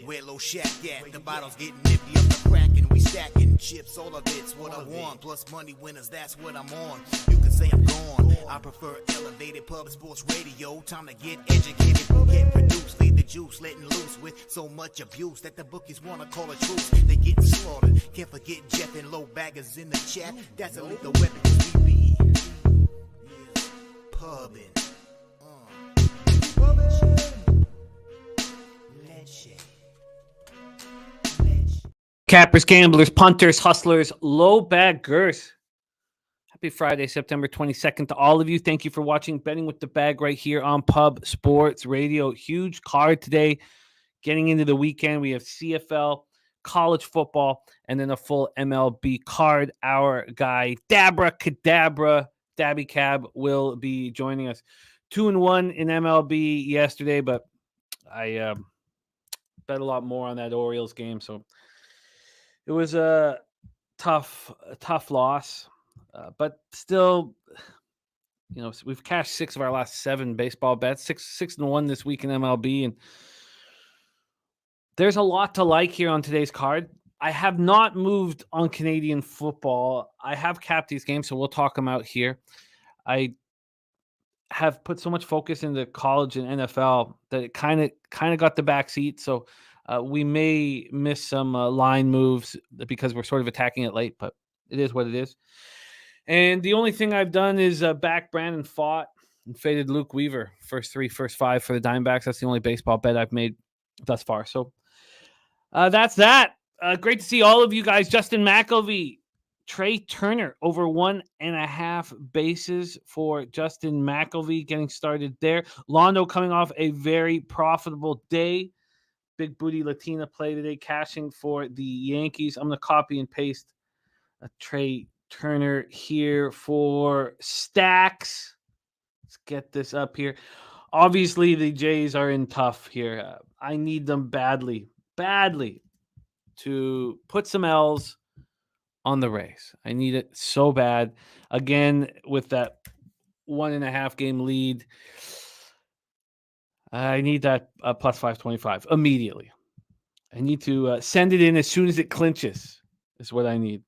Where low shack at, the bottles getting nippy up the crack and we stacking chips, all of it's what I want. Plus money winners, that's what I'm on. You can say I'm gone. I prefer elevated pub sports radio. Time to get educated, get produced, leave the juice, letting loose with so much abuse that the bookies wanna call a truce. They getting slaughtered. Can't forget Jeff and low baggers in the chat. That's a lethal weapon 'cause we be pubbing. Cappers, gamblers, punters, hustlers, low baggers. Happy Friday, September 22nd to all of you. Thank you for watching Betting with the Bag right here on Pub Sports Radio. Huge card today. Getting into the weekend, we have CFL, college football, and then a full MLB card. Our guy, Daby Cab, will be joining us. 2-1 in MLB yesterday, but I bet a lot more on that Orioles game, so it was a tough loss, but still, we've cashed 6 of our last 7 baseball bets, 6-1 this week in MLB, and there's a lot to like here on today's card. I have not moved on Canadian football. I have capped these games, so we'll talk them out here. I have put so much focus into college and NFL that it kind of got the back seat, so we may miss some line moves because we're sort of attacking it late, but it is what it is. And the only thing I've done is back Brandon Fott and faded Luke Weaver. First 3, first 5 for the Diamondbacks. That's the only baseball bet I've made thus far. So that's that. Great to see all of you guys. Justin McElvey, Trey Turner over 1.5 bases for Justin McElvey getting started there. Londo coming off a very profitable day. Big booty Latina play today, cashing for the Yankees. I'm going to copy and paste a Trey Turner here for stacks. Let's get this up here. Obviously, the Jays are in tough here. I need them badly to put some L's on the Rays. I need it so bad. Again, with that 1.5 game lead, I need that plus 525 immediately. I need to send it in as soon as it clinches is what I need.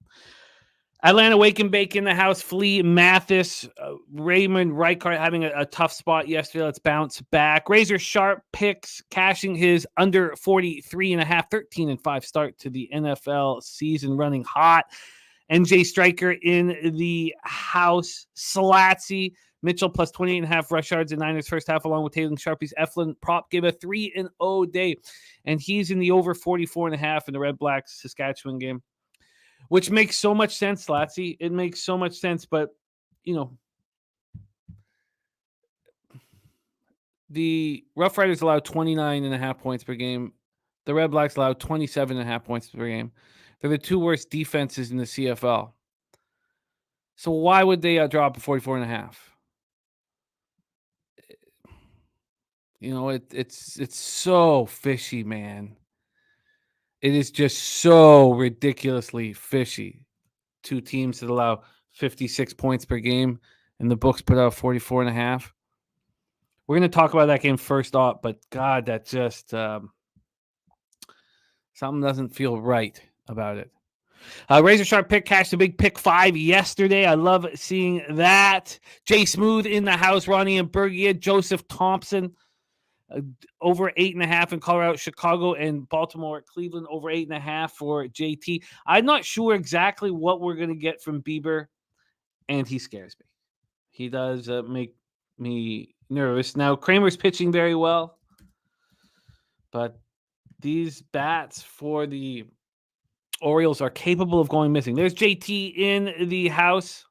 Atlanta Wake and Bake in the house. Flea Mathis, Raymond Reichart having a tough spot yesterday. Let's bounce back. Razor Sharp picks, cashing his under 43.5, 13-5 start to the NFL season, running hot. NJ Striker in the house. Slatsy, Mitchell plus 28.5 rush yards in Niners first half, along with Taylor Sharpie's Eflin prop gave a 3-0 day, and he's in the over 44.5 in the Redblacks Saskatchewan game, which makes so much sense, Slatsy. It makes so much sense, but the Roughriders allowed 29.5 points per game. The Redblacks allowed 27.5 points per game. They're the 2 worst defenses in the CFL. So why would they drop a 44.5? It's so fishy, man. It is just so ridiculously fishy. 2 teams that allow 56 points per game, and the books put out 44.5. We're going to talk about that game first off, but God, that just something doesn't feel right about it. Razor Sharp pick cashed a big pick 5 yesterday. I love seeing that. Jay Smooth in the house. Ronnie and Bergia. Joseph Thompson over 8.5 in Colorado, Chicago, and Baltimore, Cleveland over 8.5 for JT. I'm not sure exactly what we're going to get from Bieber, and he scares me. He does make me nervous. Now, Kramer's pitching very well, but these bats for the Orioles are capable of going missing. There's JT in the house.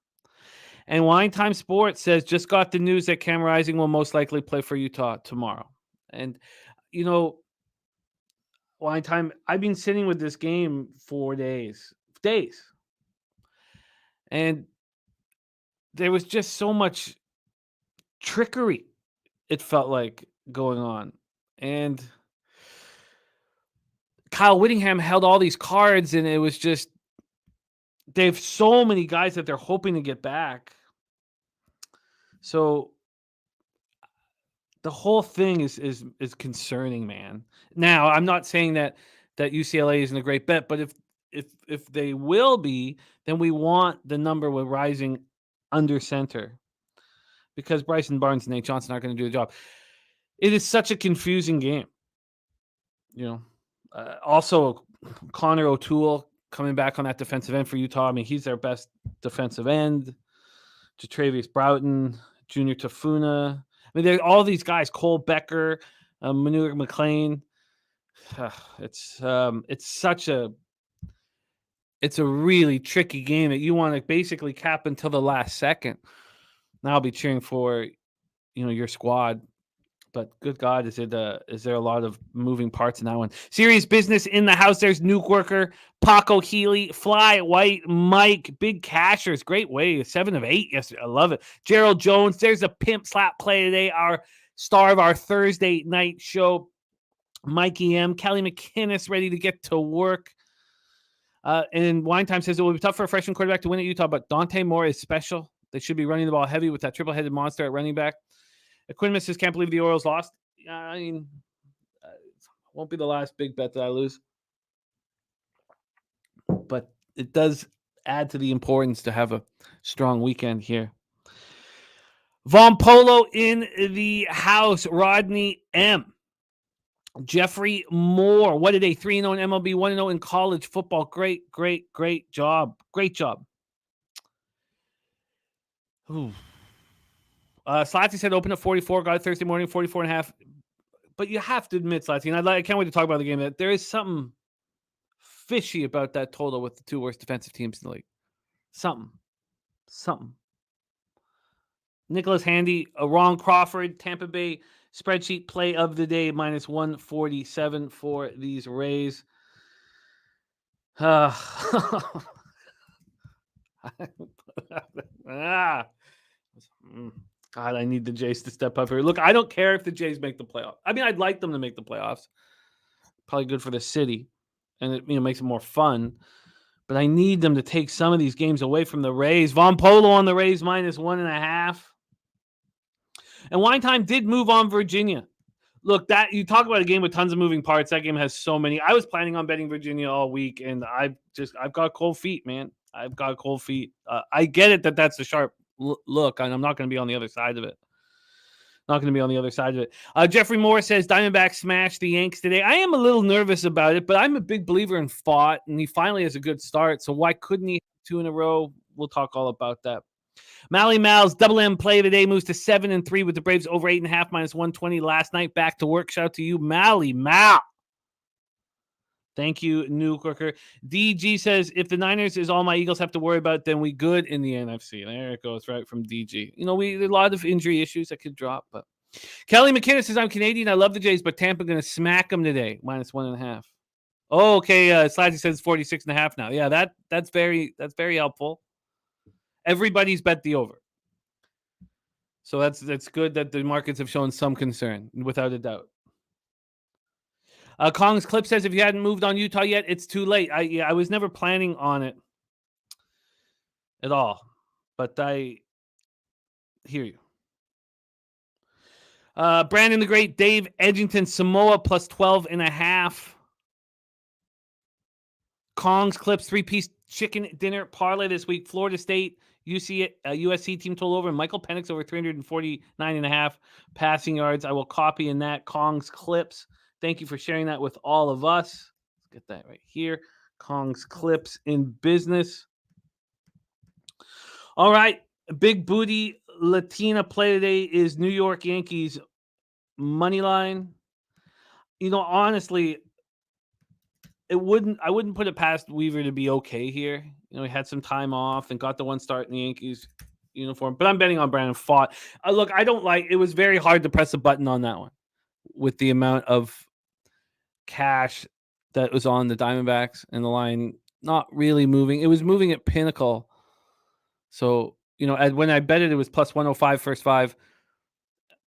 And Wine Time Sports says, just got the news that Cam Rising will most likely play for Utah tomorrow. And, Wine Time, I've been sitting with this game for days. And there was just so much trickery, it felt like, going on. And Kyle Whittingham held all these cards, and it was just, they have so many guys that they're hoping to get back. So The whole thing is concerning, man. Now, I'm not saying that UCLA isn't a great bet, but if they will be, then we want the number with Rising under center, because Bryson Barnes and Nate Johnson aren't going to do the job. It is such a confusing game. Also, Connor O'Toole coming back on that defensive end for Utah. I mean, he's their best defensive end. Jatravius Broughton, Junior Tafuna. I mean, all these guys, Cole Becker, Manure McLean. It's a really tricky game that you want to basically cap until the last second. Now I'll be cheering for, your squad. But good God, is there a lot of moving parts in that one? Serious business in the house. There's Nuke Worker, Paco Healy, Fly White, Mike, Big Cashers. Great way. 7 of 8 yesterday. I love it. Gerald Jones. There's a pimp slap play today. Our star of our Thursday night show. Mikey M. Kelly McInnes ready to get to work. And Wine Time says it will be tough for a freshman quarterback to win at Utah, but Dante Moore is special. They should be running the ball heavy with that triple-headed monster at running back. Quinn says, can't believe the Orioles lost. I mean, won't be the last big bet that I lose. But it does add to the importance to have a strong weekend here. Von Polo in the house. Rodney M. Jeffrey Moore. What a day. 3-0 in MLB, 1-0 in college football. Great job. Great job. Ooh. Slatsy said open at 44, got it Thursday morning, 44.5. But you have to admit, Slatsy, and I can't wait to talk about the game, that there is something fishy about that total with the two worst defensive teams in the league. Something. Nicholas Handy, Ron Crawford, Tampa Bay spreadsheet play of the day, minus 147 for these Rays. God, I need the Jays to step up here. Look, I don't care if the Jays make the playoffs. I mean, I'd like them to make the playoffs. Probably good for the city, and it makes it more fun. But I need them to take some of these games away from the Rays. Von Polo on the Rays minus 1.5. And Wine Time did move on Virginia. Look, that you talk about a game with tons of moving parts. That game has so many. I was planning on betting Virginia all week, and I've got cold feet, man. I've got cold feet. I get it that's the sharp look, and I'm not going to be on the other side of it. Jeffrey Moore says Diamondbacks smashed the Yanks today. I am a little nervous about it, but I'm a big believer in Fott, and he finally has a good start. So why couldn't he have 2 in a row? We'll talk all about that. Mally Mal's double M play today moves to 7-3 with the Braves over 8.5 minus 120 last night. Back to work. Shout out to you, Mally Mal. Thank you, New Cooker. DG says, if the Niners is all my Eagles have to worry about, then we good in the NFC. There it goes, right from DG. There's a lot of injury issues that could drop. But Kelly McInnes says, I'm Canadian. I love the Jays, but Tampa going to smack them today, minus 1.5. Oh, okay. Slatty says 46.5 now. Yeah, that's very helpful. Everybody's bet the over. So that's good that the markets have shown some concern, without a doubt. Kong's Clip says, if you hadn't moved on Utah yet, it's too late. I was never planning on it at all, but I hear you. Brandon the Great, Dave Edgington, Samoa plus 12.5. Kong's Clips, 3-piece chicken dinner parlay this week. Florida State, USC team total over, and Michael Penix over 349.5 passing yards. I will copy in that Kong's Clips. Thank you for sharing that with all of us. Let's get that right here. Kong's Clips in business. All right. Big booty Latina play today is New York Yankees money line. Honestly, I wouldn't put it past Weaver to be okay here. He had some time off and got the one start in the Yankees uniform. But I'm betting on Brandon Fott. Look, it was very hard to press a button on that one with the amount of cash that was on the Diamondbacks and the line not really moving. It was moving at Pinnacle. So, when I bet it was plus 105 first 5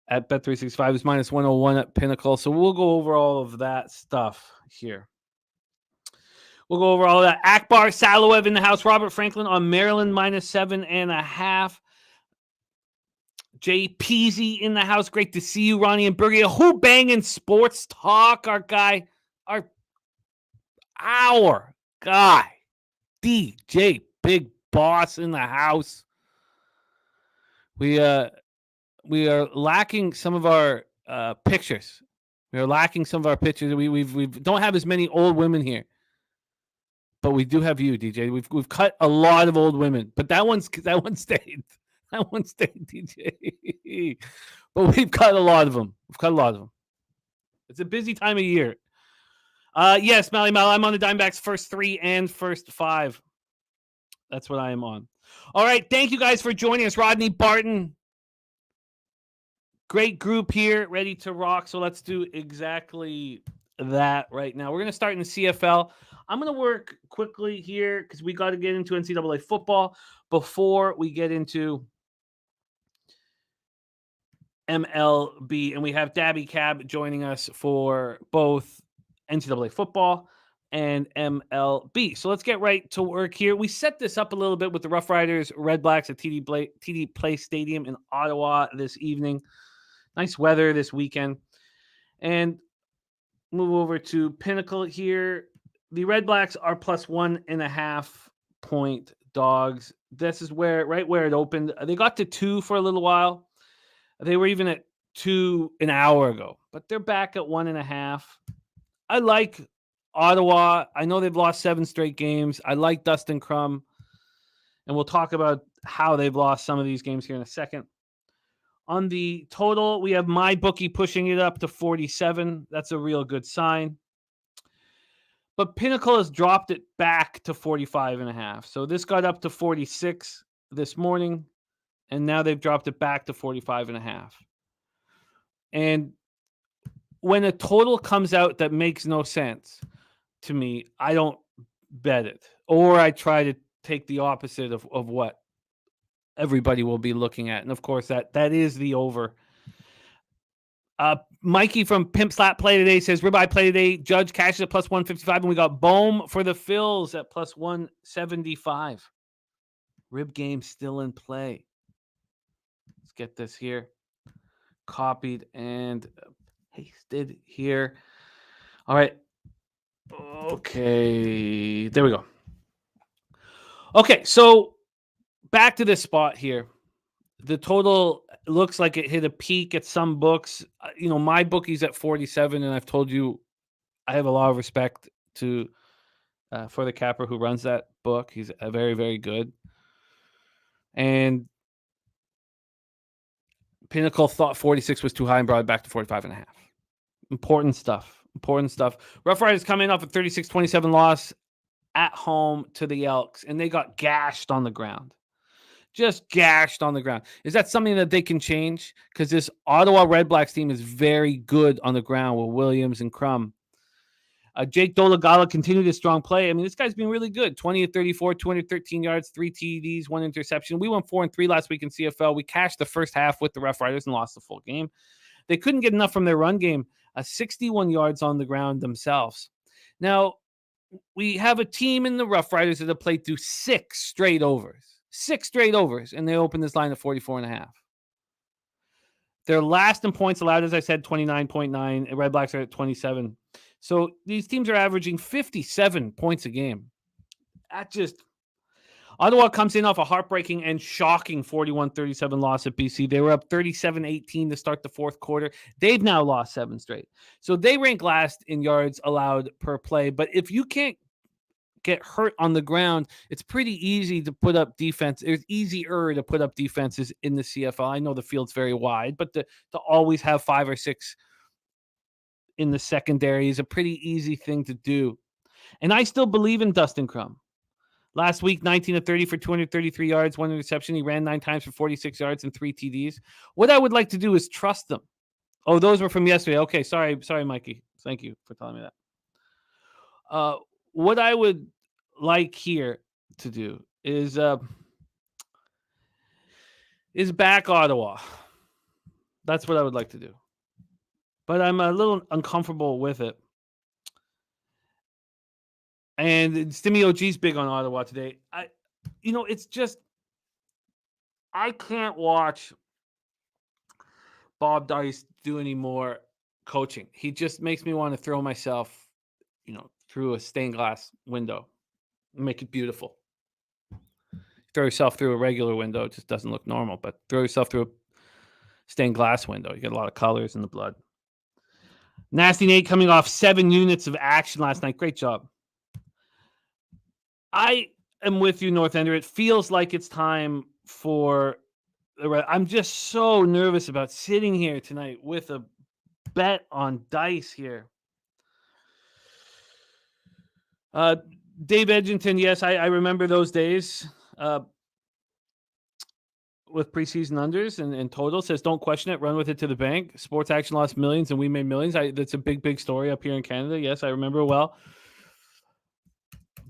at Bet365. It was minus 101 at Pinnacle. So we'll go over all of that stuff here. We'll go over all of that. Akbar Saloev in the house. Robert Franklin on Maryland minus 7.5. Jay Peasy in the house. Great to see you, Ronnie and Bergia. Who banging sports talk? Our guy, our guy, DJ Big Boss in the house. We are lacking some of our pictures. We are lacking some of our pictures. We don't have as many old women here, but we do have you, DJ. We've cut a lot of old women, but that one stayed. That one stayed, DJ. But we've cut a lot of them. It's a busy time of year. Yes, Mally Mal, I'm on the Diamondbacks first 3 and first 5. That's what I am on. All right, thank you guys for joining us. Rodney Barton, great group here, ready to rock. So let's do exactly that right now. We're going to start in the CFL. I'm going to work quickly here because we got to get into NCAA football before we get into MLB. And we have Daby Cab joining us for both NCAA football and MLB. So let's get right to work here. We set this up a little bit with the Roughriders, Redblacks at TD Place Stadium in Ottawa this evening. Nice weather this weekend. And move over to Pinnacle here. The Redblacks are plus 1.5 point dogs. This is right where it opened. They got to 2 for a little while. They were even at 2 an hour ago, but they're back at 1.5. I like Ottawa. I know they've lost 7 straight games. I like Dustin Crum, and we'll talk about how they've lost some of these games here in a second. On the total, we have my bookie pushing it up to 47. That's a real good sign. But Pinnacle has dropped it back to 45.5. So this got up to 46 this morning, and now they've dropped it back to 45.5. And when a total comes out that makes no sense to me, I don't bet it. Or I try to take the opposite of what everybody will be looking at. And of course, that is the over. Mikey from Pimp Slap Play Today says, Ribeye Play Today, Judge cashes at plus 155, and we got Bohm for the Phils at plus 175. Rib game still in play. Let's get this here. Copied and pasted here. All right. Okay. There we go. Okay, so back to this spot here. The total looks like it hit a peak at some books. My bookie's at 47, and I've told you I have a lot of respect for the capper who runs that book. He's very, very good. And Pinnacle thought 46 was too high and brought it back to 45.5. Important stuff. Roughriders coming off a 36-27 loss at home to the Elks, and they got gashed on the ground. Just gashed on the ground. Is that something that they can change? Because this Ottawa Redblacks team is very good on the ground with Williams and Crum. Jake Dolagala continued his strong play. I mean, this guy's been really good. 20-34, 213 yards, 3 TDs, 1 interception. We went 4-3 last week in CFL. We cashed the first half with the Roughriders and lost the full game. They couldn't get enough from their run game. 61 yards on the ground themselves. Now, we have a team in the Roughriders that have played through 6 straight overs. 6 straight overs, and they opened this line at 44.5. They're last in points allowed, as I said, 29.9. Redblacks are at 27. So these teams are averaging 57 points a game. Ottawa comes in off a heartbreaking and shocking 41-37 loss at BC. They were up 37-18 to start the fourth quarter. They've now lost 7 straight. So they rank last in yards allowed per play. But if you can't get hurt on the ground, it's pretty easy to put up defense. It's easier to put up defenses in the CFL. I know the field's very wide, but to always have 5 or 6 in the secondary is a pretty easy thing to do. And I still believe in Dustin Crum. Last week, 19-30 for 233 yards, 1 interception. He ran 9 times for 46 yards and 3 TDs. What I would like to do is trust them. Oh, those were from yesterday. Okay, sorry, Mikey. Thank you for telling me that. What I would like here to do is back Ottawa. That's what I would like to do. But I'm a little uncomfortable with it. And Stimmy OG's big on Ottawa today. It's just, I can't watch Bob Dice do any more coaching. He just makes me want to throw myself, through a stained glass window, make it beautiful. Throw yourself through a regular window, it just doesn't look normal, but throw yourself through a stained glass window. You get a lot of colors in the blood. Nasty Nate coming off 7 units of action last night. Great job. I am with you, North Ender. It feels like it's time for the Red. I'm just so nervous about sitting here tonight with a bet on dice here. Dave Edmonton, yes, I remember those days with preseason unders and total. Says, don't question it, run with it to the bank. Sports Action lost millions and we made millions. That's a big story up here in Canada. Yes, I remember well.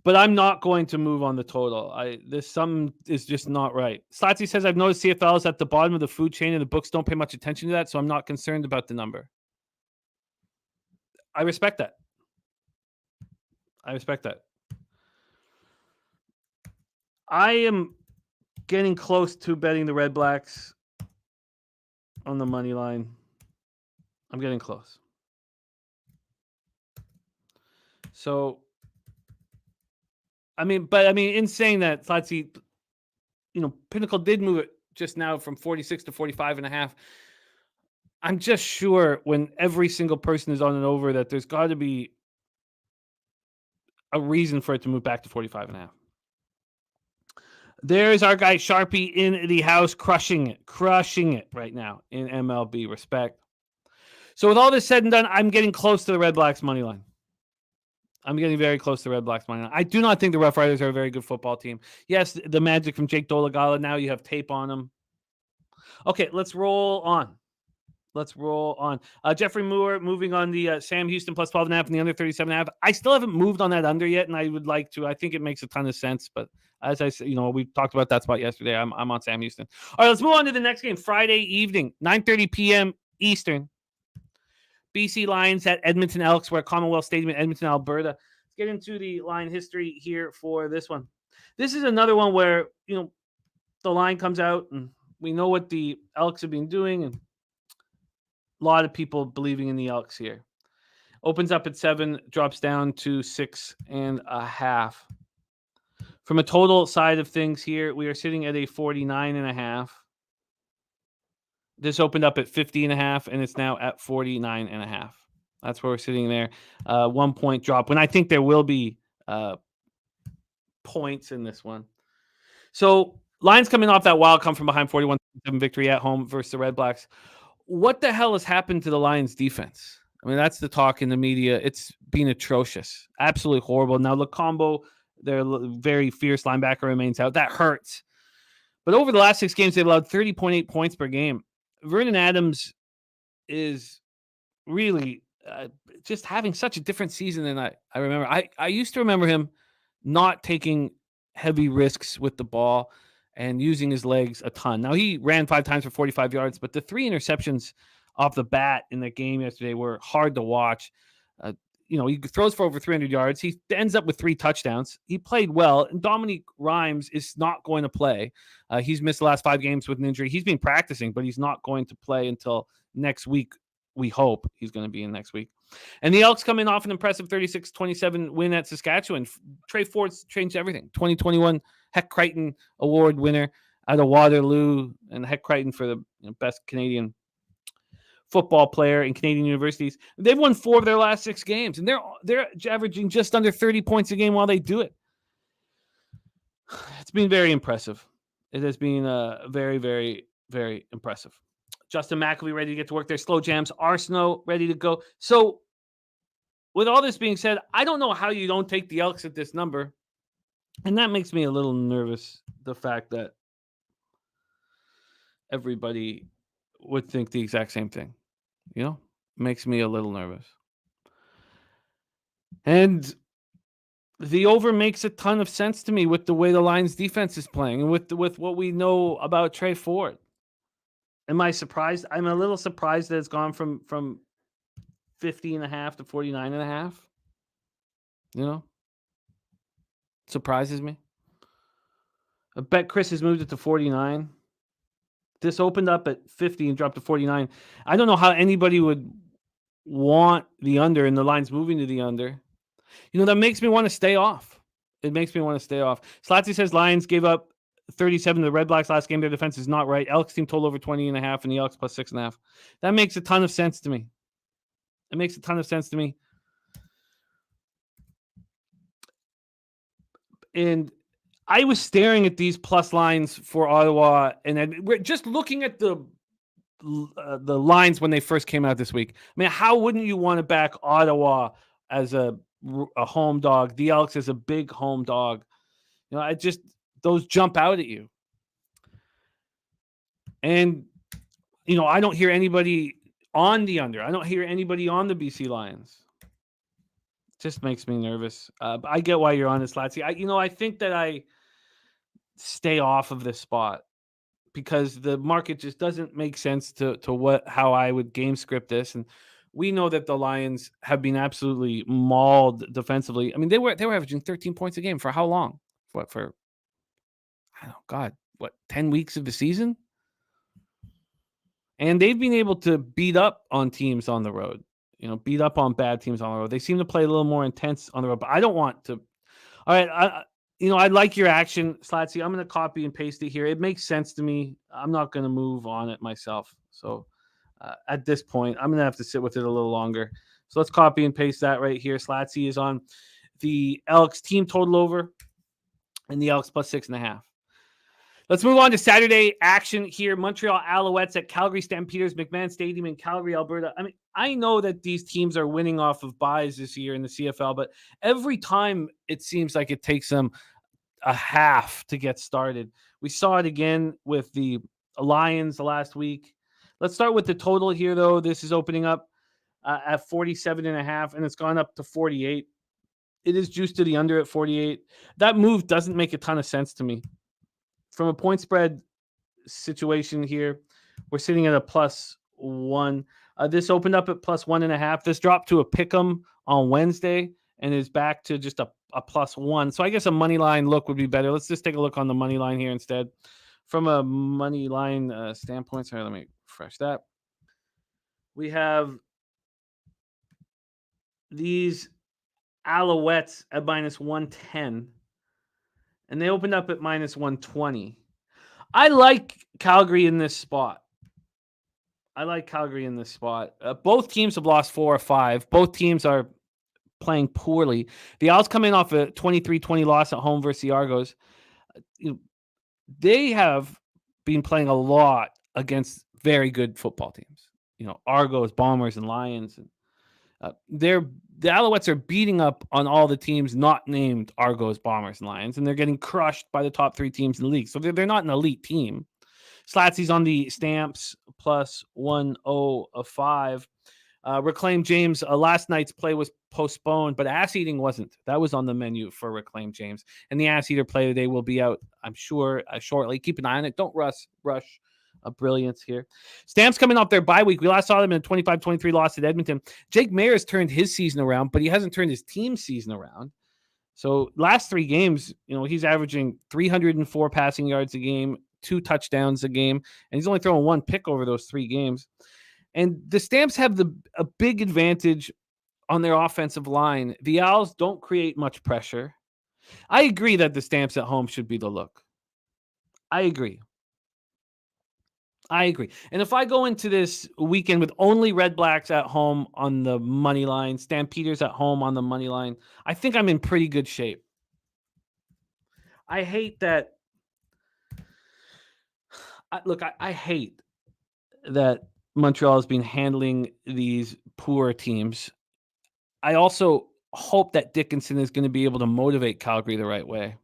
But I'm not going to move on the total. This something is just not right. Slatsy says, I've noticed CFL is at the bottom of the food chain and the books don't pay much attention to that, so I'm not concerned about the number. I respect that. I am getting close to betting the Redblacks on the money line. I'm getting close. So, in saying that, Flatsy, Pinnacle did move it just now from 46 to 45.5. I'm just sure when every single person is on and over that there's got to be a reason for it to move back to 45.5. There's our guy Sharpie in the house, crushing it right now in MLB. Respect. So with all this said and done, I'm getting close to the Redblacks money line. I'm getting very close to the Redblacks money line. I do not think the Roughriders are a very good football team. Yes, the magic from Jake Dolagala. Now you have tape on them. Okay, let's roll on. Jeffrey Moore moving on the Sam Houston plus 12.5 and the under 37.5. I still haven't moved on that under yet, and I would like to. I think it makes a ton of sense, but as I said, we talked about that spot yesterday. I'm on Sam Houston. All right, let's move on to the next game. Friday evening, 9:30 p.m. Eastern. BC Lions at Edmonton Elks. We're at Commonwealth Stadium in Edmonton, Alberta. Let's get into the line history here for this one. This is another one where, the line comes out and we know what the Elks have been doing, and a lot of people believing in the Elks here. Opens up at 7, drops down to 6.5. From a total side of things here, we are sitting at a 49.5. This opened up at 50.5, and it's now at 49.5. That's where we're sitting there. 1 point drop. When I think there will be points in this one. So Lions coming off that wild come from behind 41-7 victory at home versus the Redblacks. What the hell has happened to the Lions defense? That's the talk in the media. It's been atrocious. Absolutely horrible. Now, Lacombo, their very fierce linebacker, remains out. That hurts. But over the last 6 games, they've allowed 30.8 points per game. Vernon Adams is really just having such a different season than I remember. I used to remember him not taking heavy risks with the ball and using his legs a ton. Now, he ran 5 times for 45 yards, but the 3 interceptions off the bat in that game yesterday were hard to watch. He throws for over 300 yards. He ends up with 3 touchdowns. He played well. And Dominique Rhymes is not going to play. He's missed the last 5 games with an injury. He's been practicing, but he's not going to play until next week. We hope he's going to be in next week. And the Elks come in off an impressive 36-27 win at Saskatchewan. Trey Ford's changed everything. 2021 Heck Crichton Award winner out of Waterloo, and Heck Crichton for the best Canadian football player in Canadian universities. They've won 4 of their last 6 games, and they're averaging just under 30 points a game while they do it. It's been very impressive. It has been very, very, very impressive. Justin McAvee ready to get to work there. Slow jams. Arsenault ready to go. So with all this being said, I don't know how you don't take the Elks at this number. And that makes me a little nervous, the fact that everybody would think the exact same thing. Makes me a little nervous. And the over makes a ton of sense to me with the way the Lions defense is playing and with what we know about Trey Ford. Am I surprised? I'm a little surprised that it's gone from 50.5 to 49.5. Surprises me. I bet Chris has moved it to 49. This opened up at 50 and dropped to 49. I don't know how anybody would want the under, and the line's moving to the under. That makes me want to stay off. It makes me want to stay off. Slatsy says Lions gave up 37 to the Redblacks last game. Their defense is not right. Elks team total over 20.5 and the Elks plus 6.5. That makes a ton of sense to me. It makes a ton of sense to me. And I was staring at these plus lines for Ottawa, and we're just looking at the lines when they first came out this week. I mean, how wouldn't you want to back Ottawa as a home dog? The Elks as a big home dog. Those jump out at you. And, I don't hear anybody on the under. I don't hear anybody on the BC Lions. It just makes me nervous. But I get why you're on this, Latsy. I think that I stay off of this spot because the market just doesn't make sense to how I would game script this. And we know that the Lions have been absolutely mauled defensively. I mean, they were averaging 13 points a game for how long? For I don't know, God, 10 weeks of the season? And they've been able to beat up on teams on the road, beat up on bad teams on the road. They seem to play a little more intense on the road, but I don't want to. All right. I like your action, Slatsy. I'm going to copy and paste it here. It makes sense to me. I'm not going to move on it myself. So at this point, I'm going to have to sit with it a little longer. So let's copy and paste that right here. Slatsy is on the Elks team total over and the Elks plus 6.5. Let's move on to Saturday action here. Montreal Alouettes at Calgary Stampeders, McMahon Stadium in Calgary, Alberta. I mean, I know that these teams are winning off of buys this year in the CFL, but every time it seems like it takes them a half to get started. We saw it again with the Lions last week. Let's start with the total here, though. This is opening up at 47.5, and it's gone up to 48. It is juiced to the under at 48. That move doesn't make a ton of sense to me. From a point spread situation here, we're sitting at a +1. This opened up at +1.5. This dropped to a pick'em on Wednesday and is back to just a +1. So I guess a money line look would be better. Let's just take a look on the money line here instead. From a money line standpoint, sorry, let me refresh that. We have these Alouettes at -110. And they opened up at -120. I like Calgary in this spot. Both teams have lost 4 or 5. Both teams are playing poorly. The Owls come in off a 23-20 loss at home versus the Argos. They have been playing a lot against very good football teams. Argos, Bombers, and Lions. The Alouettes are beating up on all the teams not named Argos, Bombers, and Lions, and they're getting crushed by the top 3 teams in the league. So they're not an elite team. Slatsy's on the Stamps +105. Reclaim James, last night's play was postponed, but ass eating wasn't. That was on the menu for Reclaim James. And the ass eater play today will be out, I'm sure, shortly. Keep an eye on it. Don't rush a brilliance here. Stamps coming off their bye week. We last saw them in a 25-23 loss at Edmonton. Jake Mayer has turned his season around, but he hasn't turned his team's season around. So last 3 games, he's averaging 304 passing yards a game, 2 touchdowns a game, and he's only throwing 1 pick over those 3 games. And the Stamps have a big advantage on their offensive line. The Owls don't create much pressure. I agree that the Stamps at home should be the look. I agree. And if I go into this weekend with only Redblacks at home on the money line, Stampeders at home on the money line, I think I'm in pretty good shape. I hate that. I hate that Montreal has been handling these poor teams. I also hope that Dickinson is going to be able to motivate Calgary the right way.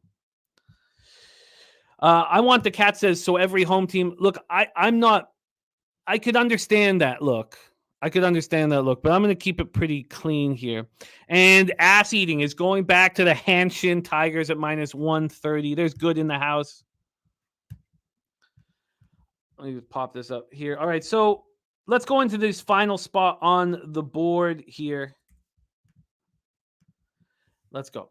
I want the Cat says, so every home team. Look, I'm not. I could understand that look. But I'm going to keep it pretty clean here. And ass eating is going back to the Hanshin Tigers at -130. There's good in the house. Let me just pop this up here. All right, so let's go into this final spot on the board here. Let's go.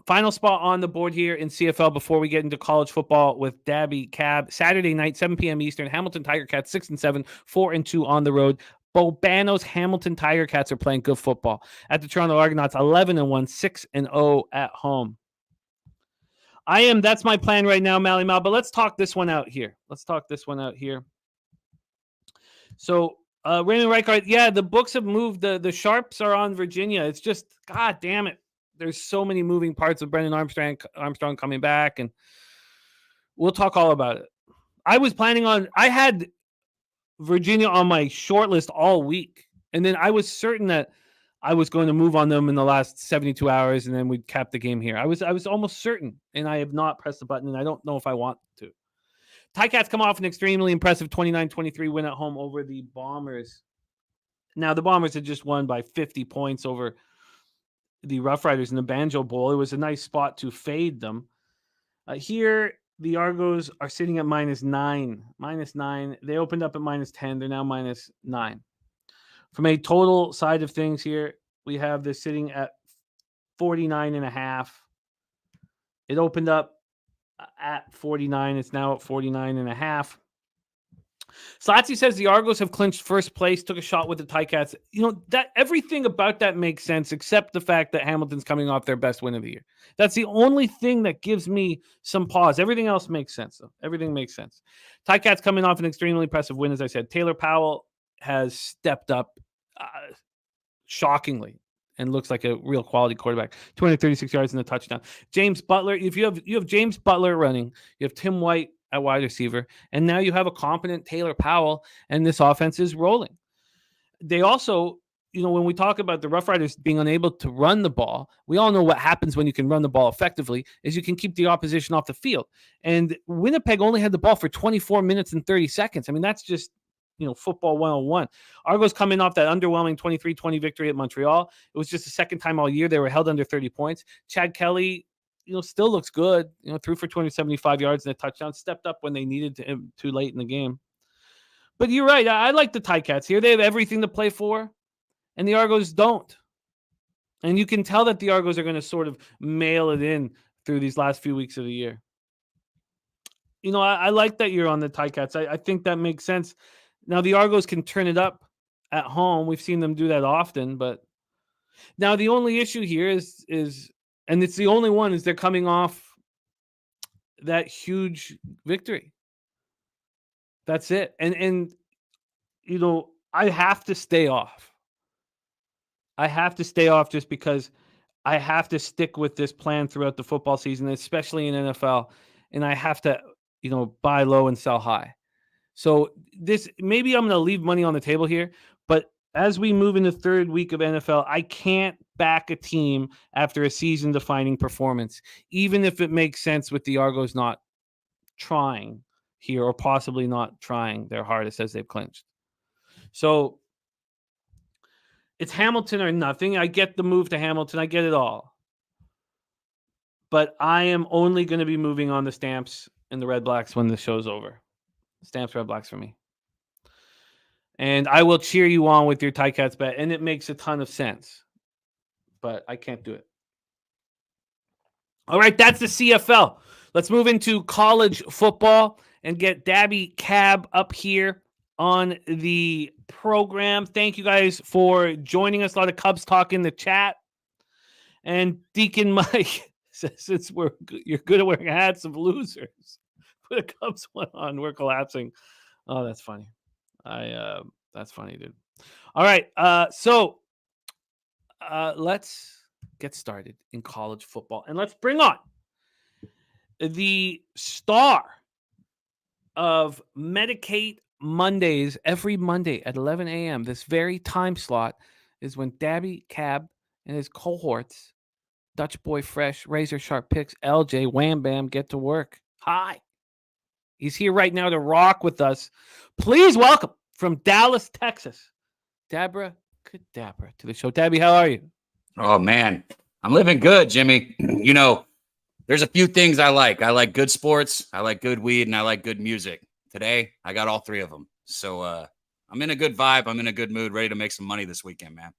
Final spot on the board here in CFL before we get into college football with Daby Cab. Saturday night, 7 p.m. Eastern. Hamilton Tiger Cats 6-7, 4-2 on the road. Bobano's Hamilton Tiger Cats are playing good football. At the Toronto Argonauts, 11-1, 6-0 at home. That's my plan right now, Mally Mal. But let's talk this one out here. So, Raymond Reichart, the books have moved. The Sharps are on Virginia. It's just, God damn it. There's so many moving parts of Brendan Armstrong coming back, and we'll talk all about it. I had Virginia on my short list all week, and then I was certain that I was going to move on them in the last 72 hours, and then we'd cap the game here. I was almost certain, and I have not pressed the button, and I don't know if I want to. Ticats come off an extremely impressive 29-23 win at home over the Bombers. Now, the Bombers had just won by 50 points over the Roughriders in the Banjo Bowl. It was a nice spot to fade them. Here, the Argos are sitting at -9. They opened up at -10. They're now -9. From a total side of things here, we have this sitting at 49.5. It opened up at 49. It's now at 49.5. Slatsy says the Argos have clinched first place, took a shot with the Ticats. That everything about that makes sense except the fact that Hamilton's coming off their best win of the year. That's the only thing that gives me some pause. Everything else makes sense, though. Everything makes sense. Ticats coming off an extremely impressive win, as I said. Taylor Powell has stepped up shockingly and looks like a real quality quarterback. 236 yards and a touchdown. James Butler, if you have James Butler running, you have Tim White at wide receiver, and now you have a competent Taylor Powell, and this offense is rolling. They also, when we talk about the Roughriders being unable to run the ball, we all know what happens when you can run the ball effectively is you can keep the opposition off the field. And Winnipeg only had the ball for 24 minutes and 30 seconds. I mean, that's just, football 101. Argos coming off that underwhelming 23-20 victory at Montreal. It was just the second time all year they were held under 30 points. Chad Kelly, still looks good. Threw for 275 yards and a touchdown. Stepped up when they needed to too late in the game. But you're right. I like the Ticats here. They have everything to play for, and the Argos don't. And you can tell that the Argos are going to sort of mail it in through these last few weeks of the year. I like that you're on the Ticats. I think that makes sense. Now, the Argos can turn it up at home. We've seen them do that often. But now the only issue here is and it's the only one, is they're coming off that huge victory. That's it. And I have to stay off. I have to stay off just because I have to stick with this plan throughout the football season, especially in NFL. And I have to, buy low and sell high. So maybe I'm going to leave money on the table here, but as we move into third week of NFL, I can't back a team after a season-defining performance, even if it makes sense with the Argos not trying here or possibly not trying their hardest as they've clinched. So it's Hamilton or nothing. I get the move to Hamilton. I get it all. But I am only going to be moving on the Stamps and the Redblacks when the show's over. Stamps, Redblacks for me. And I will cheer you on with your Ticats bet, and it makes a ton of sense. But I can't do it. All right, that's the CFL. Let's move into college football and get Daby Cab up here on the program. Thank you guys for joining us. A lot of Cubs talk in the chat. And Deacon Mike says, you're good at wearing hats of losers. Put a Cubs one on. We're collapsing. Oh, that's funny. That's funny, dude. All right. So let's get started in college football, and let's bring on the star of Medicate Mondays. Every Monday at 11 a.m. This very time slot is when Daby Cab and his cohorts, Dutch Boy Fresh, Razor Sharp Picks, LJ, Wham Bam, get to work. Hi. He's here right now to rock with us. Please welcome from Dallas, Texas, Dabra Kadabra to the show. Daby, how are you? Oh, man. I'm living good, Jimmy. There's a few things I like. I like good sports, I like good weed, and I like good music. Today, I got all three of them. So I'm in a good vibe. I'm in a good mood, ready to make some money this weekend, man.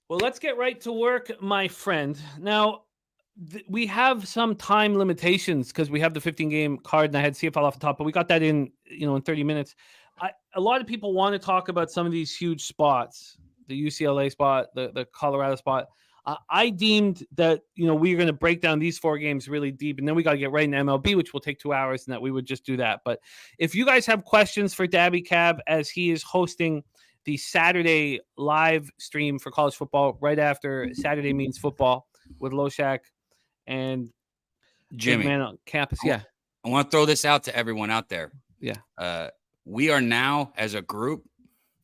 Well, let's get right to work, my friend. Now, we have some time limitations because we have the 15-game card, and I had CFL off the top, but we got that in 30 minutes. A lot of people want to talk about some of these huge spots, the UCLA spot, the Colorado spot. I deemed that we were going to break down these 4 games really deep, and then we got to get right into MLB, which will take 2 hours, and that we would just do that. But if you guys have questions for Daby Cab as he is hosting the Saturday live stream for college football right after Saturday Means Football with Loshak and Jimmy McMahon on campus. Yeah. I want to throw this out to everyone out there. Yeah. We are now, as a group,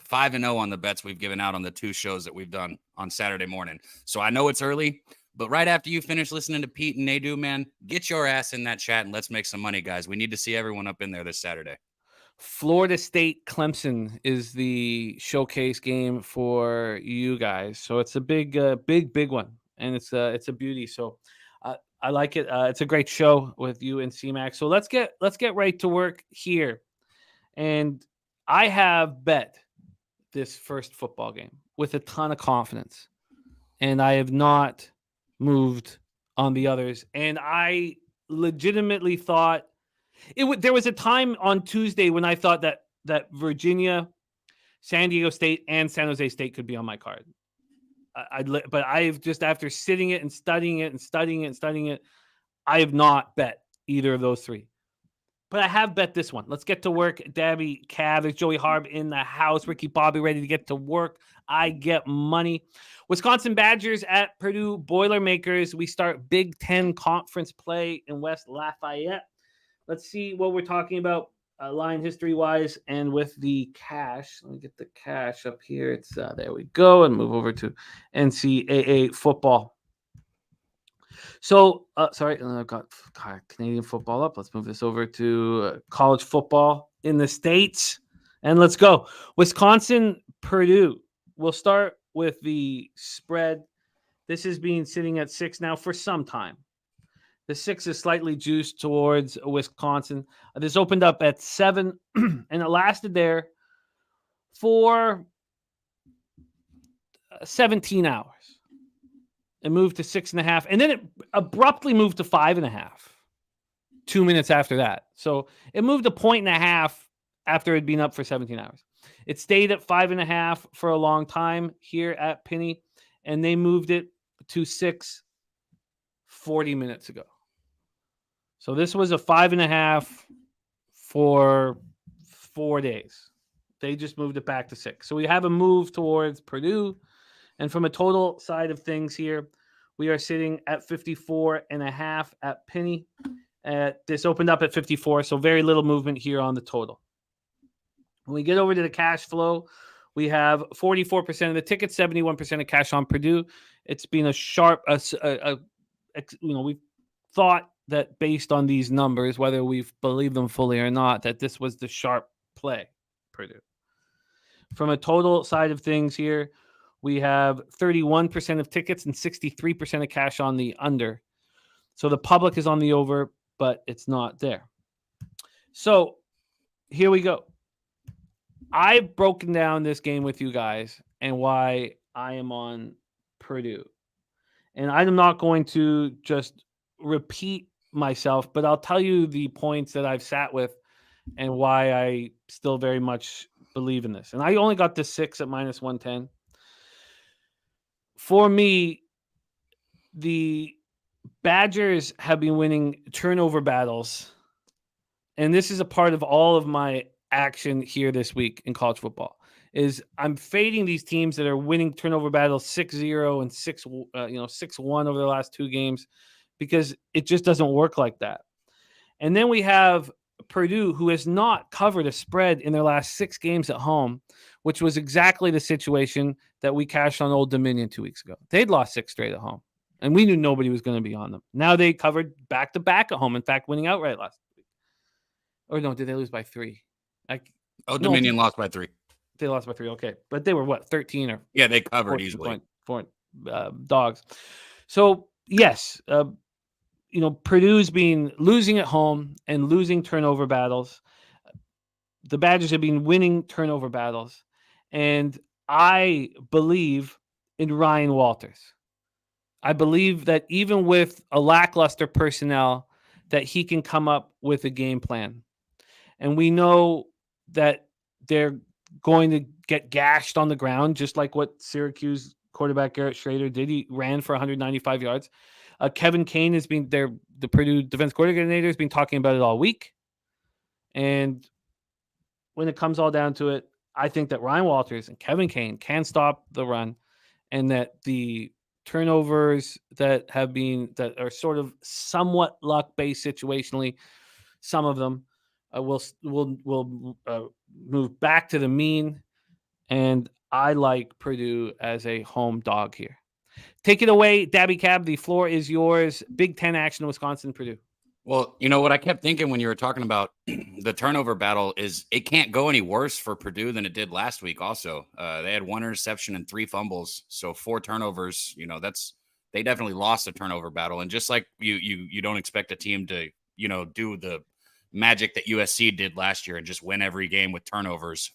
5-0 on the bets we've given out on the 2 shows that we've done on Saturday morning. So I know it's early, but right after you finish listening to Pete and Nadu, man, get your ass in that chat and let's make some money, guys. We need to see everyone up in there this Saturday. Florida State Clemson is the showcase game for you guys. So it's a big one, and it's a beauty. So I like it. It's a great show with you and CMAX. So let's get right to work here. And I have bet this first football game with a ton of confidence, and I have not moved on the others. And I legitimately thought there was a time on Tuesday when I thought that Virginia, San Diego State, and San Jose State could be on my card. But I've just, after sitting it and studying it, I have not bet either of those 3. But I have bet this one. Let's get to work. Daby Cab, there's Joey Harb in the house. Ricky Bobby ready to get to work. I get money. Wisconsin Badgers at Purdue Boilermakers. We start Big Ten conference play in West Lafayette. Let's see what we're talking about line history-wise and with the cash. Let me get the cash up here. It's there we go, and move over to NCAA football. So, sorry, I've got Canadian football up. Let's move this over to college football in the States, and let's go. Wisconsin, Purdue. We'll start with the spread. This has been sitting at 6 now for some time. The 6 is slightly juiced towards Wisconsin. This opened up at 7, and it lasted there for 17 hours. It moved to 6.5, and then it abruptly moved to 5.5 2 minutes after that. So it moved a 1.5 after it had been up for 17 hours. It stayed at 5.5 for a long time here at Penny, and they moved it to 6 40 minutes ago. So this was a 5.5 for 4 days. They just moved it back to 6. So we have a move towards Purdue. And from a total side of things here, we are sitting at 54.5 at Penny. This opened up at 54, so very little movement here on the total. When we get over to the cash flow, we have 44% of the tickets, 71% of cash on Purdue. It's been a sharp, we thought that based on these numbers, whether we've believed them fully or not, that this was the sharp play, Purdue. From a total side of things here, we have 31% of tickets and 63% of cash on the under. So the public is on the over, but it's not there. So here we go. I've broken down this game with you guys and why I am on Purdue. And I'm not going to just repeat myself, but I'll tell you the points that I've sat with and why I still very much believe in this. And I only got the 6 at minus 110. For me, the Badgers have been winning turnover battles. And this is a part of all of my action here this week in college football. Is I'm fading these teams that are winning turnover battles 6-0 and 6-1 over the last 2 games, because it just doesn't work like that. And then we have Purdue, who has not covered a spread in their last 6 games at home, which was exactly the situation that we cashed on Old Dominion 2 weeks ago. They'd lost 6 straight at home, and we knew nobody was going to be on them. Now they covered back-to-back at home, in fact, winning outright last week. Or no, did they lose by 3? Old Dominion lost by 3. They lost by 3, okay. But they were, 13 or... Yeah, they covered easily. Dogs. So, yes, Purdue's been losing at home and losing turnover battles. The Badgers have been winning turnover battles. And I believe in Ryan Walters. I believe that even with a lackluster personnel, that he can come up with a game plan. And we know that they're going to get gashed on the ground, just like what Syracuse quarterback Garrett Schrader did. He ran for 195 yards. Kevin Kane has been there. The Purdue defense coordinator has been talking about it all week. And when it comes all down to it, I think that Ryan Walters and Kevin Kane can stop the run, and that the turnovers that are sort of somewhat luck-based situationally, some of them will move back to the mean. And I like Purdue as a home dog here. Take it away, Daby Cab. The floor is yours. Big Ten action in Wisconsin, Purdue. Well, you know what I kept thinking when you were talking about the turnover battle is it can't go any worse for Purdue than it did last week. Also, they had 1 interception and 3 fumbles, so 4 turnovers. You know, they definitely lost a turnover battle. And just like you don't expect a team to do the magic that USC did last year and just win every game with turnovers.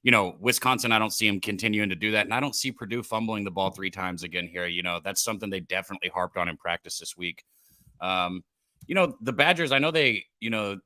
Wisconsin, I don't see them continuing to do that, and I don't see Purdue fumbling the ball 3 times again here. That's something they definitely harped on in practice this week. The Badgers, I know they, won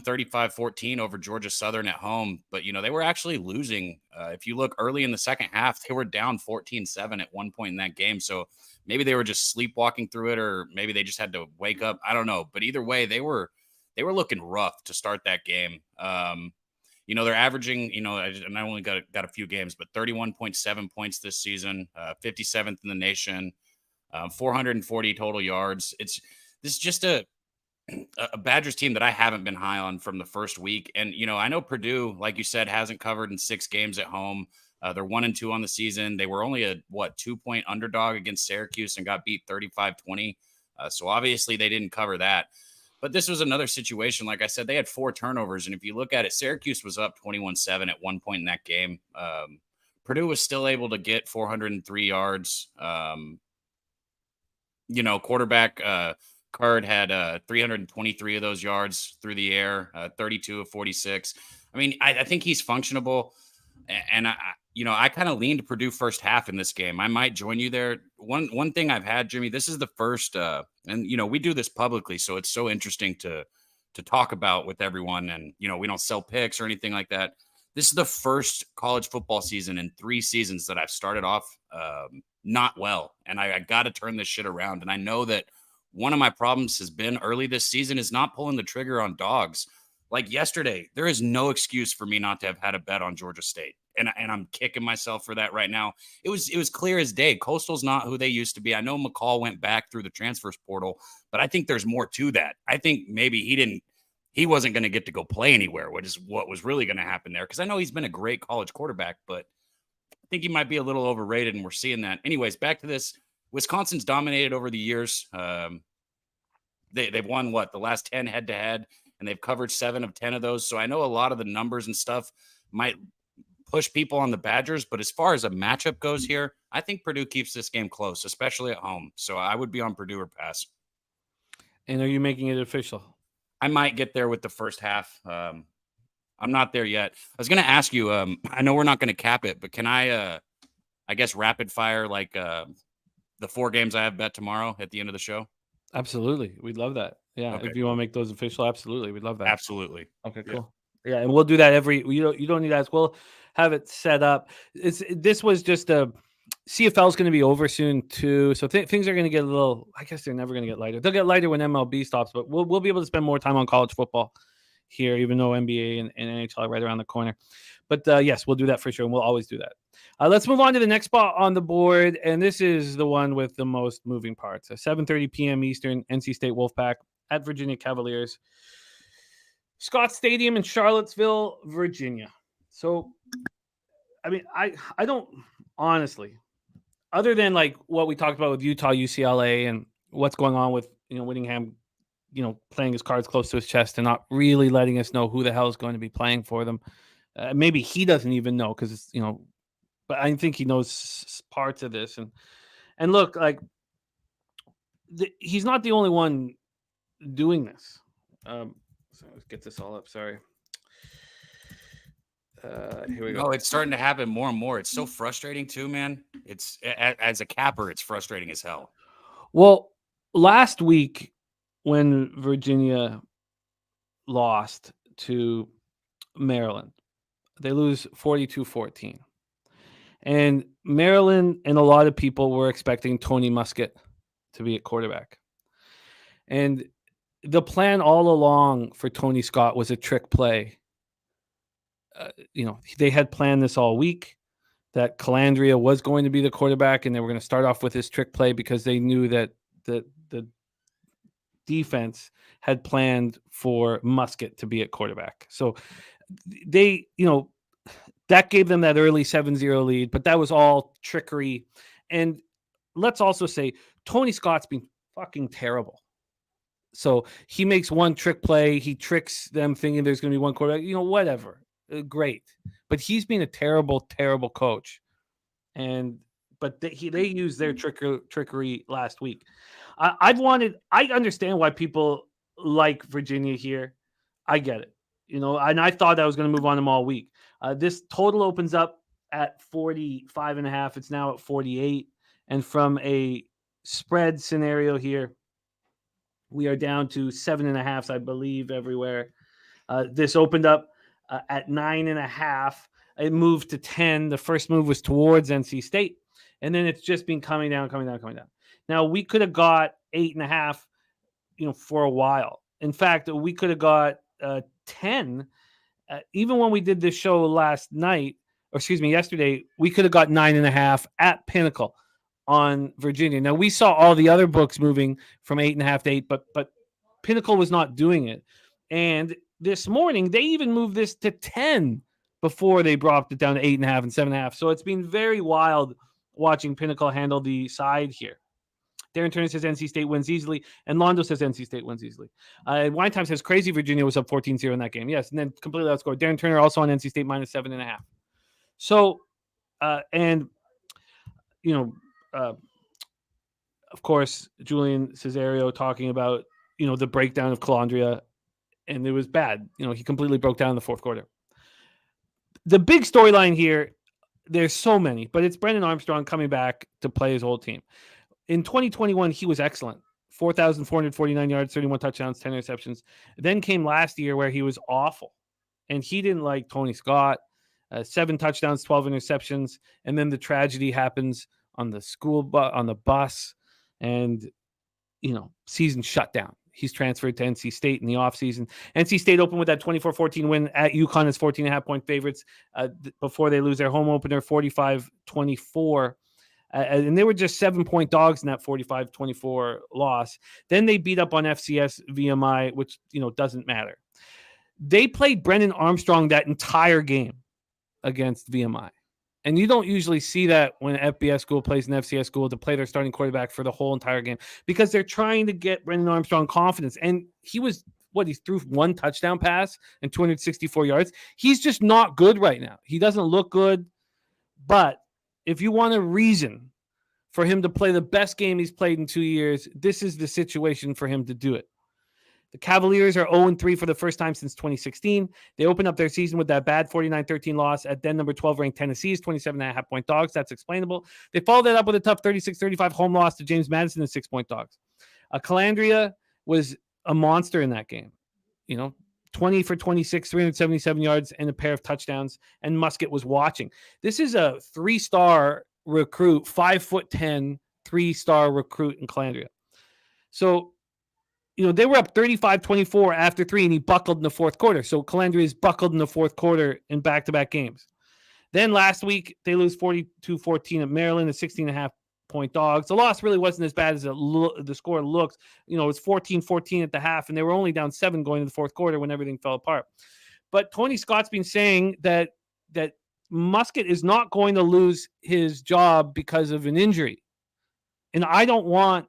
35-14 over Georgia Southern at home, but, they were actually losing. If you look early in the second half, they were down 14-7 at one point in that game. So maybe they were just sleepwalking through it, or maybe they just had to wake up. I don't know. But either way, they were looking rough to start that game. They're averaging, and I only got a few games, but 31.7 points this season, 57th in the nation, 440 total yards. This is just a Badgers team that I haven't been high on from the first week. And, I know Purdue, like you said, hasn't covered in 6 games at home. They're 1-2 on the season. They were only a 2-point underdog against Syracuse and got beat 35-20. So obviously they didn't cover that. But this was another situation. Like I said, they had 4 turnovers. And if you look at it, Syracuse was up 21-7 at one point in that game. Purdue was still able to get 403 yards. Quarterback Card had 323 of those yards through the air, 32 of 46. I mean, I think he's functionable. And I kind of leaned Purdue first half in this game. I might join you there. One thing I've had, Jimmy, this is the first, and we do this publicly, so it's so interesting to talk about with everyone. And we don't sell picks or anything like that. This is the first college football season in 3 seasons that I've started off not well, and I got to turn this shit around. And I know that one of my problems has been early this season is not pulling the trigger on dogs. Like yesterday, there is no excuse for me not to have had a bet on Georgia State. And I'm kicking myself for that right now. It was clear as day. Coastal's not who they used to be. I know McCall went back through the transfers portal, but I think there's more to that. I think maybe he wasn't going to get to go play anywhere, which is what was really going to happen there. Because I know he's been a great college quarterback, but I think he might be a little overrated, and we're seeing that. Anyways, back to this. Wisconsin's dominated over the years. They've won the last 10 head-to-head, and they've covered 7 of 10 of those. So I know a lot of the numbers and stuff might push people on the Badgers, but as far as a matchup goes here, I think Purdue keeps this game close, especially at home. So I would be on Purdue or pass. And are you making it official? I might get there with the first half. I'm not there yet. I was going to ask you, I know we're not going to cap it, but can I guess rapid fire the 4 games I have bet tomorrow at the end of the show? Absolutely. We'd love that. Yeah. Okay. If you want to make those official, absolutely. We'd love that. Absolutely. Okay, cool. Yeah. And we'll do that you don't need to ask. We'll have it set up. This was just CFL is going to be over soon too. So things are going to get a little, I guess they're never going to get lighter. They'll get lighter when MLB stops, but we'll be able to spend more time on college football here, even though NBA and NHL are right around the corner. But yes, we'll do that for sure. And we'll always do that. Let's move on to the next spot on the board. And this is the one with the most moving parts. 7:30 p.m. Eastern, NC State Wolfpack at Virginia Cavaliers. Scott Stadium in Charlottesville, Virginia. So, I mean, I don't honestly, other than like what we talked about with Utah, UCLA, and what's going on with, Whittingham, playing his cards close to his chest and not really letting us know who the hell is going to be playing for them. Maybe he doesn't even know because it's, but I think he knows parts of this. And look, like he's not the only one doing this. So let's get this all up. Sorry. Here we go. No, it's starting to happen more and more. It's so frustrating too, man. It's as a capper, it's frustrating as hell. Well, last week when Virginia lost to Maryland, they lose 42-14. And Maryland and a lot of people were expecting Tony Muskett to be at quarterback. And the plan all along for Tony Scott was a trick play. They had planned this all week, that Calandria was going to be the quarterback, and they were going to start off with this trick play because they knew that the defense had planned for Muskett to be at quarterback. So they, that gave them that early 7-0 lead, but that was all trickery. And let's also say Tony Scott's been fucking terrible. So he makes one trick play. He tricks them thinking there's going to be one quarterback, whatever. Great. But he's been a terrible, terrible coach. But they used their trickery last week. I understand why people like Virginia here. I get it. And I thought I was going to move on them all week. This total opens up at 45.5. It's now at 48. And from a spread scenario here, we are down to 7.5, I believe, everywhere. This opened up at 9.5. It moved to 10. The first move was towards NC State. And then it's just been coming down. Now, we could have got 8.5, for a while. In fact, we could have got 10. Even when we did this show yesterday, we could have got 9.5 at Pinnacle on Virginia. Now, we saw all the other books moving from 8.5 to 8, but Pinnacle was not doing it. And this morning, they even moved this to 10 before they dropped it down to 8.5 and 7.5. So it's been very wild watching Pinnacle handle the side here. Darren Turner says NC State wins easily, and Londo says NC State wins easily. Wine Time says crazy Virginia was up 14-0 in that game. Yes, and then completely outscored. Darren Turner also on NC State minus 7.5. So, of course, Julian Cesario talking about, the breakdown of Calandria, and it was bad. He completely broke down in the fourth quarter. The big storyline here, there's so many, but it's Brennan Armstrong coming back to play his old team. In 2021, he was excellent. 4,449 yards, 31 touchdowns, 10 interceptions. Then came last year where he was awful, and he didn't like Tony Scott. 7 touchdowns, 12 interceptions, and then the tragedy happens on the bus, and season shut down. He's transferred to NC State in the offseason. NC State opened with that 24-14 win at UConn as 14.5-point favorites before they lose their home opener 45-24. And they were just 7-point dogs in that 45-24 loss. Then they beat up on FCS VMI, which, doesn't matter. They played Brennan Armstrong that entire game against VMI. And you don't usually see that when an FBS school plays an FCS school to play their starting quarterback for the whole entire game, because they're trying to get Brennan Armstrong confidence. And he threw 1 touchdown pass and 264 yards. He's just not good right now. He doesn't look good. But if you want a reason for him to play the best game he's played in 2 years, this is the situation for him to do it. The Cavaliers are 0-3 for the first time since 2016. They opened up their season with that bad 49-13 loss at then number 12 ranked Tennessee's 27.5-point dogs. That's explainable. They followed that up with a tough 36-35 home loss to James Madison and 6-point dogs. Calandria was a monster in that game. 20 for 26, 377 yards, and a pair of touchdowns, and Muskett was watching. This is a 3-star recruit, 5'10", 3-star recruit in Calandria. So, they were up 35-24 after 3, and he buckled in the fourth quarter. So Calandria is buckled in the fourth quarter in back-to-back games. Then last week, they lose 42-14 at Maryland, a 16.5-point dogs. The loss really wasn't as bad as the score looks. It was 14-14 at the half, and they were only down 7 going to the fourth quarter when everything fell apart. But Tony Scott's been saying that Muskett is not going to lose his job because of an injury. And I don't want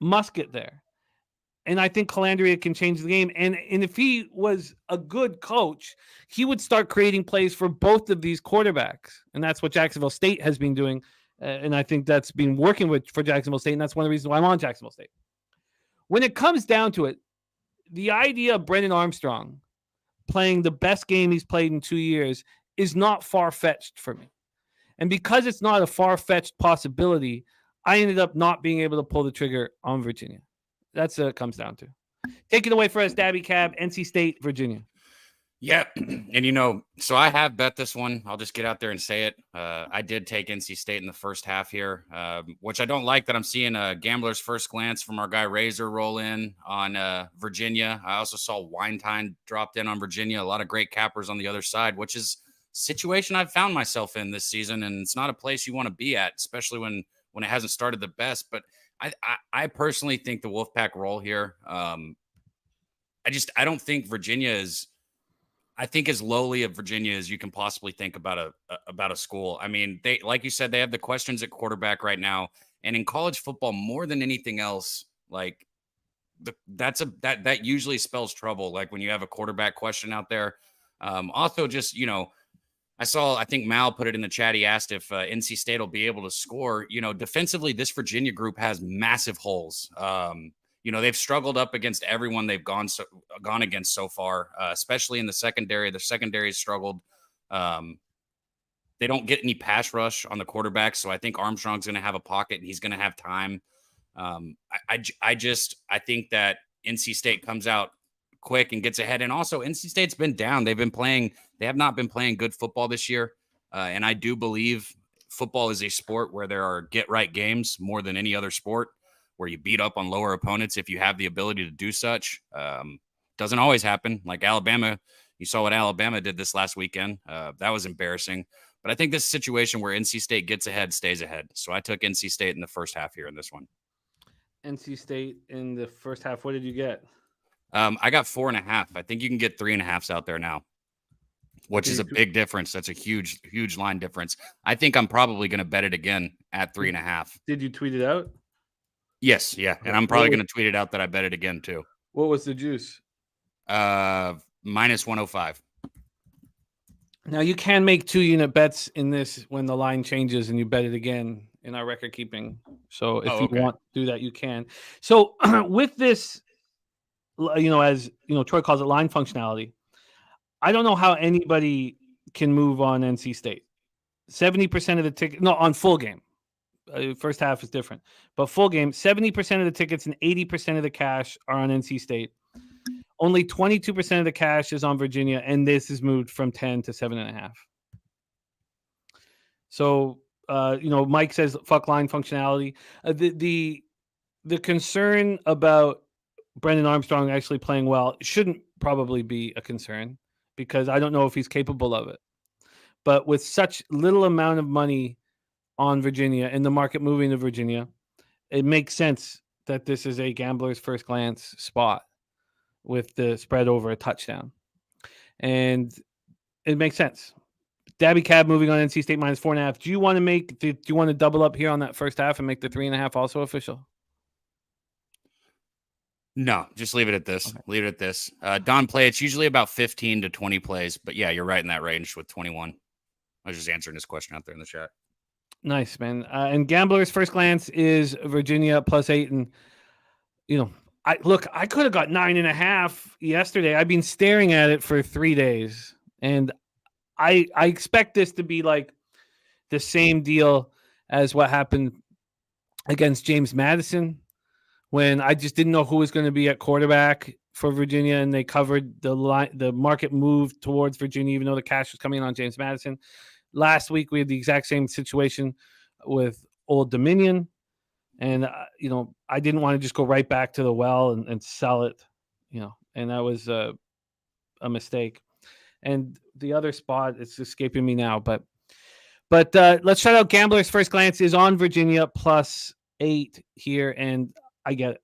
Muskett there. And I think Calandria can change the game. And if he was a good coach, he would start creating plays for both of these quarterbacks. And that's what Jacksonville State has been doing. And I think that's been working for Jacksonville State. And that's one of the reasons why I'm on Jacksonville State. When it comes down to it, the idea of Brennan Armstrong playing the best game he's played in 2 years is not far-fetched for me. And because it's not a far-fetched possibility, I ended up not being able to pull the trigger on Virginia. That's what it comes down to. Take it away for us, Daby Cab, NC State, Virginia. Yeah. And, so I have bet this one. I'll just get out there and say it. I did take NC State in the first half here, which I don't like that I'm seeing a gambler's first glance from our guy Razor roll in on Virginia. I also saw Winetine dropped in on Virginia. A lot of great cappers on the other side, which is a situation I've found myself in this season. And it's not a place you want to be at, especially when it hasn't started the best. But I personally think the Wolfpack roll here. I don't think Virginia is. I think as lowly of Virginia as you can possibly think about a school. I mean, they, like you said, they have the questions at quarterback right now, and in college football, more than anything else, like that usually spells trouble. Like when you have a quarterback question out there. Also, just I think Mal put it in the chat. He asked if NC State will be able to score. Defensively, this Virginia group has massive holes. They've struggled up against everyone they've gone against so far, especially in the secondary. The secondary has struggled. They don't get any pass rush on the quarterback, so I think Armstrong's going to have a pocket and he's going to have time. I think that NC State comes out quick and gets ahead. And also, NC State's been down. They have not been playing good football this year, and I do believe football is a sport where there are get-right games more than any other sport, where you beat up on lower opponents if you have the ability to do such. Doesn't always happen. Like Alabama, you saw what Alabama did this last weekend. That was embarrassing. But I think this situation where NC State gets ahead, stays ahead. So I took NC State in the first half here in this one. NC State in the first half. What did you get? I got 4.5. I think you can get 3.5s out there now, which is a big difference. That's a huge, huge line difference. I think I'm probably going to bet it again at 3.5. Did you tweet it out? Yes, yeah, and I'm probably going to tweet it out that I bet it again too. What was the juice? Minus 105. Now you can make 2-unit bets in this when the line changes and you bet it again in our record keeping. So if you want to do that, you can. So with this, as Troy calls it, line functionality, I don't know how anybody can move on NC State. 70% of the ticket, on full game. First half is different, but full game, 70% of the tickets and 80% of the cash are on NC State. Only 22% of the cash is on Virginia, and this is moved from 10 to 7.5. So, Mike says fuck line functionality. The concern about Brendan Armstrong actually playing well shouldn't probably be a concern, because I don't know if he's capable of it. But with such little amount of money on Virginia and the market moving to Virginia, it makes sense that this is a gambler's first glance spot with the spread over a touchdown. And it makes sense. Daby Cab moving on NC State minus 4.5. Do you want to double up here on that first half and make the 3.5 also official? No, just leave it at this. Okay. Leave it at this. Don play, it's usually about 15 to 20 plays, but yeah, you're right in that range with 21. I was just answering this question out there in the chat. Nice, man. And gambler's first glance is Virginia plus 8. And, I could have got 9.5 yesterday. I've been staring at it for 3 days. And I expect this to be like the same deal as what happened against James Madison, when I just didn't know who was going to be at quarterback for Virginia, and they covered the line. The market moved towards Virginia, even though the cash was coming in on James Madison. Last week, we had the exact same situation with Old Dominion. And, I didn't want to just go right back to the well and sell it, and that was a mistake. And the other spot, it's escaping me now, but let's shout out Gambler's First Glance is on Virginia plus 8 here, and I get it.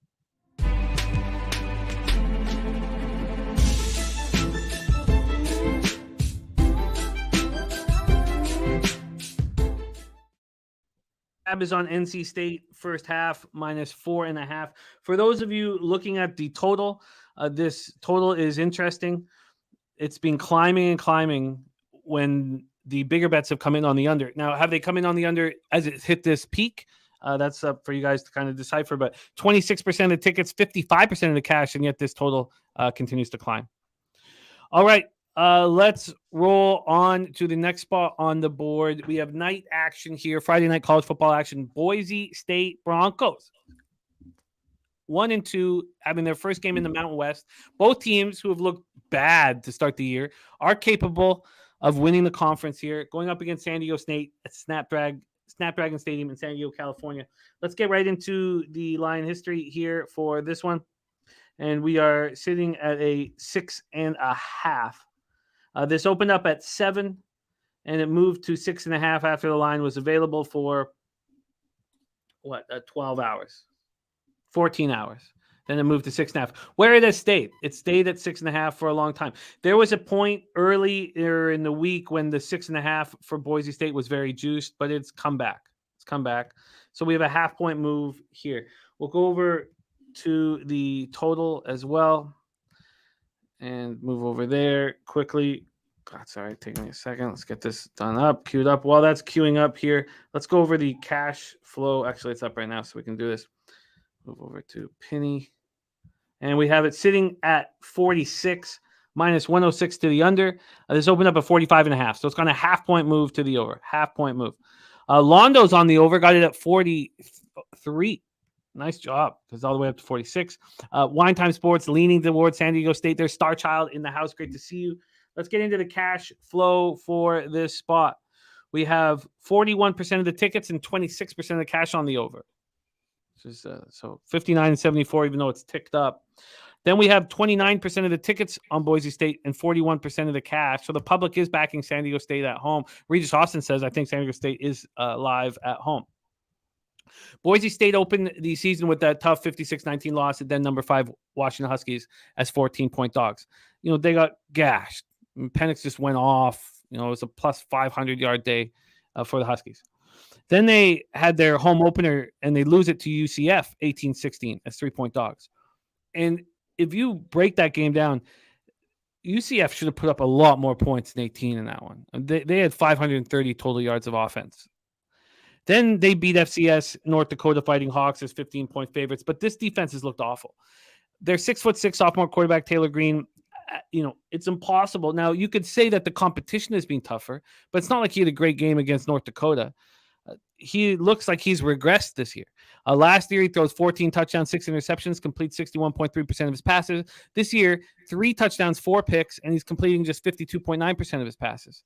Tab is on NC State first half minus 4.5. For those of you looking at the total, this total is interesting. It's been climbing and climbing when the bigger bets have come in on the under. Now, have they come in on the under as it hit this peak? That's up for you guys to kind of decipher. But 26% of the tickets, 55% of the cash, and yet this total continues to climb. All right, Let's roll on to the next spot on the board. We have night action here. Friday night college football action. Boise State Broncos. 1-2, having their first game in the Mountain West. Both teams who have looked bad to start the year are capable of winning the conference here, going up against San Diego State at Snapdragon Stadium in San Diego, California. Let's get right into the line history here for this one. And we are sitting at a 6.5. This opened up at 7, and it moved to 6.5 after the line was available for 12 hours, 14 hours. Then it moved to 6.5. Where it has stayed, it stayed at 6.5 for a long time. There was a point earlier in the week when the 6.5 for Boise State was very juiced, but it's come back. So we have a half-point move here. We'll go over to the total as well and move over there quickly. God, sorry, take me a second. Let's get this queued up. While that's queuing up here, let's go over the cash flow. Actually, it's up right now, so we can do this. Move over to Penny. And we have it sitting at 46 minus 106 to the under. This opened up at 45.5. So it's gone a half-point move to the over. Half-point move. Londo's on the over, got it at 43. Nice job, because all the way up to 46. Wine Time Sports leaning towards San Diego State. Their star child in the house. Great to see you. Let's get into the cash flow for this spot. We have 41% of the tickets and 26% of the cash on the over. So 59 and 74, even though it's ticked up. Then we have 29% of the tickets on Boise State and 41% of the cash. So the public is backing San Diego State at home. Regis Austin says, I think San Diego State is live at home. Boise State opened the season with that tough 56-19 loss, and then number 5 Washington Huskies as 14-point dogs. They got gashed. Penix just went off. It was a plus 500-yard day for the Huskies. Then they had their home opener, and they lose it to UCF 18-16 as 3-point dogs. And if you break that game down, UCF should have put up a lot more points than 18 in that one. They had 530 total yards of offense. Then they beat FCS North Dakota Fighting Hawks as 15-point favorites, but this defense has looked awful. Their 6'6" sophomore quarterback, Taylor Green, it's impossible. Now, you could say that the competition has been tougher, but it's not like he had a great game against North Dakota. He looks like he's regressed this year. Last year, he throws 14 touchdowns, 6 interceptions, completes 61.3% of his passes. This year, 3 touchdowns, 4 picks, and he's completing just 52.9% of his passes.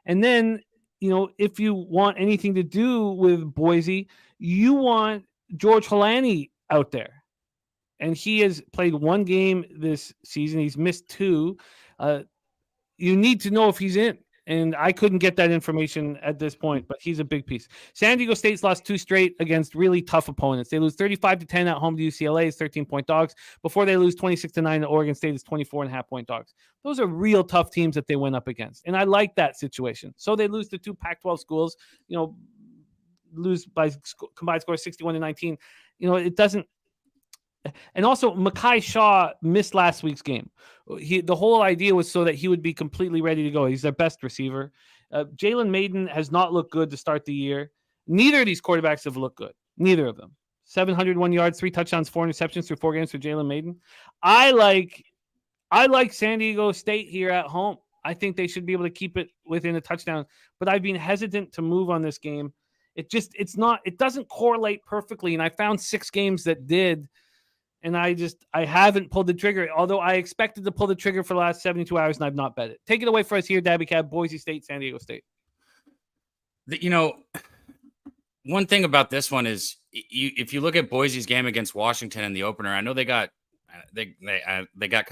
And then, if you want anything to do with Boise, you want George Holani out there. And he has played 1 game this season. He's missed 2. You need to know if he's in. And I couldn't get that information at this point, but he's a big piece. San Diego State's lost 2 straight against really tough opponents. They lose 35-10 at home to UCLA as 13-point dogs before they lose 26-9 to Oregon State as 24.5-point dogs. Those are real tough teams that they went up against. And I like that situation. So they lose to 2 Pac-12 schools, lose by combined score 61-19. It doesn't. And also, Mekhi Shaw missed last week's game. The whole idea was so that he would be completely ready to go. He's their best receiver. Jalen Maiden has not looked good to start the year. Neither of these quarterbacks have looked good. Neither of them. 701 yards, 3 touchdowns, 4 interceptions through 4 games for Jalen Maiden. I like San Diego State here at home. I think they should be able to keep it within a touchdown. But I've been hesitant to move on this game. It doesn't correlate perfectly. And I found 6 games that did. And I haven't pulled the trigger, although I expected to pull the trigger for the last 72 hours, and I've not bet it. Take it away for us here, Daby Cab, Boise State, San Diego State. One thing about this one is if you look at Boise's game against Washington in the opener, I know they got kind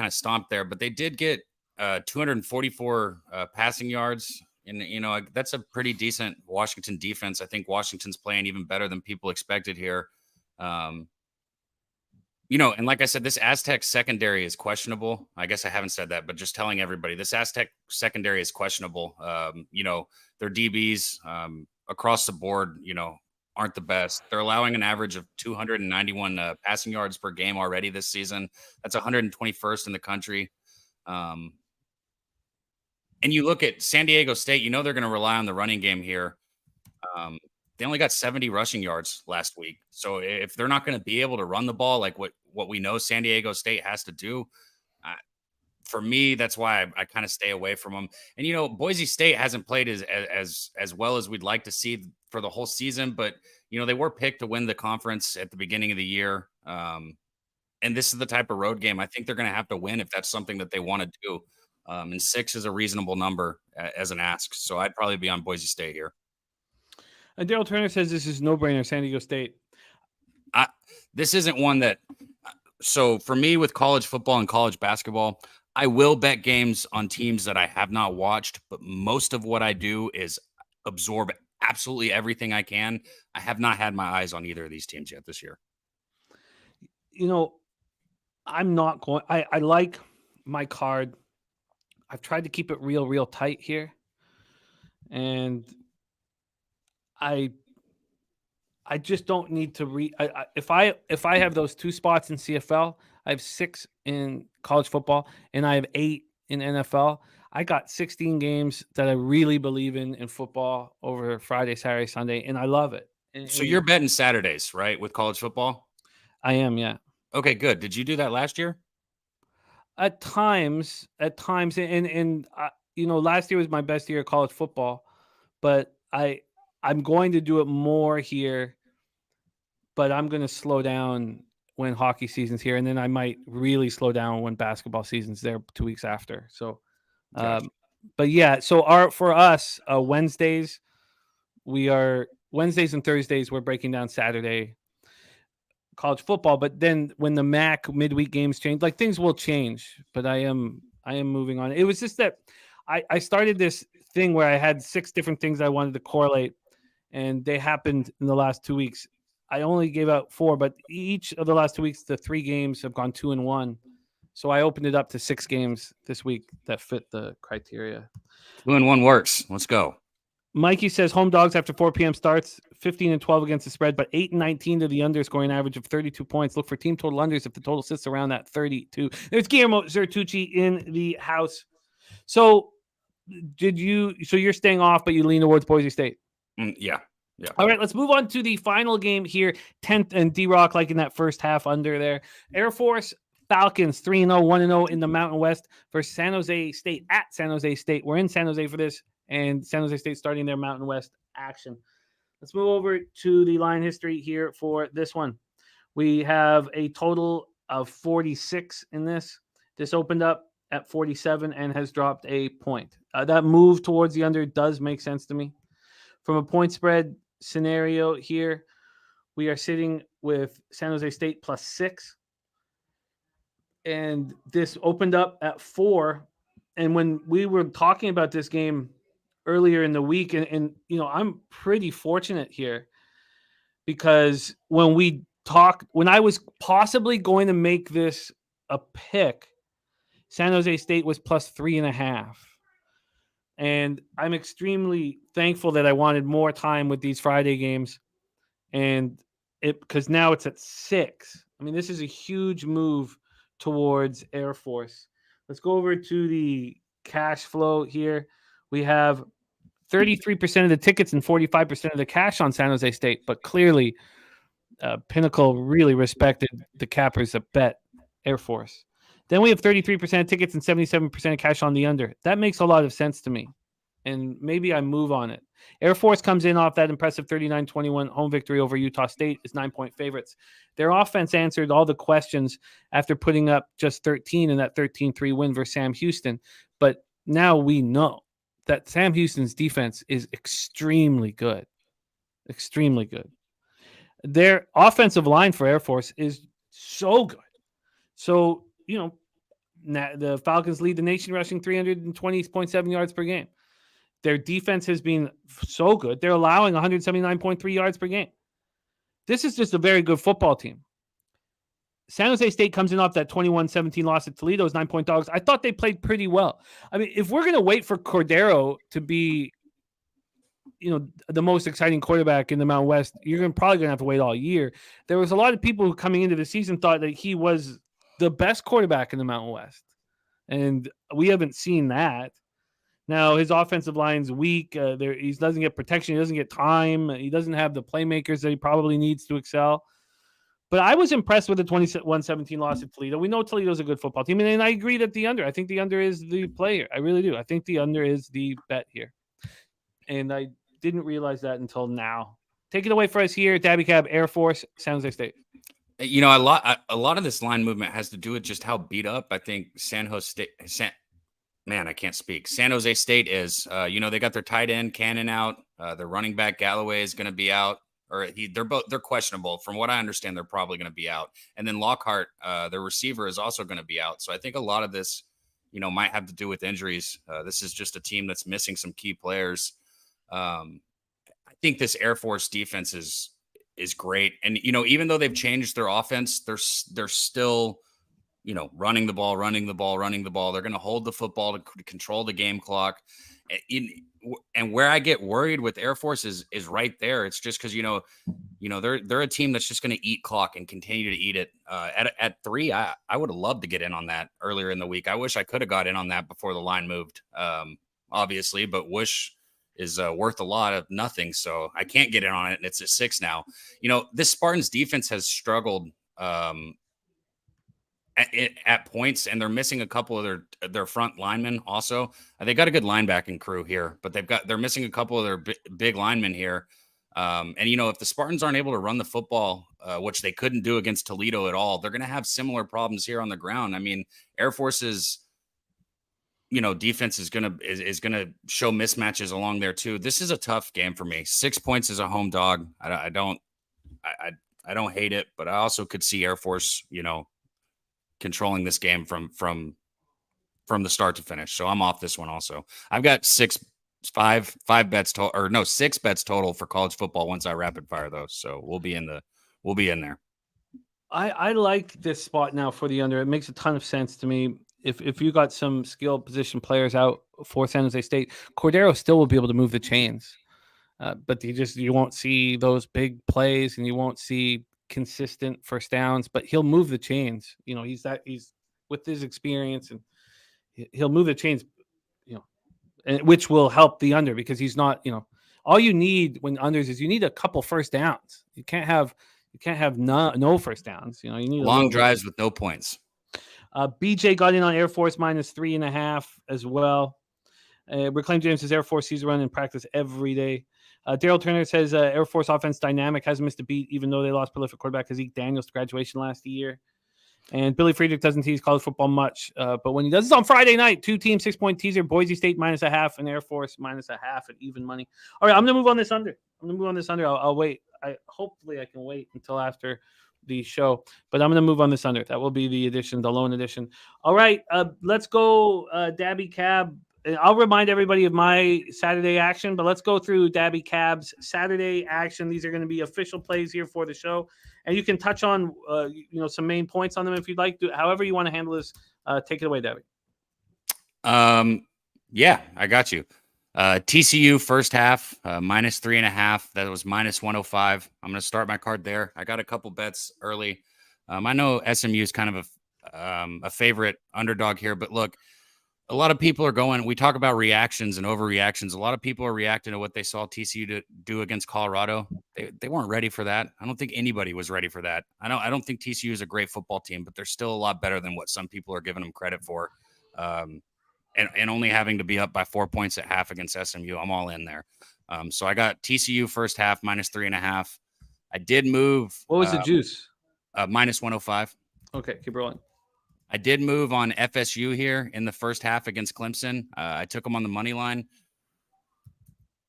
of stomped there, but they did get 244 passing yards. And, that's a pretty decent Washington defense. I think Washington's playing even better than people expected here. And like I said, this Aztec secondary is questionable. I guess I haven't said that, but just telling everybody, this Aztec secondary is questionable. Their DBs across the board, aren't the best. They're allowing an average of 291 passing yards per game already this season. That's 121st in the country. And you look at San Diego State, they're going to rely on the running game here. They only got 70 rushing yards last week. So if they're not going to be able to run the ball like what we know San Diego State has to do, for me, that's why I kind of stay away from them. And Boise State hasn't played as well as we'd like to see for the whole season, but they were picked to win the conference at the beginning of the year. And this is the type of road game I think they're going to have to win if that's something that they want to do. And 6 is a reasonable number as an ask. So I'd probably be on Boise State here. And Daryl Turner says this is no-brainer, San Diego State. This isn't one that – so for me with college football and college basketball, I will bet games on teams that I have not watched, but most of what I do is absorb absolutely everything I can. I have not had my eyes on either of these teams yet this year. I'm not going – I like my card. I've tried to keep it real tight here. And I just don't need to if I have those 2 spots in CFL, I have 6 in college football, and I have 8 in NFL. I got 16 games that I really believe in football over Friday, Saturday, Sunday, and I love it. So you're betting Saturdays, right, with college football? I am, yeah. Okay, good. Did you do that last year? At times, and last year was my best year of college football, but I'm going to do it more here, but I'm going to slow down when hockey season's here, and then I might really slow down when basketball season's there 2 weeks after. So, Gotcha. but yeah, so for us, Wednesdays and Thursdays, we're breaking down Saturday college football, but then when the MAC midweek games change, like things will change, but I am moving on. It was just that I started this thing where I had 6 different things I wanted to correlate, and they happened in the last 2 weeks. I only gave out 4, but each of the last 2 weeks, the 3 games have gone 2-1. So I opened it up to 6 games this week that fit the criteria. 2-1 works. Let's go. Mikey says home dogs after 4 p.m. starts, 15-12 against the spread, but 8-19 to the under, scoring average of 32 points. Look for team total unders if the total sits around that 32. There's Guillermo Zertucci in the house. So you're staying off, but you lean towards Boise State? Yeah. All right, let's move on to the final game here. 10th and D-Rock like in that first half under there. Air Force Falcons 3-0, 1-0 in the Mountain West versus San Jose State at San Jose State. We're in San Jose for this, and San Jose State starting their Mountain West action. Let's move over to the line history here for this one. We have a total of 46 in this. This opened up at 47 and has dropped a point. That move towards the under does make sense to me. From a point spread scenario here, we are sitting with San Jose State +6. And this opened up at 4. And when we were talking about this game earlier in the week, and I'm pretty fortunate here because when I was possibly going to make this a pick, San Jose State was +3.5. And I'm extremely thankful that I wanted more time with these Friday games, and because now it's at 6. I mean, this is a huge move towards Air Force. Let's go over to the cash flow here. We have 33% of the tickets and 45% of the cash on San Jose State, but clearly Pinnacle really respected the cappers that bet Air Force. Then we have 33% of tickets and 77% of cash on the under. That makes a lot of sense to me, and maybe I move on it. Air Force comes in off that impressive 39-21 home victory over Utah State as 9-point favorites. Their offense answered all the questions after putting up just 13 in that 13-3 win versus Sam Houston. But now we know that Sam Houston's defense is extremely good. Extremely good. Their offensive line for Air Force is so good. So, the Falcons lead the nation rushing 320.7 yards per game. Their defense has been so good. They're allowing 179.3 yards per game. This is just a very good football team. San Jose State comes in off that 21-17 loss at Toledo's 9-point dogs. I thought they played pretty well. I mean, if we're going to wait for Cordero to be, the most exciting quarterback in the Mountain West, you're probably going to have to wait all year. There was a lot of people who coming into the season thought that he was the best quarterback in the Mountain West. And we haven't seen that. Now, his offensive line's weak. He doesn't get protection. He doesn't get time. He doesn't have the playmakers that he probably needs to excel. But I was impressed with the 21-17 loss at Toledo. We know Toledo's a good football team, and I agree that the under. I think the under is the player. I really do. I think the under is the bet here, and I didn't realize that until now. Take it away for us here, Daby Cab, Air Force, San Jose State. You know, a lot of this line movement has to do with just how beat up I think San Jose State is. They got their tight end Cannon out. Their running back Galloway is going to be out. They're questionable. From what I understand, they're probably going to be out. And then Lockhart, their receiver, is also going to be out. So I think a lot of this, might have to do with injuries. This is just a team that's missing some key players. I think this Air Force defense is great. And, even though they've changed their offense, they're still, running the ball. They're going to hold the football to control the game clock. And where I get worried with Air Force is right there. It's just because, they're a team that's just going to eat clock and continue to eat it. At 3, I would have loved to get in on that earlier in the week. I wish I could have got in on that before the line moved, obviously, but wish is worth a lot of nothing. So I can't get in on it. And it's at 6 now. This Spartans defense has struggled at points, and they're missing a couple of their front linemen also. They got a good linebacking crew here, but they're missing a couple of their big linemen here. And if the Spartans aren't able to run the football, which they couldn't do against Toledo at all, they're going to have similar problems here on the ground. I mean, Air Force's defense is gonna show mismatches along there too. This is a tough game for me. 6 points is a home dog. I don't hate it, but I also could see Air Force, controlling this game from the start to finish. So I'm off this one also. I've got 6 bets total, 6 bets total for college football once I rapid fire those. So we'll be in there. I like this spot now for the under. It makes a ton of sense to me. If you got some skilled position players out for San Jose State, Cordero still will be able to move the chains. But you won't see those big plays, and you won't see consistent first downs, but he'll move the chains. He's with his experience, and he'll move the chains, and which will help the under, because he's not, all you need when unders is you need a couple first downs. You can't have no first downs. You need long drives with no points. BJ got in on Air Force -3.5 as well. Reclaim James says Air Force sees a run in practice every day. Daryl Turner says Air Force offense dynamic, hasn't missed a beat, even though they lost prolific quarterback Zeke Daniels to graduation last year. And Billy Friedrich doesn't tease college football much, but when he does, it's on Friday night. 2-team 6-point teaser: Boise State -0.5 and Air Force -0.5 at even money. All right, I'm gonna move on this under. I'll wait. Hopefully I can wait until after the show, but I'm gonna move on this under. That will be the lone edition. All right, let's go, Daby Cab. I'll remind everybody of my Saturday action, but let's go through Daby Cab's Saturday action. These are going to be official plays here for the show, and you can touch on some main points on them if you'd like to. However you want to handle this, take it away, Daby. Yeah, I got you. TCU first half -3.5. That was -105. I'm going to start my card there. I got a couple bets early. I know SMU is kind of a favorite underdog here, but look. A lot of people are going, we talk about reactions and overreactions. A lot of people are reacting to what they saw TCU do against Colorado. They weren't ready for that. I don't think anybody was ready for that. I don't think TCU is a great football team, but they're still a lot better than what some people are giving them credit for. And only having to be up by 4 points at half against SMU, I'm all in there. So I got TCU first half -3.5. I did move. What was the juice? -105. Okay, keep rolling. I did move on FSU here in the first half against Clemson. I took them on the money line.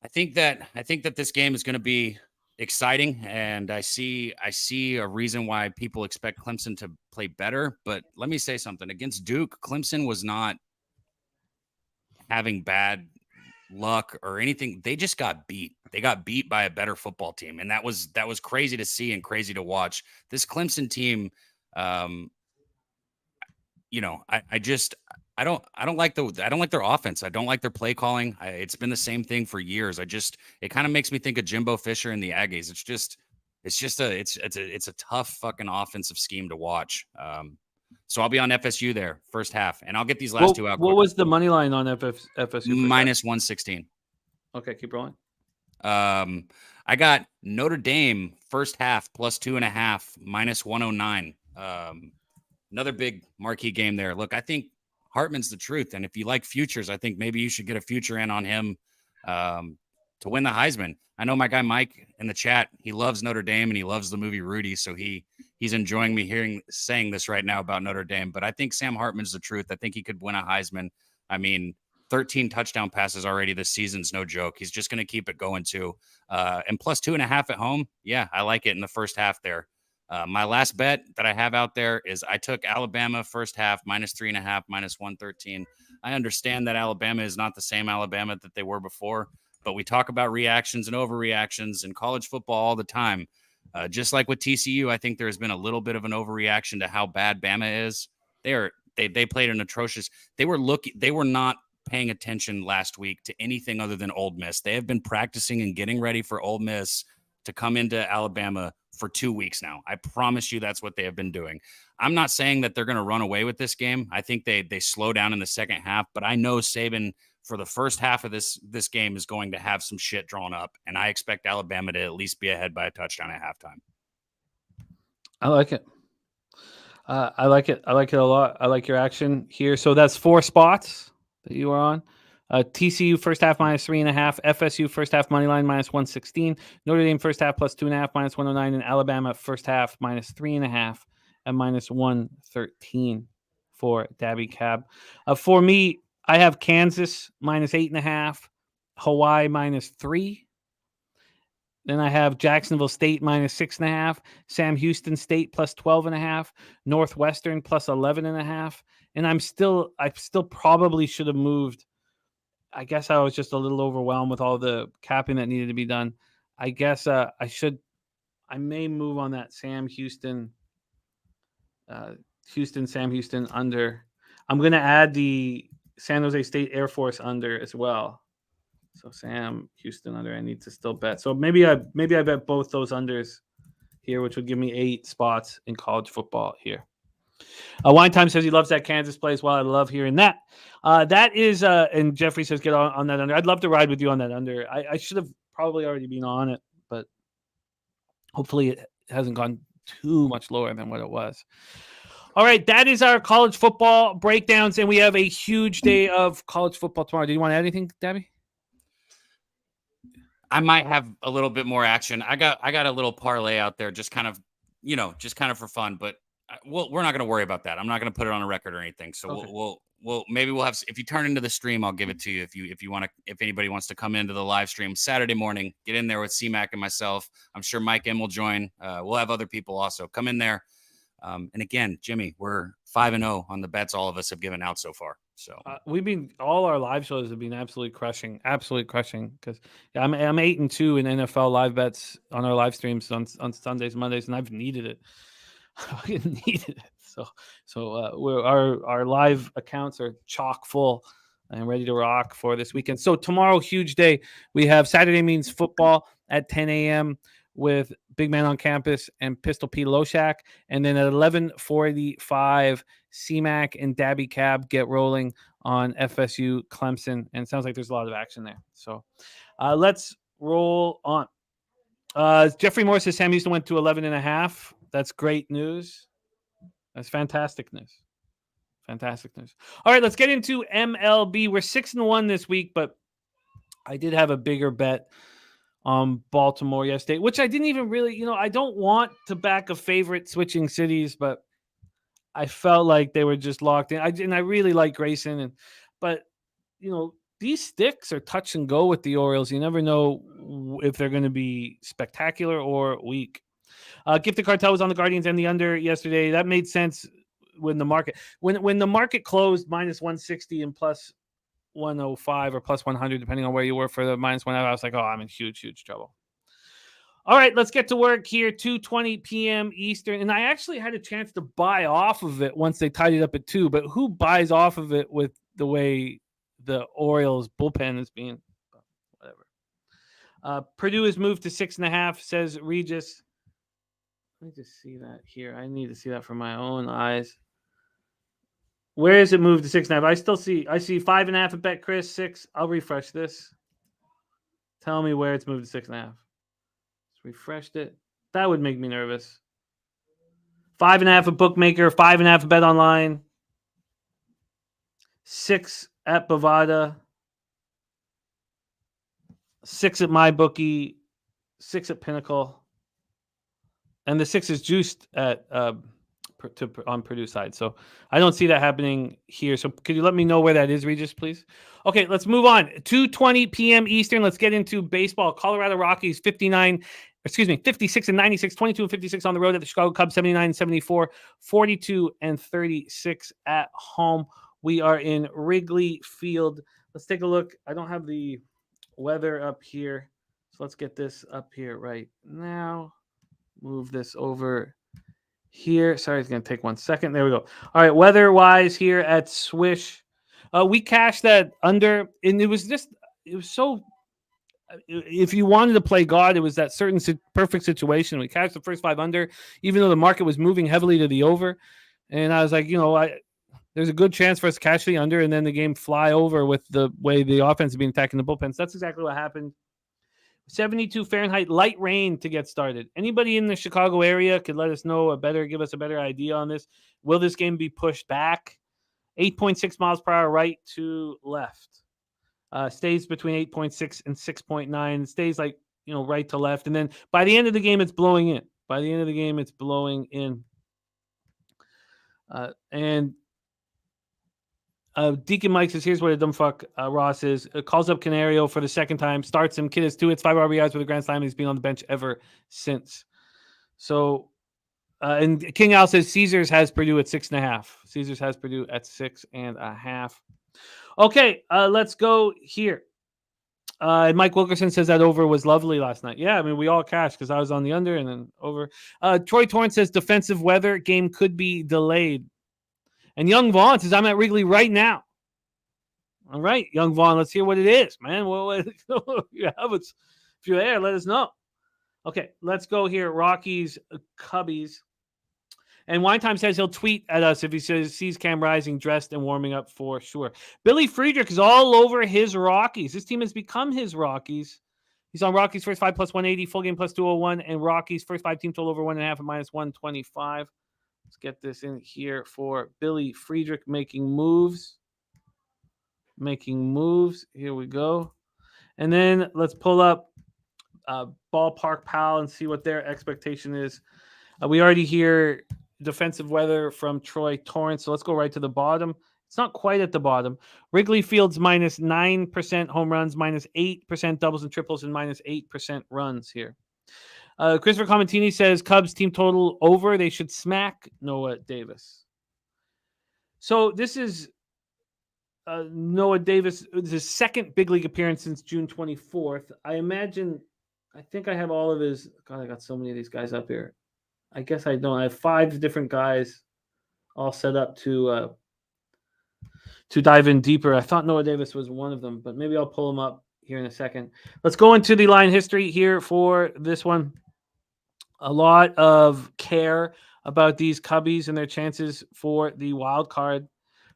I think that this game is going to be exciting, and I see a reason why people expect Clemson to play better. But let me say something. Against Duke, Clemson was not having bad luck or anything. They just got beat. They got beat by a better football team, and that was crazy to see and crazy to watch. This Clemson team, I don't like their offense. I don't like their play calling. It's been the same thing for years. It kind of makes me think of Jimbo Fisher and the Aggies. It's a tough fucking offensive scheme to watch. So I'll be on FSU there first half, and I'll get these last two out. What was the money line on FSU? -116. Okay, keep rolling. I got Notre Dame first half plus 2.5 minus 109. Another big marquee game there. Look, I think Hartman's the truth. And if you like futures, I think maybe you should get a future in on him to win the Heisman. I know my guy Mike in the chat, he loves Notre Dame and he loves the movie Rudy. So he's enjoying me saying this right now about Notre Dame. But I think Sam Hartman's the truth. I think he could win a Heisman. I mean, 13 touchdown passes already this season's no joke. He's just going to keep it going too. And plus 2.5 at home. Yeah, I like it in the first half there. My last bet that I have out there is I took Alabama first half minus 3.5, minus 113. I understand that Alabama is not the same Alabama that they were before, but we talk about reactions and overreactions in college football all the time. Just like with TCU, I think there has been a little bit of an overreaction to how bad Bama is. They played an atrocious. They were not paying attention last week to anything other than Ole Miss. They have been practicing and getting ready for Ole Miss to come into Alabama for 2 weeks now. I promise you that's what they have been doing. I'm not saying that they're going to run away with this game. I think they slow down in the second half, but I know Saban for the first half of this game is going to have some shit drawn up, and I expect Alabama to at least be ahead by a touchdown at halftime. I like it. I like it. I like it a lot. I like your action here. So that's 4 spots that you are on. TCU first half minus 3.5, FSU first half money line minus 116, Notre Dame first half plus 2.5 minus 109, and Alabama first half minus 3.5 and minus 113 for Daby Cab. For me, I have Kansas minus 8.5, Hawaii minus 3. Then I have Jacksonville State minus 6.5, Sam Houston State plus 12.5, Northwestern plus 11.5, and I still probably should have moved. I guess I was just a little overwhelmed with all the capping that needed to be done. I guess I may move on that Sam Houston under. I'm going to add the San Jose State Air Force under as well. So Sam Houston under, I need to still bet. So maybe I bet both those unders here, which would give me 8 spots in college football here. Wine Time says he loves that Kansas play as well. I love hearing that. That is, and Jeffrey says get on that under. I'd love to ride with you on that under. I should have probably already been on it, but hopefully it hasn't gone too much lower than what it was. All right, that is our college football breakdowns, and we have a huge day of college football tomorrow. Do you want to add anything, Daby? I might have a little bit more action. I got a little parlay out there, just kind of for fun, but we're not going to worry about that. I'm not going to put it on a record or anything. So okay. We'll have, if you turn into the stream, I'll give it to you. If anybody wants to come into the live stream Saturday morning, get in there with C-Mac and myself. I'm sure Mike M will join. We'll have other people also come in there. And again, Jimmy, we're 5-0 on the bets all of us have given out so far. So all our live shows have been absolutely crushing because I'm 8-2 in NFL live bets on our live streams on Sundays and Mondays, and I've needed it. I needed it. So our live accounts are chock full and ready to rock for this weekend. So tomorrow, huge day. We have Saturday Means Football at 10 a.m. with Big Man on Campus and Pistol P. Loshak. And then at 11:45, C-Mac and Daby Cab get rolling on FSU Clemson. And it sounds like there's a lot of action there. So let's roll on. Jeffrey Moore says Sam Houston went to 11.5. That's great news. That's fantastic news. Fantastic news. All right, let's get into MLB. We're 6-1 this week, but I did have a bigger bet on Baltimore yesterday, which I didn't even really, I don't want to back a favorite switching cities, but I felt like they were just locked in. I really like Grayson, but these sticks are touch and go with the Orioles. You never know if they're going to be spectacular or weak. Gifted Cartel was on the Guardians and the under yesterday. That made sense when the market closed minus 160 and plus 105 or plus 100, depending on where you were for the minus 1. I was like, oh, I'm in huge trouble. All right, let's get to work here. 2:20 p.m. Eastern. And I actually had a chance to buy off of it once they tied it up at 2. But who buys off of it with the way the Orioles bullpen is being? Whatever. Purdue has moved to 6.5, says Regis. Let me just see that here. I need to see that from my own eyes. Where is it moved to 6.5? I see 5.5 at Bet Chris, 6. I'll refresh this. Tell me where it's moved to 6.5. Just refreshed it. That would make me nervous. 5.5 a bookmaker, 5.5 a bet online, 6 at Bovada, 6 at MyBookie, 6 at Pinnacle, and the 6 is juiced at on Purdue side. So I don't see that happening here. So could you let me know where that is, Regis, please? Okay, let's move on. 2:20 p.m. Eastern. Let's get into baseball. Colorado Rockies 56 and 96, 22 and 56 on the road at the Chicago Cubs, 79 and 74, 42 and 36 at home. We are in Wrigley Field. Let's take a look. I don't have the weather up here, so let's get this up here right now. Move this over here. Sorry, it's going to take 1 second. There we go. All right, weather-wise here at Swish. We cashed that under, and it was so, if you wanted to play God, it was that certain perfect situation. We cashed the first 5 under, even though the market was moving heavily to the over. And I was like, there's a good chance for us to cash the under, and then the game fly over with the way the offense is being attacked in the bullpens. That's exactly what happened. 72 Fahrenheit, light rain to get started. Anybody in the Chicago area could let us know give us a better idea on this. Will this game be pushed back? 8.6 miles per hour right to left. Stays between 8.6 and 6.9. Stays right to left. And then by the end of the game, it's blowing in. And Deacon Mike says, here's what a dumb fuck Ross is. Calls up Canario for the second time, starts him. Kid has 2 hits, 5 RBIs with a grand slam. He's been on the bench ever since. So, and King Al says Caesars has Purdue at 6.5. Caesars has Purdue at 6.5. Okay, let's go here. Mike Wilkerson says that over was lovely last night. Yeah, I mean, we all cashed because I was on the under and then over. Troy Torrance says defensive weather game could be delayed. And Young Vaughn says, I'm at Wrigley right now. All right, Young Vaughn, let's hear what it is, man. Well, if you're there, let us know. Okay, let's go here. Rockies, Cubbies. And Winetime says he'll tweet at us if he sees Cam Rising dressed and warming up for sure. Billy Friedrich is all over his Rockies. This team has become his Rockies. He's on Rockies first 5 plus 180, full game plus 201, and Rockies first 5 team total over 1.5 at minus 125. Let's get this in here for Billy Friedrich making moves. Here we go. And then let's pull up Ballpark Pal and see what their expectation is. We already hear defensive weather from Troy Torrance. So let's go right to the bottom. It's not quite at the bottom. Wrigley Field's minus 9% home runs, minus 8% doubles and triples, and minus 8% runs here. Christopher Comentini says Cubs team total over. They should smack Noah Davis. So this is Noah Davis. It's his second big league appearance since June 24th. I think I have all of his. God, I got so many of these guys up here. I guess I don't. I have 5 different guys all set up to dive in deeper. I thought Noah Davis was one of them, but maybe I'll pull him up here in a second. Let's go into the line history here for this one. A lot of care about these Cubbies and their chances for the wild card.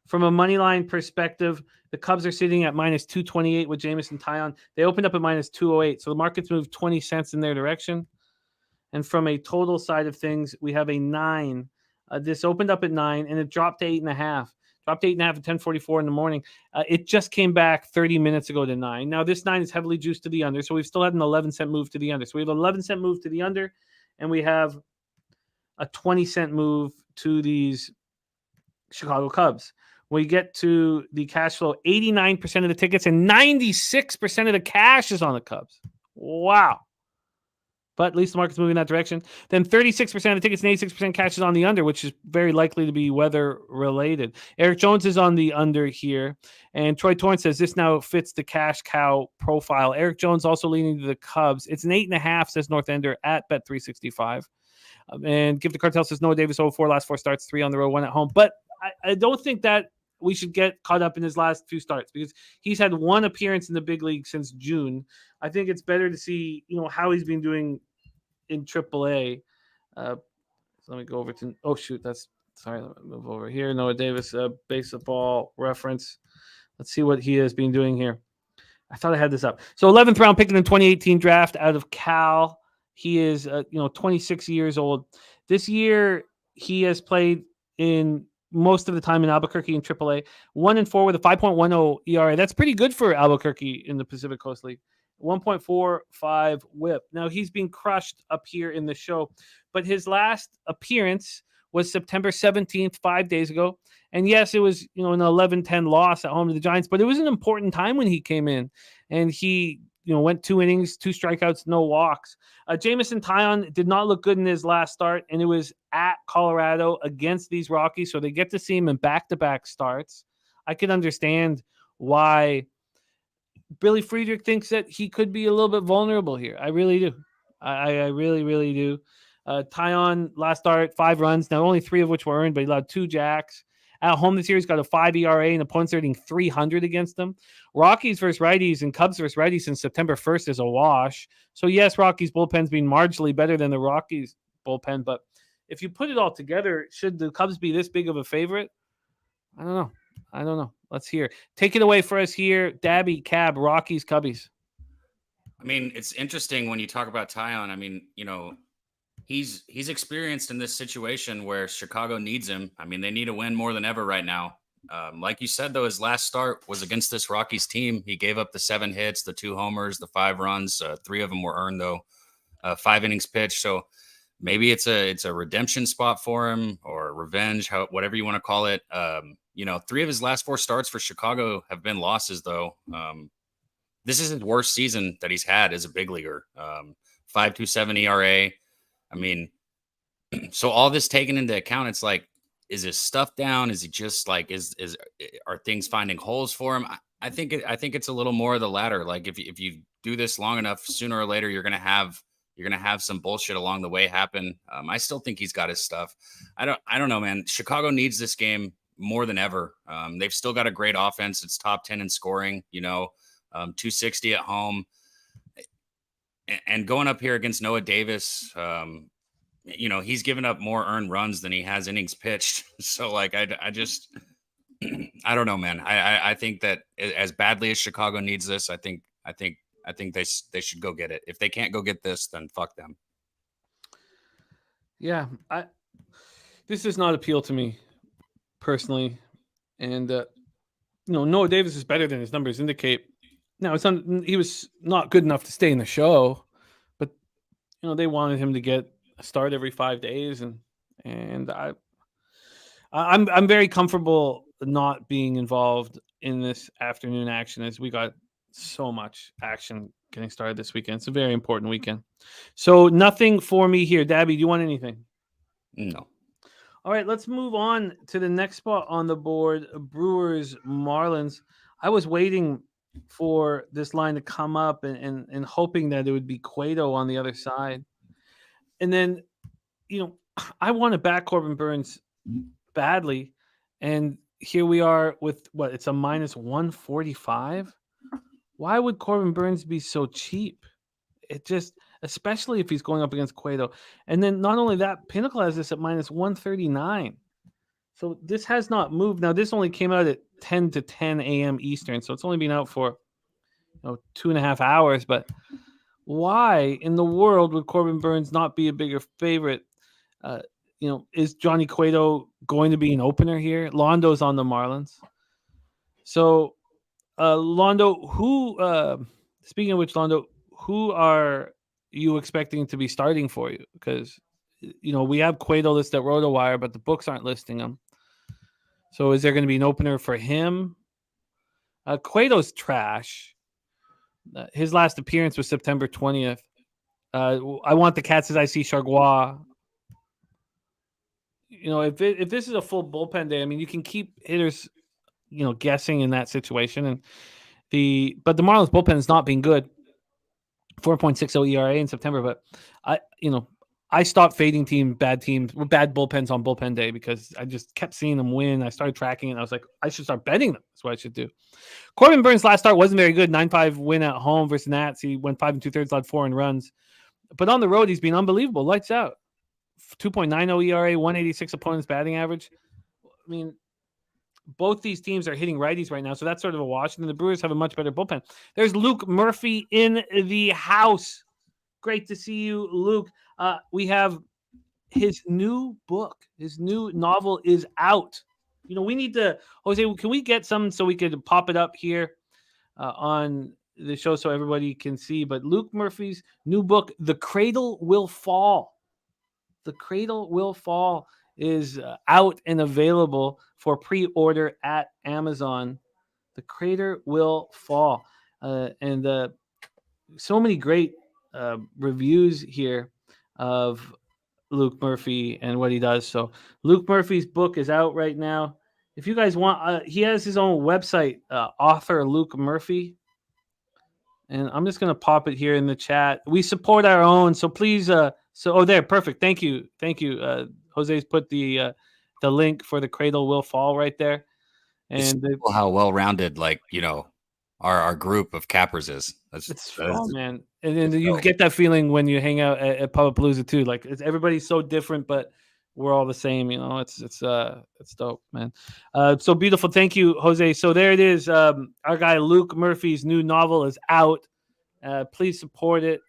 From a money line perspective, the Cubs are sitting at minus 228 with Jameson Taillon. They opened up at minus 208, so the market's moved 20 cents in their direction. And from a total side of things, we have a 9. This opened up at 9, and it dropped to 8.5. Dropped to 8.5 at 10:44 in the morning. It just came back 30 minutes ago to 9. Now, this 9 is heavily juiced to the under, so we've still had an 11-cent move to the under. So we have an 11-cent move to the under, and we have a 20-cent move to these Chicago Cubs. We get to the cash flow, 89% of the tickets and 96% of the cash is on the Cubs. Wow. But at least the market's moving in that direction. Then 36% of the tickets and 86% cash is on the under, which is very likely to be weather related. Eric Jones is on the under here. And Troy Torrance says this now fits the cash cow profile. Eric Jones also leaning to the Cubs. It's an 8.5, says North Ender at Bet365. And Give the Cartel says Noah Davis 0-4, last 4 starts, 3 on the road, 1 at home. But I don't think that we should get caught up in his last few starts because he's had 1 appearance in the big league since June. I think it's better to see, how he's been doing in AAA. So let me go over to, let me move over here. Noah Davis, baseball reference. Let's see what he has been doing here. I thought I had this up. So 11th round pick in the 2018 draft out of Cal. He is 26 years old. This year he has played in most of the time in Albuquerque in AAA. 1-4 with a 5.10 ERA. That's pretty good for Albuquerque in the Pacific Coast League. 1.45 WHIP. Now he's being crushed up here in the show, but his last appearance was September 17th, 5 days ago. And yes, it was, an 11-10 loss at home to the Giants, but it was an important time when he came in and he, went 2 innings, 2 strikeouts, no walks. Jamison Taillon did not look good in his last start, and it was at Colorado against these Rockies, so they get to see him in back-to-back starts. I could understand why Billy Friedrich thinks that he could be a little bit vulnerable here. I really do. I really, really do. Taillon, last start, 5 runs, now only 3 of which were earned, but he allowed 2 jacks. At home this year, he's got a 5 ERA, and opponents are hitting .300 against them. Rockies versus righties and Cubs versus righties since September 1st is a wash. So, yes, Rockies' bullpen's been marginally better than the Rockies' bullpen, but if you put it all together, should the Cubs be this big of a favorite? I don't know. Let's hear. Take it away for us here. Daby, Cab, Rockies, Cubbies. I mean, it's interesting when you talk about Taillon. I mean, he's experienced in this situation where Chicago needs him. I mean, they need a win more than ever right now. Like you said, though, his last start was against this Rockies team. He gave up the 7 hits, the 2 homers, the 5 runs. 3 of them were earned, though. 5 innings pitched. So maybe it's a redemption spot for him or revenge, whatever you want to call it. 3 of his last 4 starts for Chicago have been losses, though. This is his worst season that he's had as a big leaguer. 5.27 ERA. I mean, so all this taken into account, it's like, is his stuff down? Is he just like, are things finding holes for him? I think it's a little more of the latter. Like if you do this long enough, sooner or later, you're going to have some bullshit along the way happen. I still think he's got his stuff. I don't know, man. Chicago needs this game more than ever. They've still got a great offense. It's top 10 in scoring, 260 at home. And going up here against Noah Davis, he's given up more earned runs than he has innings pitched. So, like, I just, I don't know, man. I think that as badly as Chicago needs this, I think they should go get it. If they can't go get this, then fuck them. Yeah, this does not appeal to me personally, and Noah Davis is better than his numbers indicate. Now, he was not good enough to stay in the show, but they wanted him to get a start every 5 days, and I'm very comfortable not being involved in this afternoon action as we got so much action getting started this weekend. It's a very important weekend. So nothing for me here. Daby, do you want anything? No. All right, let's move on to the next spot on the board, Brewers Marlins. I was waiting for this line to come up and hoping that it would be Cueto on the other side. And then, I want to back Corbin Burnes badly. And here we are with it's a minus 145. Why would Corbin Burnes be so cheap? It just, especially if he's going up against Cueto. And then not only that, Pinnacle has this at minus 139. So this has not moved. Now, this only came out at 10 to 10 a.m. Eastern, so it's only been out for 2.5 hours. But why in the world would Corbin Burnes not be a bigger favorite? Is Johnny Cueto going to be an opener here? Londo's on the Marlins. So, Londo, speaking of which, Londo, who are you expecting to be starting for you? Because, we have Cueto listed at RotoWire, but the books aren't listing him. So is there going to be an opener for him? Cueto's trash. His last appearance was September 20th. I want the Cats as I see Chargois. If this is a full bullpen day, I mean, you can keep hitters, guessing in that situation. But the Marlins bullpen has not been good. 4.60 ERA in September, but I stopped fading bad bullpens on bullpen day because I just kept seeing them win. I started tracking it, and I was like, I should start betting them. That's what I should do. Corbin Burnes' last start wasn't very good. 9-5 win at home versus Nats. He went 5 2/3, allowed 4 runs. But on the road, he's been unbelievable. Lights out. 2.90 ERA, 186 opponent's batting average. I mean, both these teams are hitting righties right now, so that's sort of a wash. And the Brewers have a much better bullpen. There's Luke Murphy in the house. Great to see you, Luke. We have his new book. His new novel is out. We need to, Jose, can we get some so we could pop it up here on the show so everybody can see? But Luke Murphy's new book, The Cradle Will Fall. The Cradle Will Fall is out and available for pre-order at Amazon. The Cradle Will Fall. And so many great reviews here of Luke Murphy and what he does. So Luke Murphy's book is out right now. If you guys want, he has his own website, author Luke Murphy. And I'm just going to pop it here in the chat. We support our own, so please. There, perfect. Thank you. Jose's put the link for The Cradle Will Fall right there. And how well-rounded, our group of cappers is. Man. And then you get that feeling when you hang out at Pubapalooza too. Like everybody's so different, but we're all the same. It's dope, man. So beautiful. Thank you, Jose. So there it is. Our guy Luke Murphy's new novel is out. Please support it.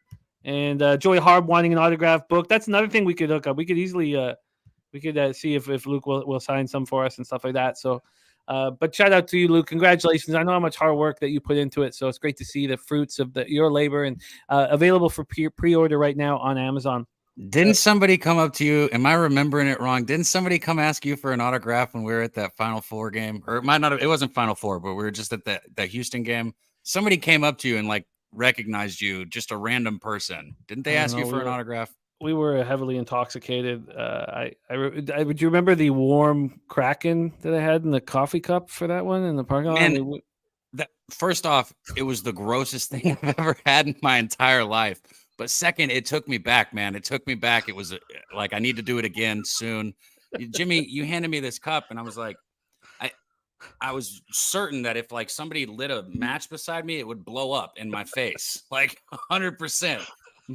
And Joey Harb wanting an autograph book. That's another thing we could hook up. We could easily see if Luke will sign some for us and stuff like that. So. But shout out to you, Luke. Congratulations. I know how much hard work that you put into it. So it's great to see the fruits of your labor, and available for pre-order right now on Amazon. Didn't somebody come up to you? Am I remembering it wrong? Didn't somebody come ask you for an autograph when we were at that Final Four game? Or it might not have, it wasn't Final Four, but we were just at that Houston game. Somebody came up to you and recognized you, just a random person. Didn't they ask you for an autograph? We were heavily intoxicated. Would you remember the warm Kraken that I had in the coffee cup for that one in the parking lot? And first off, it was the grossest thing I've ever had in my entire life. But second, it took me back, man. It took me back. It was I need to do it again soon. Jimmy, you handed me this cup, and I was like, I was certain that if somebody lit a match beside me, it would blow up in my face, 100%.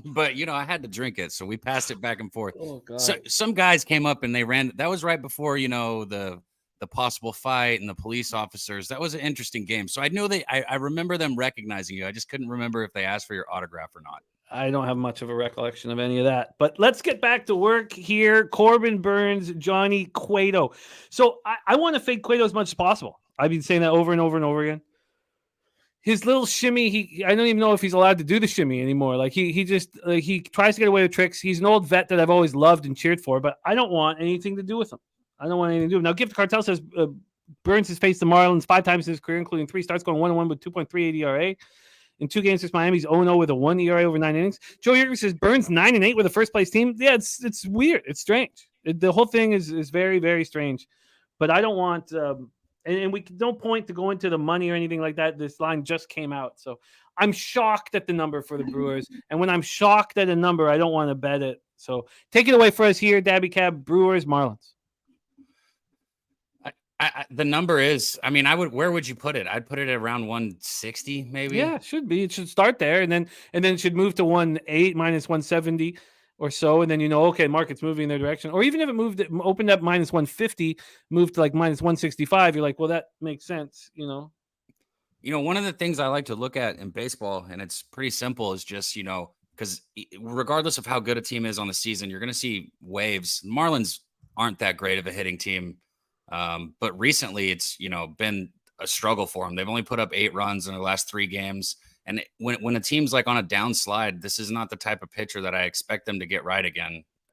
But I had to drink it, so we passed it back and forth. Oh, God. So some guys came up and they ran. That was right before the possible fight and the police officers. That was an interesting game. So I know I remember them recognizing you. I just couldn't remember if they asked for your autograph or not. I don't have much of a recollection of any of that. But let's get back to work here. Corbin Burns, Johnny Cueto. So I want to fade Cueto as much as possible. I've been saying that over and over and over again. His little shimmy, I don't even know if he's allowed to do the shimmy anymore. He just he tries to get away with tricks. He's an old vet that I've always loved and cheered for, but I don't want anything to do with him. I don't want anything to do with him. Now, Gift Cartel says Burns has faced the Marlins 5 times in his career, including 3 starts, going 1-1 with 2.38 ERA. In 2 games against Miami, he's 0-0 with a 1 ERA over 9 innings. Joe Yerger says Burns 9-8 with a first-place team. Yeah, it's weird. It's strange. The whole thing is very, very strange. But I don't want and we don't point to go into the money or anything like that. This line just came out. So I'm shocked at the number for the Brewers. And when I'm shocked at a number, I don't want to bet it. So take it away for us here, Daby Cab, Brewers, Marlins. The number is, where would you put it? I'd put it at around 160, maybe. Yeah, it should be. It should start there, and then it should move to 1.8 minus 170 or so, and then okay, market's moving in their direction. Or even if it opened up minus 150, moved to minus 165, you're like, well, that makes sense, One of the things I like to look at in baseball, and it's pretty simple, is just because regardless of how good a team is on the season, you're going to see waves. Marlins aren't that great of a hitting team. But recently it's, been a struggle for them. They've only put up 8 runs in the last 3 games. And when a team's on a downslide, this is not the type of pitcher that I expect them to get right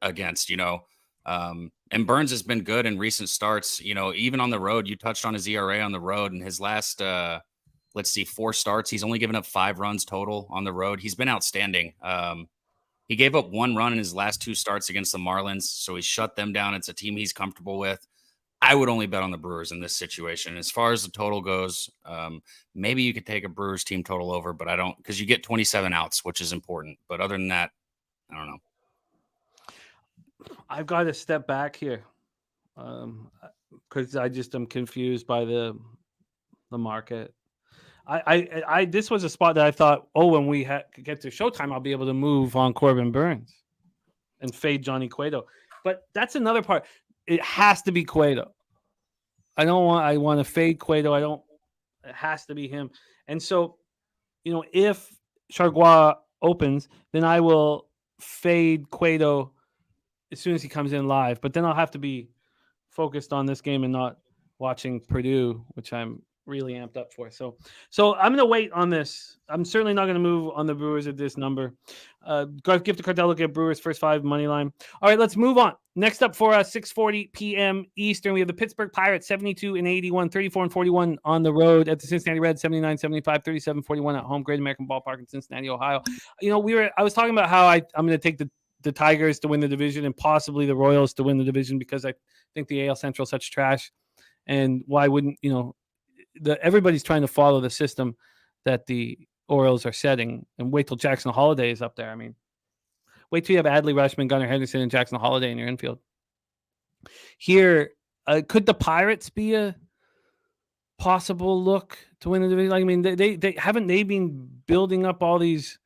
against. And Burns has been good in recent starts, even on the road. You touched on his ERA on the road, and his last, 4 starts, he's only given up 5 runs total on the road. He's been outstanding. He gave up 1 run in his last 2 starts against the Marlins. So he shut them down. It's a team he's comfortable with. I would only bet on the Brewers in this situation. As far as the total goes, maybe you could take a Brewers team total over, but I don't, because you get 27 outs, which is important. But other than that, I don't know. I've got to step back here because I just am confused by the market. I this was a spot that I thought, when we get to Showtime, I'll be able to move on Corbin Burns and fade Johnny Cueto. But that's another part. It has to be Cueto. I want to fade Cueto. It has to be him. And so, if Chargois opens, then I will fade Cueto as soon as he comes in live. But then I'll have to be focused on this game and not watching Purdue, which I'm really amped up for. So I'm going to wait on this. I'm certainly not going to move on the Brewers at this number. Give the cartel look at Brewers first 5 money line. All right, let's move on. Next up for us, 6:40 p.m. Eastern, we have the Pittsburgh Pirates, 72-81, 34-41 on the road at the Cincinnati Reds, 79-75, 37-41 at home, Great American Ballpark in Cincinnati, Ohio. I was talking about how I'm going to take the Tigers to win the division and possibly the Royals to win the division because I think the AL Central is such trash. And why wouldn't, everybody's trying to follow the system that the Orioles are setting, and wait till Jackson Holiday is up there. I mean, wait till you have Adley Rutschman, Gunnar Henderson, and Jackson Holiday in your infield. Here, could the Pirates be a possible look to win the division? I mean, they haven't been building up all these,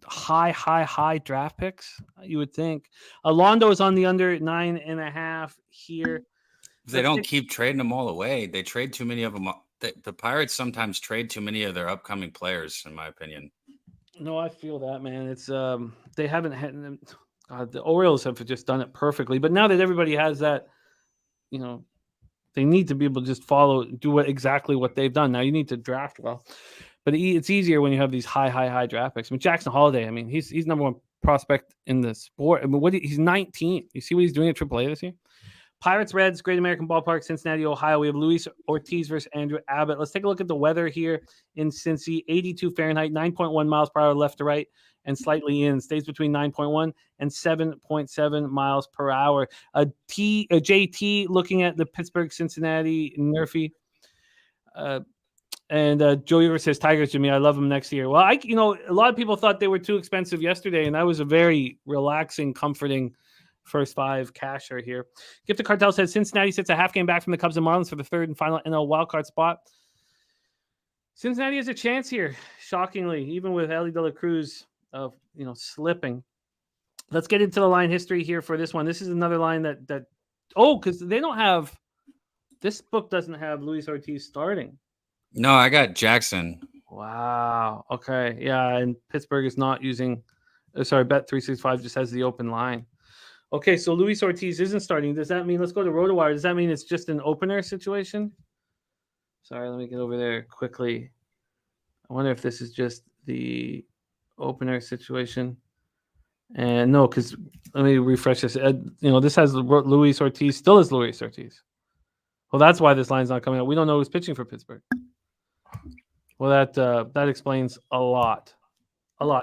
high draft picks. You would think Alondo is on the under 9.5 here. They don't keep trading them all away. They trade too many of them. The Pirates sometimes trade too many of their upcoming players, in my opinion. No, I feel that, man. It's they haven't had the Orioles have just done it perfectly. But now that everybody has that, they need to be able to just do exactly what they've done. Now you need to draft well, but it's easier when you have these high draft picks. I mean, Jackson Holiday. I mean, he's number one prospect in the sport. I mean, he's 19. You see what he's doing at AAA this year? Pirates, Reds, Great American Ballpark, Cincinnati, Ohio. We have Luis Ortiz versus Andrew Abbott. Let's take a look at the weather here in Cincy. 82 Fahrenheit, 9.1 miles per hour left to right, and slightly in. Stays between 9.1 and 7.7 miles per hour. JT looking at the Pittsburgh, Cincinnati, Nerfy. And Joey Rivers says, Tigers, Jimmy, I love them next year. Well, a lot of people thought they were too expensive yesterday, and that was a very relaxing, comforting first 5 casher here. Gift the Cartel says Cincinnati sits a half game back from the Cubs and Marlins for the 3rd and final NL wildcard spot. Cincinnati has a chance here, shockingly, even with Ellie De La Cruz slipping. Let's get into the line history here for this one. This is another line that because they don't have this book doesn't have Luis Ortiz starting. No, I got Jackson. Wow. Okay. Yeah, and Pittsburgh is not using. Bet365 just has the open line. Okay, so Luis Ortiz isn't starting. Does that mean, let's go to RotoWire, does that mean it's just an opener situation? Sorry, let me get over there quickly. I wonder if this is just the opener situation. And no, because let me refresh this. This has Luis Ortiz, still is Luis Ortiz. Well, that's why this line's not coming out. We don't know who's pitching for Pittsburgh. Well, that explains a lot.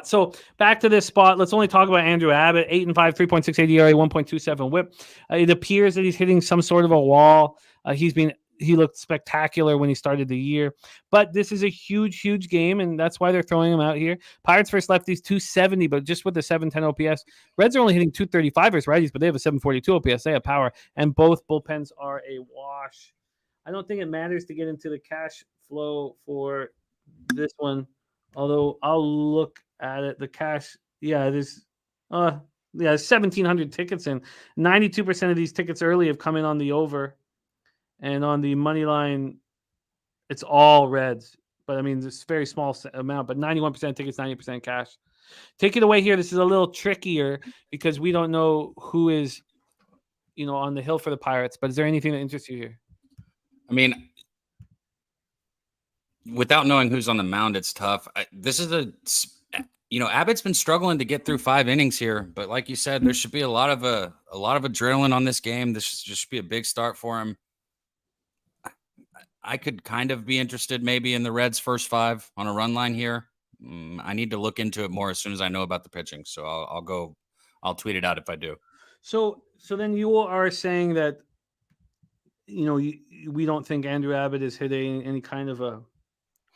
So back to this spot. Let's only talk about Andrew Abbott. 8-5, 3.68 ERA, 1.27 WHIP. It appears that he's hitting some sort of a wall. He looked spectacular when he started the year, but this is a huge game, and that's why they're throwing him out here. Pirates first lefties 270, but just with the 710 OPS. Reds are only hitting 235 versus righties, but they have a 742 OPS. They have power, and both bullpens are a wash. I don't think it matters to get into the cash flow for this one, although I'll look at it. The cash, it is 1,700 tickets in. 92% of these tickets early have come in on the over, and on the money line, it's all Reds. But I mean, it's a very small amount. But 91% tickets, 90% cash. Take it away here. This is a little trickier because we don't know who is, on the hill for the Pirates. But is there anything that interests you here? I mean, without knowing who's on the mound, it's tough. This is Abbott's been struggling to get through 5 innings here, but like you said, there should be a lot of adrenaline on this game. This should be a big start for him. I could kind of be interested maybe in the Reds' first 5 on a run line here. I need to look into it more as soon as I know about the pitching. So I'll tweet it out if I do. So then you are saying that, we don't think Andrew Abbott is hitting any kind of a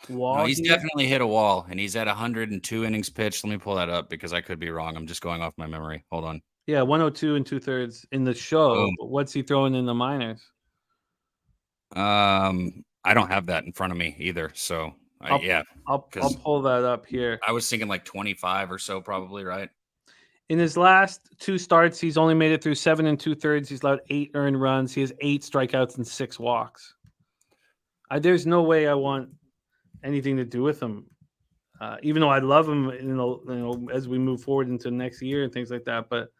wall. No, he's definitely hit a wall, and he's at 102 innings pitched. Let me pull that up because I could be wrong. I'm just going off my memory. Hold on. Yeah, 102 2/3 in the show. Boom. But what's he throwing in the minors? I don't have that in front of me either. So I'll pull that up here. I was thinking like 25 or so, probably, right? In his last 2 starts, he's only made it through 7 2/3. He's allowed 8 earned runs. He has 8 strikeouts and 6 walks. There's no way I want anything to do with him, even though I love him. As we move forward into next year and things like that. But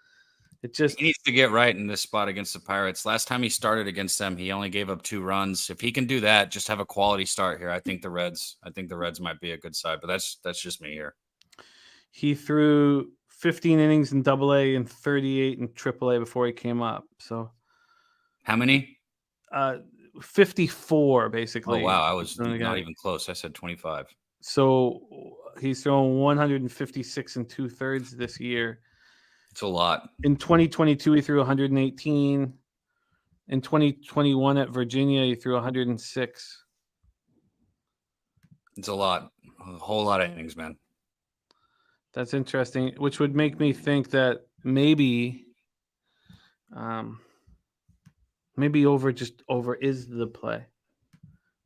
it just he needs to get right in this spot against the Pirates. Last time he started against them, he only gave up 2 runs. If he can do that, just have a quality start here. I think the Reds might be a good side. But that's just me here. He threw 15 innings in AA and 38 in AAA before he came up. So, how many? 54 basically. Oh wow, I was not even close. I said 25. So he's thrown 156 2/3 this year. It's a lot. In 2022, he threw 118. In 2021 at Virginia, he threw 106. It's a lot. A whole lot of innings, man. That's interesting, which would make me think that maybe over is the play.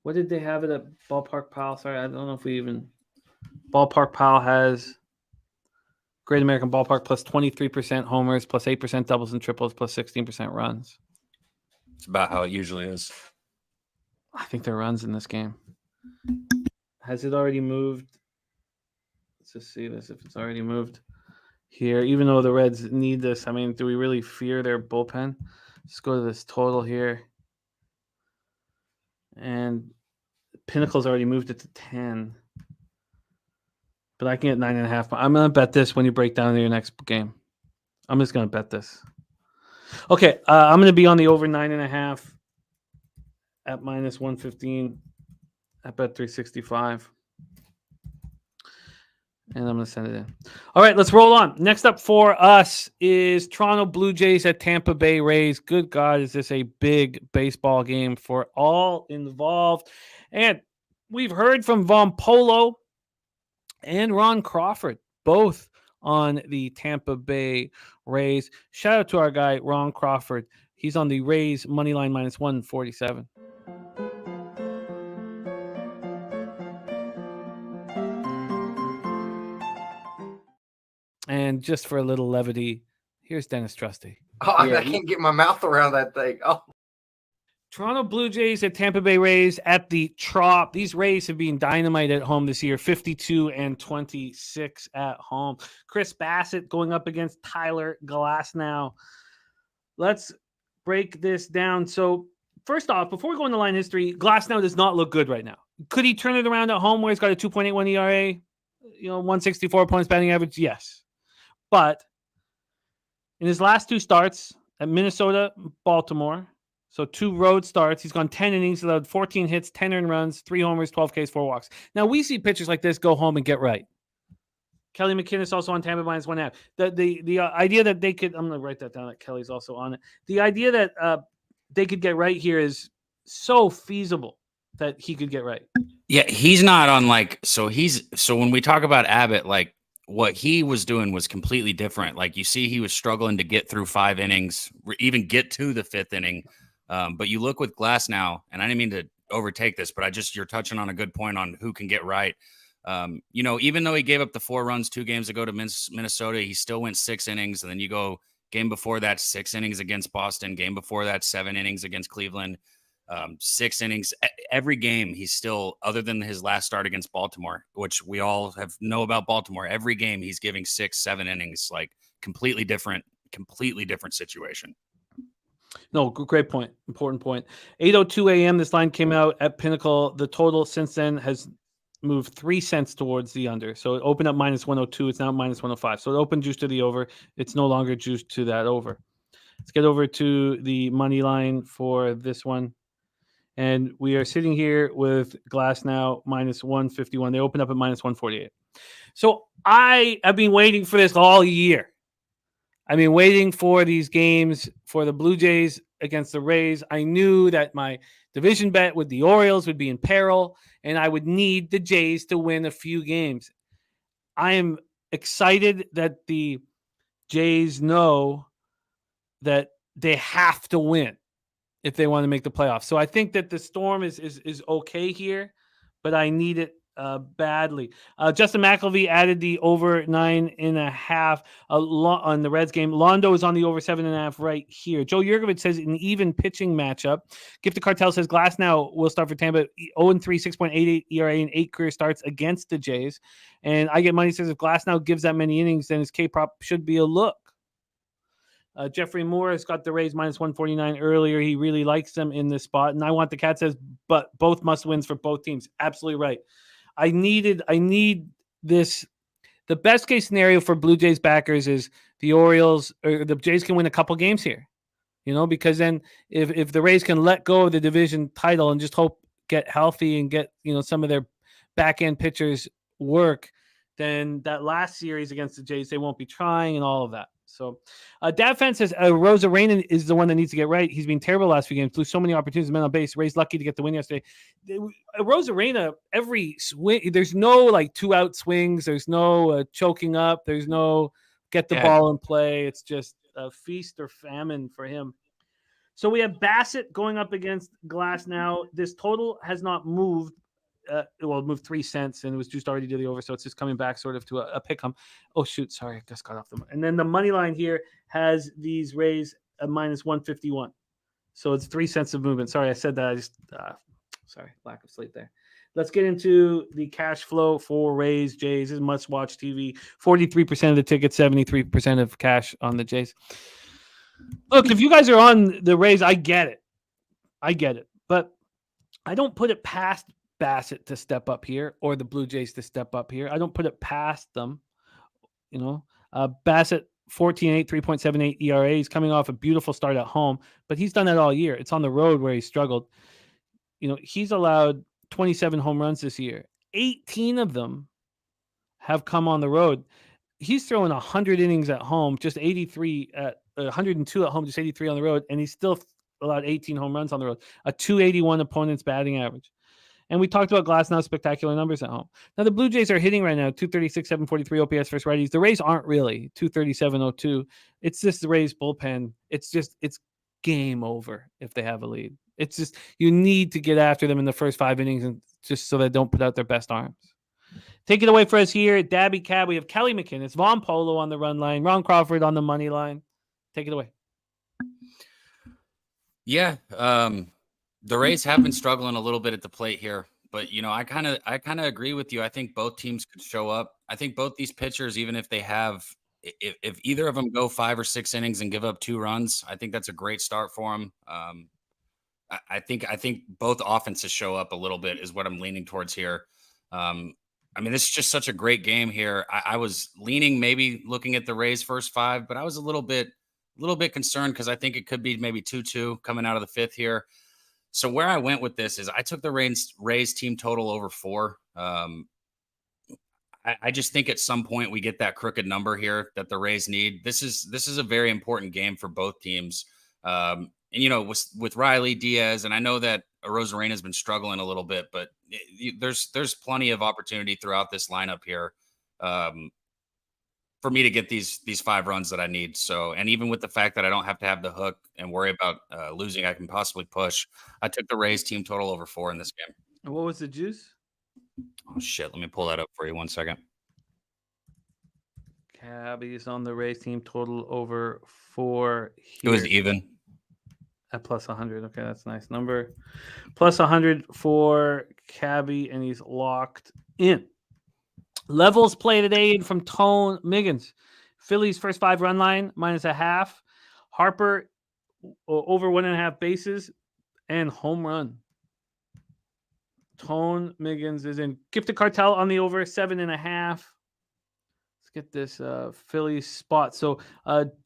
What did they have it at Ballpark Pal? Sorry, I don't know if we even... Ballpark Pal has Great American Ballpark plus 23% homers, plus 8% doubles and triples, plus 16% runs. It's about how it usually is. I think there are runs in this game. Has it already moved? Let's just see this, if it's already moved here. Even though the Reds need this, I mean, do we really fear their bullpen? Let's go to this total here. And Pinnacle's already moved it to 10. But I can get 9.5. I'm going to bet this when you break down your next game. I'm just going to bet this. Okay, I'm going to be on the over 9.5 at minus 115 at bet 365. And I'm going to send it in. All right, let's roll on. Next up for us is Toronto Blue Jays at Tampa Bay Rays. Good God, is this a big baseball game for all involved. And we've heard from Von Polo and Ron Crawford, both on the Tampa Bay Rays. Shout out to our guy, Ron Crawford. He's on the Rays money line minus 147. And just for a little levity, here's Dennis Trusty. Oh, I can't get my mouth around that thing. Oh. Toronto Blue Jays at Tampa Bay Rays at the Trop. These Rays have been dynamite at home this year, 52-26 at home. Chris Bassett going up against Tyler Glasnow. Let's break this down. So first off, before we go into line history, Glasnow does not look good right now. Could he turn it around at home where he's got a 2.81 ERA, 164 points batting average? Yes. But in his last 2 starts at Minnesota, Baltimore, so 2 road starts, he's gone 10 innings, allowed 14 hits, 10 earned runs, 3 homers, 12 Ks, 4 walks. Now, we see pitchers like this go home and get right. Kelly McInnes also on Tampa minus 1.5. The idea that they could, I'm going to write that down, that Kelly's also on it. The idea that they could get right here is so feasible that he could get right. Yeah, he's not on so when we talk about Abbott, what he was doing was completely different. Like, you see, he was struggling to get through 5 innings, even get to the 5th inning. But you look with Glasnow, and I didn't mean to overtake this, but you're touching on a good point on who can get right. Even though he gave up the 4 runs 2 games ago to Minnesota, he still went 6 innings. And then you go game before that, 6 innings against Boston, game before that, 7 innings against Cleveland, 6 innings. Every game he's still, other than his last start against Baltimore, which we all know about Baltimore, every game he's giving 6-7 innings, completely different situation. No, great point. Important point. 8:02 a.m. This line came out at Pinnacle. The total since then has moved 3 cents towards the under. So it opened up minus 102. It's now minus 105. So it opened juice to the over. It's no longer juice to that over. Let's get over to the money line for this one. And we are sitting here with Glasnow minus 151. They opened up at minus 148. So I have been waiting for this all year. I've been waiting for these games for the Blue Jays against the Rays. I knew that my division bet with the Orioles would be in peril, and I would need the Jays to win a few games. I am excited that the Jays know that they have to win if they want to make the playoffs. So I think that the Storm is okay here, but I need it badly. Justin McElvey added the over 9.5 on the Reds game. Londo is on the over 7.5 right here. Joe Yurgovich says an even pitching matchup. Gift the Cartel says Glasnow will start for Tampa. 0-3, 6.88 ERA and 8 career starts against the Jays. And I Get Money says if Glasnow gives that many innings, then his K-prop should be a look. Jeffrey Moore has got the Rays minus 149 earlier. He really likes them in this spot. And I Want the Cat says, but both must wins for both teams. Absolutely right. I need this. The best case scenario for Blue Jays backers is the Orioles or the Jays can win a couple games here, because then if the Rays can let go of the division title and just get healthy and get, some of their back end pitchers work, then that last series against the Jays, they won't be trying and all of that. So Dad Fan says Rosarena is the one that needs to get right. He's been terrible last few games, blew so many opportunities, men on base. Ray's lucky to get the win yesterday. Rosarena, every swing, there's no 2-out swings. There's no choking up. There's no get the ball and play. It's just a feast or famine for him. So we have Bassett going up against Glasnow. This total has not moved. It moved 3 cents and it was just already to the over. So it's just coming back sort of to a pick 'em. Oh, shoot. Sorry. I just got off and then the money line here has these Rays at minus 151. So it's 3 cents of movement. Sorry. I said that. I just, sorry. Lack of sleep there. Let's get into the cash flow for Rays, Jays. This is must watch TV. 43% of the tickets, 73% of cash on the Jays. Look, if you guys are on the Rays, I get it. But I don't put it past Bassett to step up here or the Blue Jays to step up here. I don't put it past them. Bassett 14.8, 3.78 ERA. He's coming off a beautiful start at home, but he's done that all year. It's on the road where he struggled. He's allowed 27 home runs this year. 18 of them have come on the road. He's throwing 100 innings at home, just 83 at 102 at home, just 83 on the road, and he's still allowed 18 home runs on the road. A 281 opponent's batting average. And we talked about Glasnow's spectacular numbers at home. Now, the Blue Jays are hitting right now, 236, 743 OPS versus righties. The Rays aren't really 237, 02. It's just the Rays bullpen. It's game over if they have a lead. It's just you need to get after them in the first 5 innings and just so they don't put out their best arms. Take it away for us here at Daby Cab. We have Kelly McInnes, Vaughn Polo on the run line, Ron Crawford on the money line. Take it away. Yeah, the Rays have been struggling a little bit at the plate here, but I kind of agree with you. I think both teams could show up. I think both these pitchers, even if they have, if either of them go 5 or 6 innings and give up 2 runs, I think that's a great start for them. I think both offenses show up a little bit is what I'm leaning towards here. This is just such a great game here. I was leaning maybe looking at the Rays first 5, but I was a little bit concerned because I think it could be maybe 2-2 coming out of the 5th here. So where I went with this is I took the Rays team total over 4. I just think at some point we get that crooked number here that the Rays need. This is a very important game for both teams. And with Riley, Diaz, and I know that Rosarena has been struggling a little bit, but there's plenty of opportunity throughout this lineup here for me to get these 5 runs that I need. So, and even with the fact that I don't have to have the hook and worry about losing, I can possibly push. I took the Rays team total over 4 in this game. And what was the juice? Oh shit! Let me pull that up for you. 1 second. Cabby's on the Rays team total over 4. Here. It was even. At plus 100. Okay, that's a nice number. Plus 100 for Cabby, and he's locked in. Levels play today from Tone Miggins. Phillies first 5 run line -0.5. Harper over 1.5 bases and home run. Tone Miggins is in. Gifted Cartel on the over 7.5. Let's get this Phillies spot. So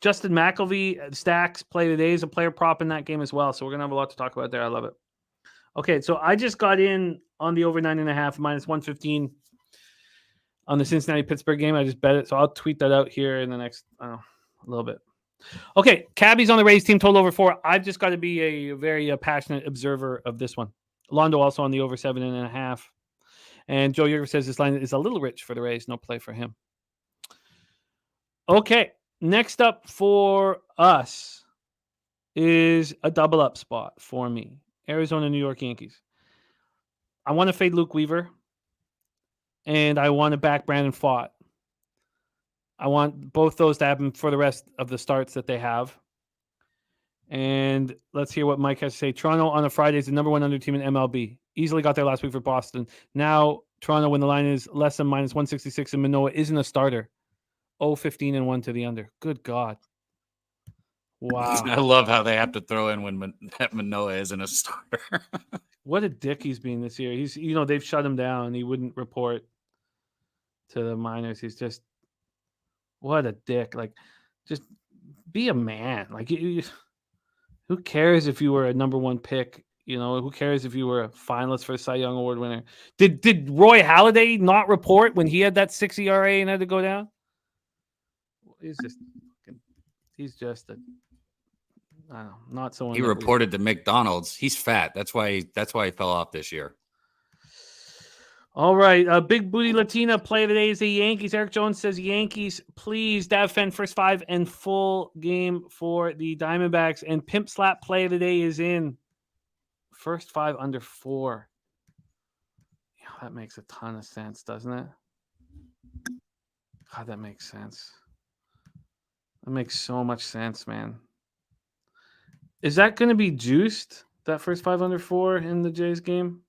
Justin McElvey stacks play today as a player prop in that game as well. So we're gonna have a lot to talk about there. I love it. Okay, so I just got in on the over 9.5 -115 on the Cincinnati-Pittsburgh game. I just bet it. So I'll tweet that out here in the next, a little bit. Okay, Cabby's on the Rays team total over 4. I've just got to be a very passionate observer of this one. Londo also on the over 7.5. And Joe Yerger says this line is a little rich for the Rays. No play for him. Okay, next up for us is a double up spot for me. Arizona, New York Yankees. I want to fade Luke Weaver. and I want to back Brandon Fott. I want both those to happen for the rest of the starts that they have. And let's hear what Mike has to say. Toronto on a Friday is the number one under team in MLB. Easily got there last week for Boston. Now Toronto, when the line is less than minus 166 and Manoah isn't a starter. 0-15-1 to the under. Good God. Wow. I love how they have to throw in when Manoah isn't a starter. What a dick he's been this year. He's, they've shut him down. He wouldn't report to the minors. He's just, what a dick. Like, just be a man. Like, who cares if you were a number one pick? Who cares if you were a finalist for a Cy Young Award winner? Did Roy Halladay not report when he had that 6 ERA and had to go down? He's just I don't know, not someone. He reported to McDonald's. He's fat. That's why he fell off this year. All right. Big Booty Latina play of the day is the Yankees. Eric Jones says Yankees, please. Dav Fenn, first 5 and full game for the Diamondbacks. And Pimp Slap play of the day is in first 5 under 4. Yeah, that makes a ton of sense, doesn't it? God, that makes sense. That makes so much sense, man. Is that going to be juiced, that first 5 under 4 in the Jays game?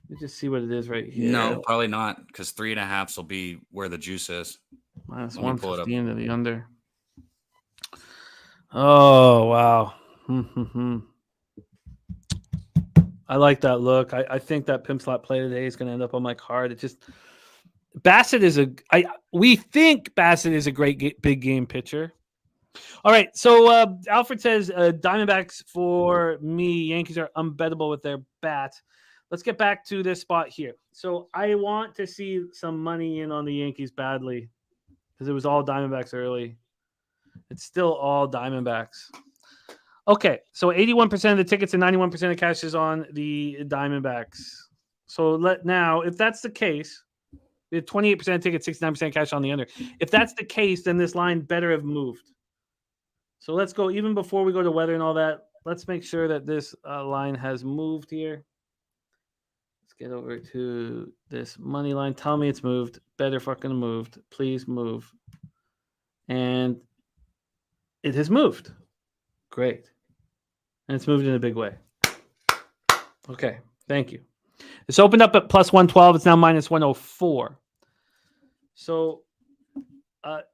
Let me just see what it is right here. No, probably not, because 3.5 will be where the juice is. Minus 115 to the under. Oh, wow. I like that look. I think that Pimp Slap play today is going to end up on my card. It just Bassett is we think Bassett is a great big game pitcher. All right, so Alfred says Diamondbacks for me. Yankees are unbettable with their bat. Let's get back to this spot here. So I want to see some money in on the Yankees badly because it was all Diamondbacks early. It's still all Diamondbacks. Okay, so 81% of the tickets and 91% of cash is on the Diamondbacks. So now, if that's the case, we have 28% tickets, 69% cash on the under. If that's the case, then this line better have moved. So let's go, even before we go to weather and all that, let's make sure that this line has moved here. Let's get over to this money line. Tell me it's moved. Better fucking moved. Please move. And it has moved. Great. And it's moved in a big way. Okay, thank you. It's opened up at plus 112. It's now minus 104. So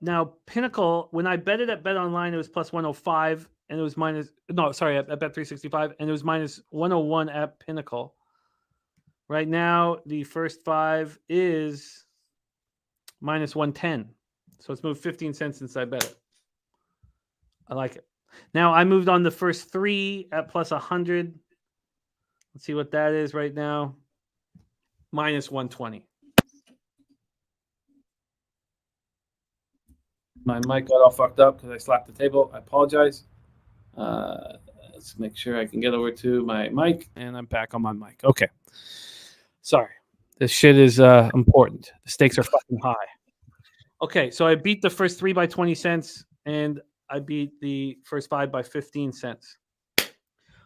now Pinnacle, when I bet it at Bet Online, it was plus 105, and it was at Bet 365, and it was minus 101 at Pinnacle. Right now, the first 5 is minus 110. So it's moved 15 cents since I bet it. I like it. Now I moved on the first 3 at plus 100. Let's see what that is right now. Minus 120. My mic got all fucked up because I slapped the table. I apologize. Let's make sure I can get over to my mic, and I'm back on my mic. Okay. Sorry. This shit is important. The stakes are fucking high. Okay, so I beat the first 3 by 20 cents, and I beat the first 5 by 15 cents.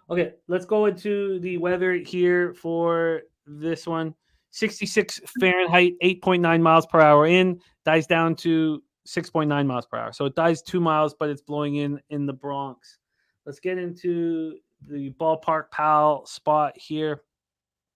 Okay, let's go into the weather here for this one. 66 Fahrenheit, 8.9 miles per hour in, dies down to 6.9 miles per hour. So it dies 2 miles, but it's blowing in the Bronx. Let's get into the Ballpark Pal spot here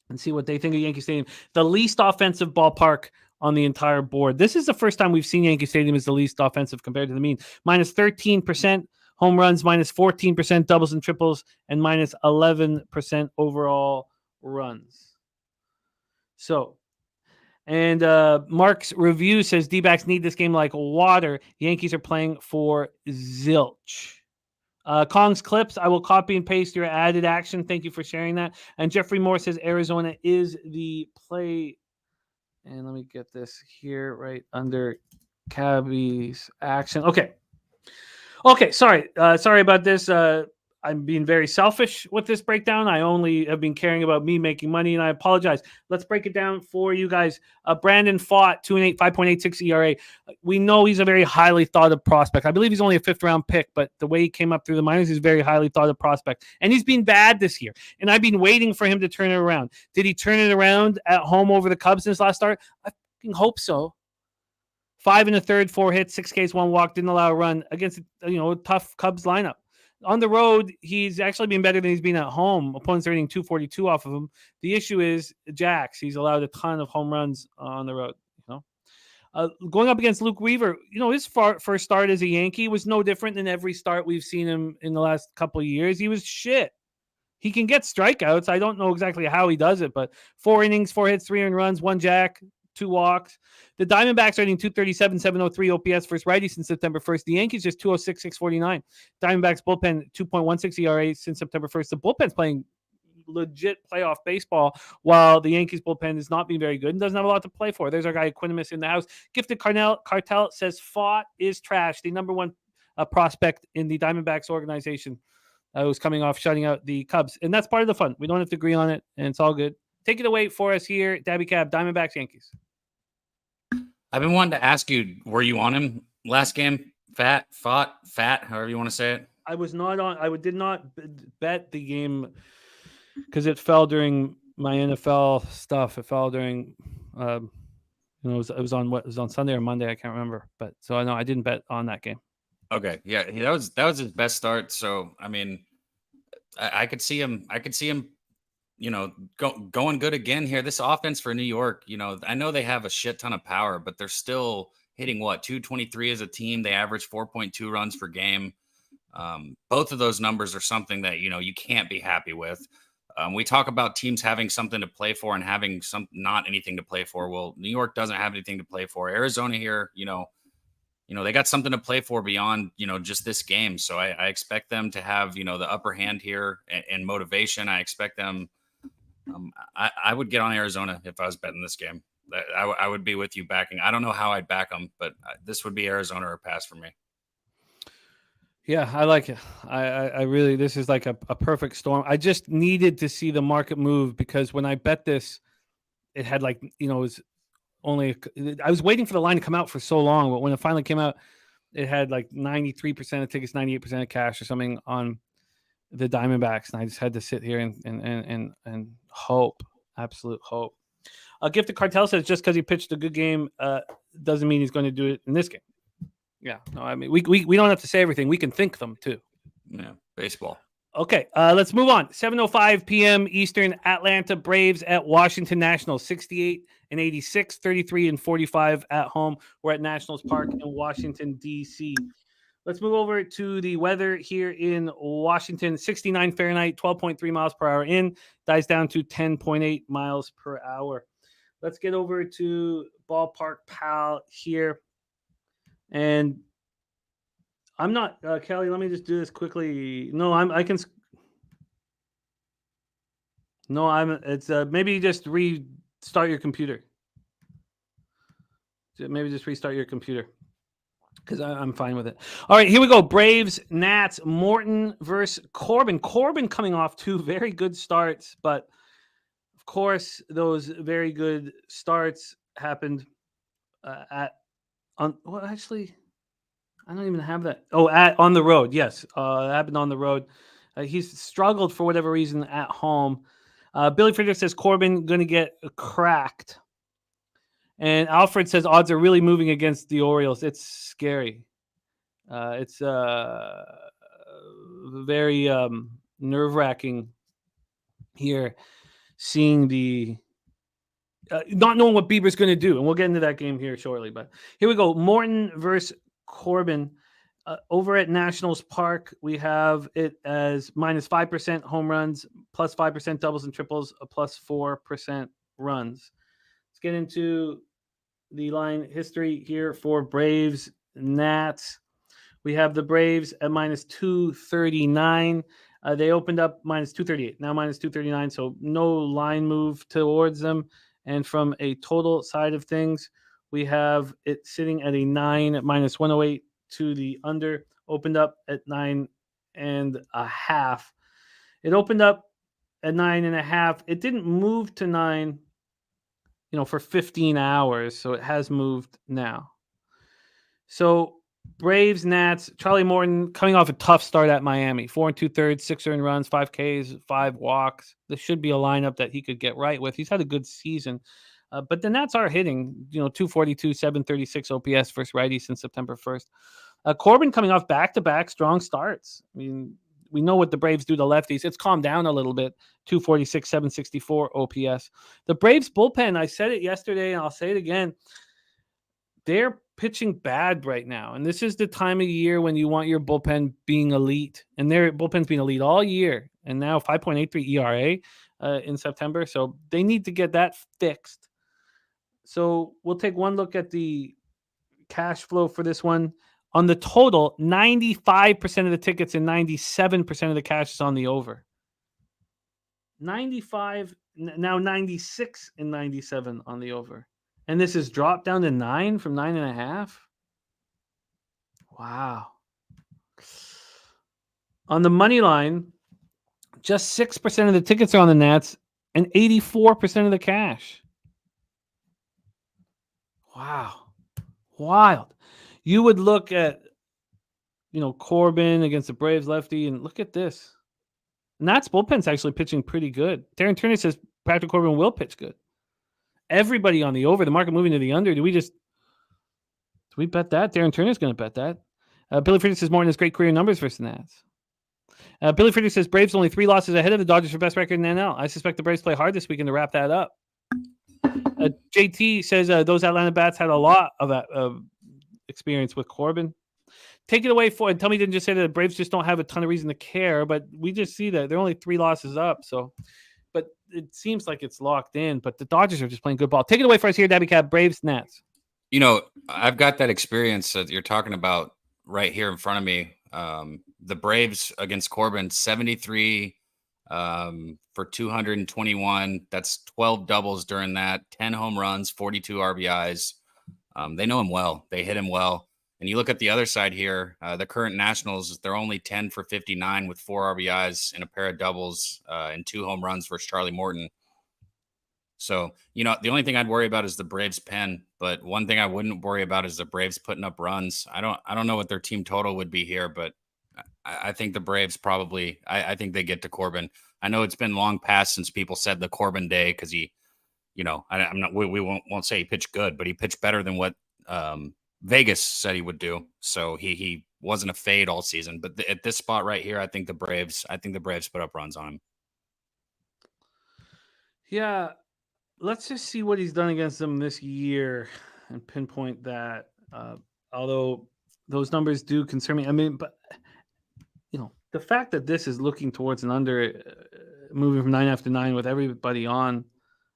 and see what they think of Yankee Stadium. The least offensive ballpark on the entire board. This is the first time we've seen Yankee Stadium as the least offensive compared to the mean. Minus 13% home runs, minus 14% doubles and triples, and minus 11% overall runs. So, and Mark's review says D-backs need this game like water. Yankees are playing for zilch. Kong's clips, I will copy and paste your added action. Thank you for sharing that. And Jeffrey Moore says Arizona is the play. And let me get this here right under Cabby's action. Okay, sorry about this. I'm being very selfish with this breakdown. I only have been caring about me making money, and I apologize. Let's break it down for you guys. Brandon Fott, 2-8, 5.86 ERA. We know he's a very highly thought of prospect. I believe he's only a 5th-round pick, but the way he came up through the minors, he's a very highly thought of prospect. And he's been bad this year, and I've been waiting for him to turn it around. Did he turn it around at home over the Cubs in his last start? I fucking hope so. 5 1/3, 4 hits, 6 Ks, 1 walk, didn't allow a run against a tough Cubs lineup. On the road, he's actually been better than he's been at home. Opponents are hitting 242 off of him. The issue is Jax. He's allowed a ton of home runs on the road. Going up against Luke Weaver, his first start as a Yankee was no different than every start we've seen him in the last couple of years. He was shit. He can get strikeouts. I don't know exactly how he does it, but 4 innings, 4 hits, 3 earned runs, 1 jack, 2 walks. The Diamondbacks are hitting 237, 703 OPS versus righty since September 1st. The Yankees just 206, 649. Diamondbacks bullpen 2.16 ERA since September 1st. The bullpen's playing legit playoff baseball, while the Yankees bullpen is not being very good and doesn't have a lot to play for. There's our guy Equanimus in the house. Gifted Cartel says Fott is trash. The number one prospect in the Diamondbacks organization who's coming off shutting out the Cubs. And that's part of the fun. We don't have to agree on it, and it's all good. Take it away for us here, Daby Cab, Diamondbacks, Yankees. I've been wanting to ask you, were you on him last game? Fat, however you want to say it. I was not on. I did not bet the game because it fell during my NFL stuff. It fell during, it was on Sunday or Monday. I can't remember. But so I know I didn't bet on that game. Okay, yeah, that was his best start. So I mean, I could see him. Going good again here. This offense for New York, I know they have a shit ton of power, but they're still hitting 223 as a team. They average 4.2 runs per game. Both of those numbers are something that, you can't be happy with. We talk about teams having something to play for and having not anything to play for. Well, New York doesn't have anything to play for. Arizona here, they got something to play for beyond, just this game. So I expect them to have, the upper hand here and motivation. I expect them. I would get on Arizona if I was betting this game. I would be with you backing. I don't know how I'd back them, but this would be Arizona or pass for me. Yeah, I like it. I really, this is like a perfect storm. I just needed to see the market move because when I bet this, it had it was only, I was waiting for the line to come out for so long, but when it finally came out, it had 93% of tickets, 98% of cash or something on the Diamondbacks, and I just had to sit here and hope, absolute hope. Gifted Cartel says just because he pitched a good game doesn't mean he's going to do it in this game. Yeah, no, I mean we don't have to say everything. We can think them too. Yeah, baseball. Okay, let's move on. 7:05 p.m. Eastern. Atlanta Braves at Washington Nationals. 68-86, 33-45 at home. We're at Nationals Park in Washington D.C. Let's move over to the weather here in Washington. 69 Fahrenheit, 12.3 miles per hour in, dies down to 10.8 miles per hour. Let's get over to Ballpark Pal here. And I'm not, Kelly, let me just do this quickly. No, it's maybe just restart your computer. Maybe just restart your computer. Because I'm fine with it. All right, here we go. Braves, Nats, Morton versus Corbin. Corbin coming off 2 very good starts, but of course, those very good starts happened actually, I don't even have that. Oh, on the road. Yes, it happened on the road. He's struggled for whatever reason at home. Billy Friedrich says Corbin going to get cracked. And Alfred says odds are really moving against the Orioles. It's scary. It's very nerve-wracking here, seeing the not knowing what Bieber's going to do. And we'll get into that game here shortly. But here we go. Morton versus Corbin. Over at Nationals Park, we have it as minus 5% home runs, plus 5% doubles and triples, plus 4% runs. Let's get into the line history here for Braves, Nats. We have the Braves at minus 239. They opened up minus 238, now minus 239, so no line move towards them. And from a total side of things, we have it sitting at a 9 at minus 108 to the under. Opened up at 9 9.5. It opened up at 9.5. It didn't move to 9, for 15 hours. So it has moved now. So Braves, Nats, Charlie Morton coming off a tough start at Miami. 4 2/3, 6 earned runs, 5 Ks, 5 walks. This should be a lineup that he could get right with. He's had a good season. But the Nats are hitting, 242, 736 OPS versus righties since September 1st. Corbin coming off back-to-back strong starts. I mean, we know what the Braves do to lefties. It's calmed down a little bit. 246, 764 OPS. The Braves bullpen, I said it yesterday and I'll say it again. They're pitching bad right now. And this is the time of year when you want your bullpen being elite. And their bullpen's been elite all year. And now 5.83 ERA in September. So they need to get that fixed. So we'll take one look at the cash flow for this one. On the total, 95% of the tickets and 97% of the cash is on the over. 95, now 96 and 97 on the over. And this is dropped down to 9 from 9.5. Wow. On the money line, just 6% of the tickets are on the Nats and 84% of the cash. Wow. Wild. You would look at, Corbin against the Braves lefty, and look at this. Nats bullpen's actually pitching pretty good. Darren Turner says Patrick Corbin will pitch good. Everybody on the over, the market moving to the under. Do we bet that? Darren Turner's going to bet that. Billy Friedrich says Morton has great career numbers versus the Nats. Billy Friedrich says Braves only 3 losses ahead of the Dodgers for best record in NL. I suspect the Braves play hard this weekend to wrap that up. JT says those Atlanta bats had a lot of experience with Corbin. Take it away and tell me you didn't just say that the Braves just don't have a ton of reason to care, but we just see that they're only 3 losses up. So, but it seems like it's locked in, but the Dodgers are just playing good ball. Take it away for us here, Daby Cab, Braves, Nats. I've got that experience that you're talking about right here in front of me. The Braves against Corbin, 73 for 221. That's 12 doubles during that, 10 home runs, 42 RBIs. They know him well. They hit him well. And you look at the other side here, the current Nationals, they're only 10 for 59 with 4 RBIs and a pair of doubles and 2 home runs versus Charlie Morton. So, the only thing I'd worry about is the Braves pen, but one thing I wouldn't worry about is the Braves putting up runs. I don't know what their team total would be here, but I think the Braves probably, I think they get to Corbin. I know it's been long past since people said the Corbin day because he, we won't say he pitched good, but he pitched better than what Vegas said he would do. So he wasn't a fade all season, but at this spot right here, I think the Braves put up runs on him. Yeah. Let's just see what he's done against them this year and pinpoint that. Although those numbers do concern me. I mean, but the fact that this is looking towards an under, moving from 9.5 to 9 with everybody on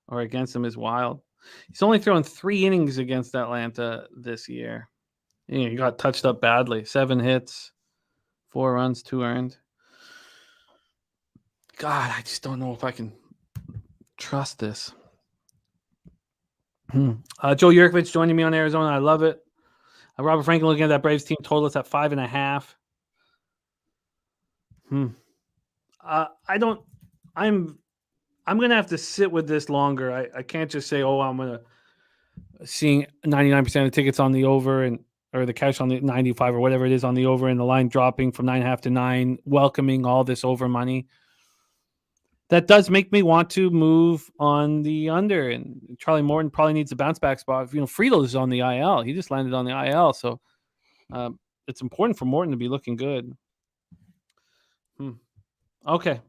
or against him is wild. He's only thrown 3 innings against Atlanta this year. He got touched up badly. 7 hits, 4 runs, 2 earned. God, I just don't know if I can trust this. Joe Yurkovich joining me on Arizona. I love it. Robert Franklin looking at that Braves team total. It's at 5.5. I'm going to have to sit with this longer. I can't just say, I'm going to seeing 99% of the tickets on the over or the cash on the 95 or whatever it is on the over and the line dropping from 9.5 to 9, welcoming all this over money. That does make me want to move on the under, and Charlie Morton probably needs a bounce back spot. Friedel is on the IL. He just landed on the IL. So it's important for Morton to be looking good. Okay.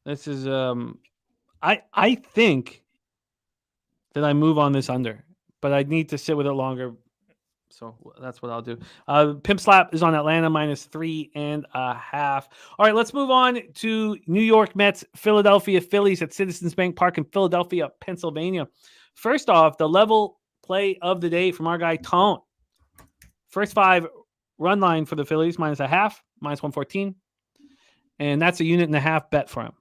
This is I think that I move on this under, but I need to sit with it longer. So that's what I'll do. Pimp Slap is on Atlanta -3.5. All right, let's move on to New York Mets, Philadelphia Phillies at Citizens Bank Park in Philadelphia, Pennsylvania. First off, the level play of the day from our guy Tone. First 5 run line for the Phillies -0.5, -114. And that's a 1.5 unit bet for him.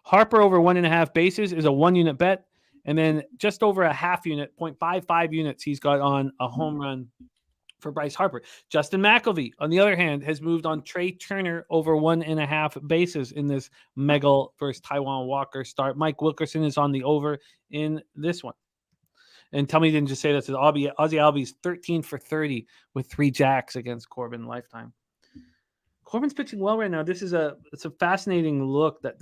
Harper over 1.5 bases is a 1 unit bet. And then just over a half unit, 0.55 units, he's got on a home run for Bryce Harper. Justin McElvey, on the other hand, has moved on Trey Turner over 1.5 bases in this Megal versus Taiwan Walker start. Mike Wilkerson is on the over in this one. And tell me you didn't just say that. So Ozzie Albies 13 for 30 with 3 jacks against Corbin Lifetime. Corbin's pitching well right now. It's a fascinating look that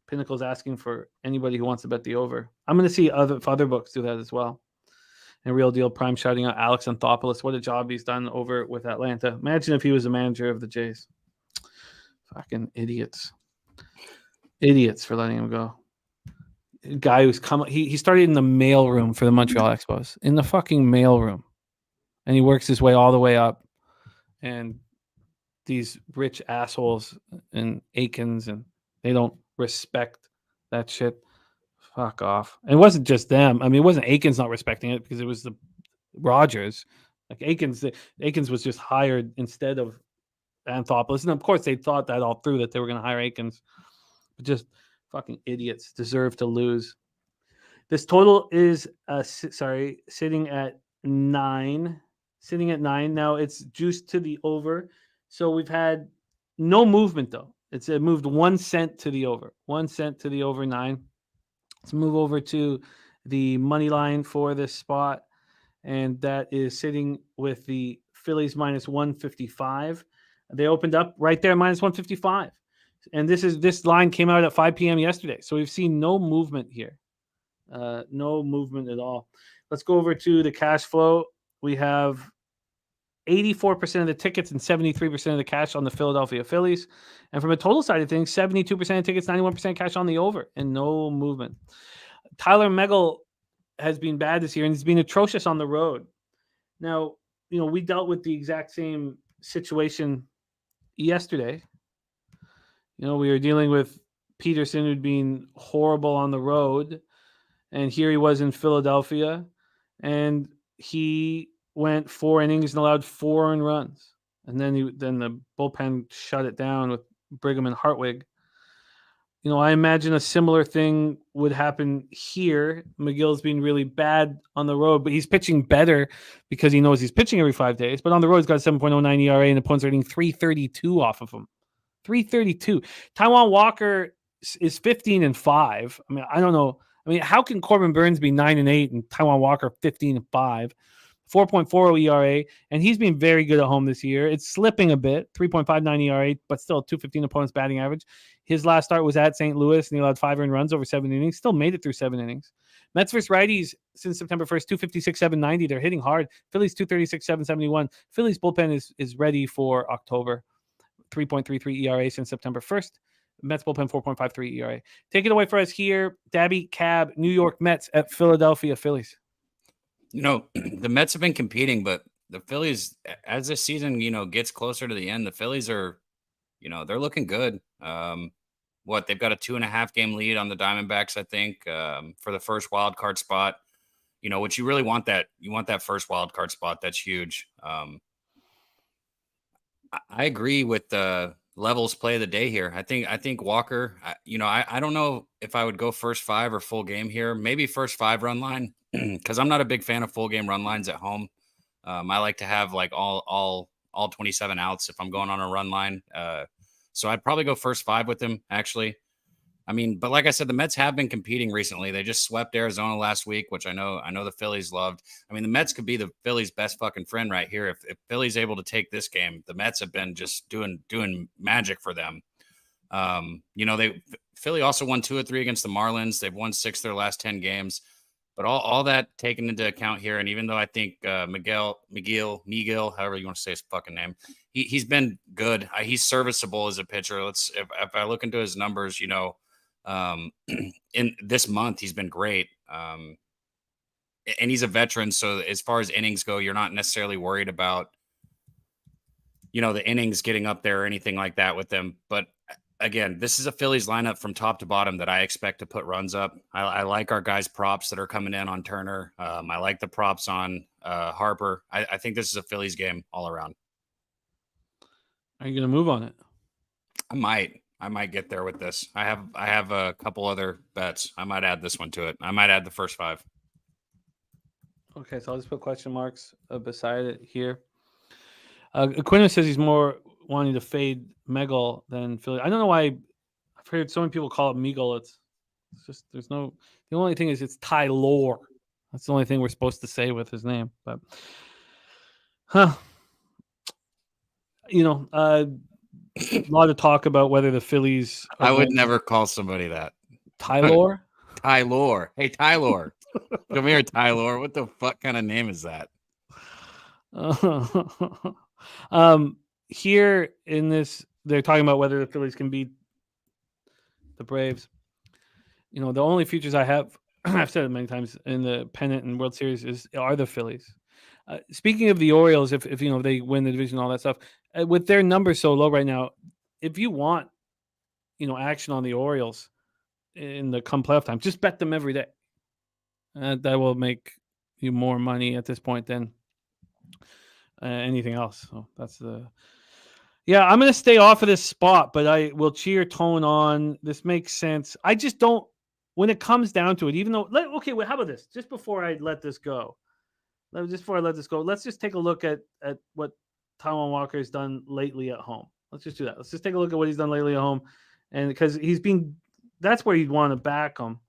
Pinnacle is asking for anybody who wants to bet the over. I'm going to see other books do that as well. And Real Deal Prime shouting out Alex Anthopoulos. What a job he's done over with Atlanta. Imagine if he was a manager of the Jays. Fucking idiots. Idiots for letting him go. Guy who's come. He started in the mailroom for the Montreal Expos. In the fucking mailroom. And he works his way all the way up. And these rich assholes and Aikens, and they don't respect that shit. Fuck off. And it wasn't just them. I mean, it wasn't Aikens not respecting it because it was the Rogers. Like Aikens was just hired instead of Anthopoulos. And of course they thought that all through that they were going to hire Aikens. But just fucking idiots deserve to lose. This total is sitting at 9. Sitting at 9. Now it's juiced to the over. So we've had no movement though. It moved 1 cent to the over. 1 cent to the over 9. Let's move over to the money line for this spot. And that is sitting with the Phillies minus 155. They opened up right there, minus 155. And this line came out at 5 p.m. yesterday. So we've seen no movement here. No movement at all. Let's go over to the cash flow. We have 84% of the tickets and 73% of the cash on the Philadelphia Phillies. And from a total side of things, 72% of tickets, 91% cash on the over, and no movement. Tyler Megal has been bad this year, and he's been atrocious on the road. Now, we dealt with the exact same situation yesterday. We were dealing with Peterson, who'd been horrible on the road, and here he was in Philadelphia, and he went 4 innings and allowed 4 earned runs. And then the bullpen shut it down with Brigham and Hartwig. I imagine a similar thing would happen here. McGill's been really bad on the road, but he's pitching better because he knows he's pitching every 5 days. But on the road, he's got a 7.09 ERA, and opponents are hitting 332 off of him. 332. Taiwan Walker is 15-5. I mean, I don't know. I mean, how can Corbin Burns be 9-8 and Taiwan Walker 15-5? 4.40 ERA, and he's been very good at home this year. It's slipping a bit, 3.59 ERA, but still 215 opponents batting average. His last start was at St. Louis, and he allowed 5 earned runs over 7 innings. Still made it through 7 innings. Mets versus righties since September 1st, 256, 790. They're hitting hard. Phillies 236, 771. Phillies bullpen is ready for October. 3.33 ERA since September 1st. Mets bullpen 4.53 ERA. Take it away for us here. Daby Cab, New York Mets at Philadelphia Phillies. The Mets have been competing, but the Phillies, as this season, gets closer to the end, the Phillies are, they're looking good. They've got a 2.5 game lead on the Diamondbacks, I think, for the first wild card spot. Which you really want that. You want that first wild card spot. That's huge. I agree with the levels play of the day here. I think Walker, I don't know if I would go first 5 or full game here. Maybe first 5 run line. Because I'm not a big fan of full game run lines at home. I like to have like all 27 outs if I'm going on a run line. So I'd probably go first 5 with him, actually. I mean, but like I said, the Mets have been competing recently. They just swept Arizona last week, which I know the Phillies loved. I mean, the Mets could be the Phillies' best fucking friend right here. If Philly's able to take this game, the Mets have been just doing magic for them. Philly also won 2 or 3 against the Marlins. They've won 6 of their last 10 games. But all that taken into account here, and even though I think Miguel, however you want to say his fucking name, he's been good. He's serviceable as a pitcher. If I look into his numbers, in this month he's been great. And he's a veteran, so as far as innings go, you're not necessarily worried about the innings getting up there or anything like that with them. But again, this is a Phillies lineup from top to bottom that I expect to put runs up. I like our guys' props that are coming in on Turner. I like the props on Harper. I think this is a Phillies game all around. Are you going to move on it? I might get there with this. I have a couple other bets. I might add this one to it. I might add the first 5. Okay, so I'll just put question marks beside it here. Aquinas says he's more wanting to fade Megal than Philly. I don't know why I've heard so many people call it Megal. It's just there's no. The only thing is it's Tylor. That's the only thing we're supposed to say with his name. But, a lot of talk about whether the Phillies. I would never call somebody that. Tylor. Tylor. Hey, Tylor. Come here, Tylor. What the fuck kind of name is that? Here in this, they're talking about whether the Phillies can beat the Braves. The only futures I have, I've said it many times in the pennant and World Series are the Phillies. Speaking of the Orioles, if they win the division, all that stuff, with their numbers so low right now, if you want, action on the Orioles in the come playoff time, just bet them every day. That will make you more money at this point than anything else. So that's I'm going to stay off of this spot, but I will cheer Tone on. This makes sense. I just don't, when it comes down to it, even though, how about this? Just before I let this go, let's just take a look at what Taijuan Walker has done lately at home. Let's just do that. Let's just take a look at what he's done lately at home. And because that's where you'd want to back him.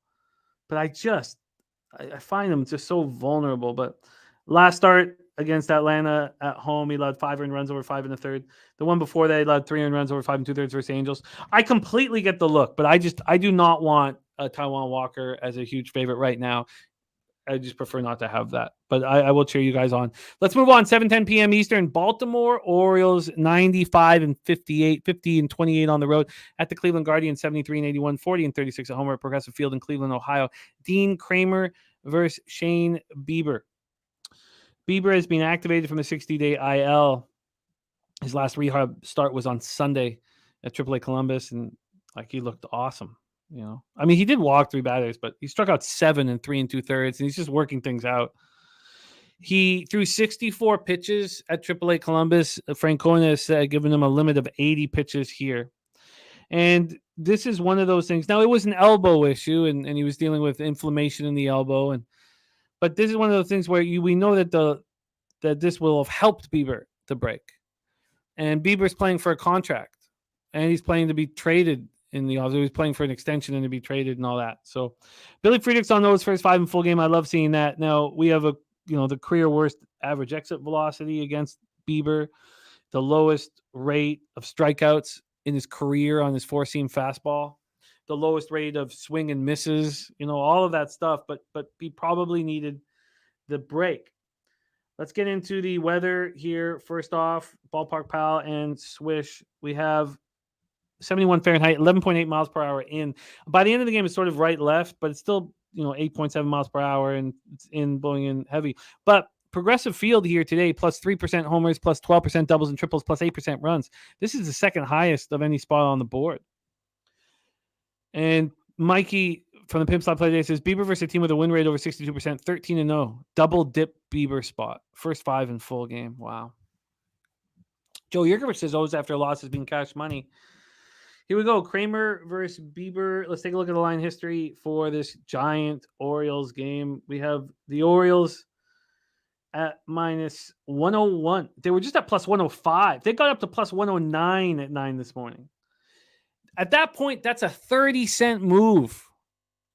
But I find him just so vulnerable. But last start against Atlanta at home, he allowed 5 earned runs over 5 1/3. The one before that, he allowed 3 earned runs over 5 2/3 versus Angels. I completely get the look, but I do not want Taijuan Walker as a huge favorite right now. I just prefer not to have that, but I will cheer you guys on. Let's move on. 7:10 p.m. Eastern. Baltimore Orioles 95-58, 50-28 on the road at the Cleveland Guardians 73-81, 40-36 at home at Progressive Field in Cleveland, Ohio. Dean Kramer versus Shane Bieber. Bieber has been activated from the 60-day IL. His last rehab start was on Sunday at AAA Columbus, and he looked awesome. He did walk 3 batters, but he struck out 7 in 3 2/3, and he's just working things out. He threw 64 pitches at AAA Columbus. Francona has given him a limit of 80 pitches here. And this is one of those things. Now, it was an elbow issue, and he was dealing with inflammation in the elbow. But this is one of those things where we know that this will have helped Bieber to break. And Bieber's playing for a contract, and he's playing to be traded in the offseason. He was playing for an extension and to be traded and all that. So Billy Friedrichs on those first 5 in full game. I love seeing that. Now we have the career worst average exit velocity against Bieber, the lowest rate of strikeouts in his career on his 4-seam fastball, the lowest rate of swing and misses, all of that stuff. But he probably needed the break. Let's get into the weather here. First off, Ballpark Pal and Swish. We have 71 Fahrenheit, 11.8 miles per hour in. By the end of the game, it's sort of right-left, but it's still, 8.7 miles per hour, and it's blowing in heavy. But Progressive Field here today, plus 3% homers, plus 12% doubles and triples, plus 8% runs. This is the second highest of any spot on the board. And Mikey from the Pimp Slot Play Day says, Bieber versus a team with a win rate over 62%, 13-0. Double dip Bieber spot. First 5 in full game. Wow. Joe Yurkovich says, always after a loss has been cash money. Here we go. Kramer versus Bieber. Let's take a look at the line history for this giant Orioles game. We have the Orioles at minus 101. They were just at plus 105. They got up to plus 109 at 9 this morning. At that point, that's a 30-cent move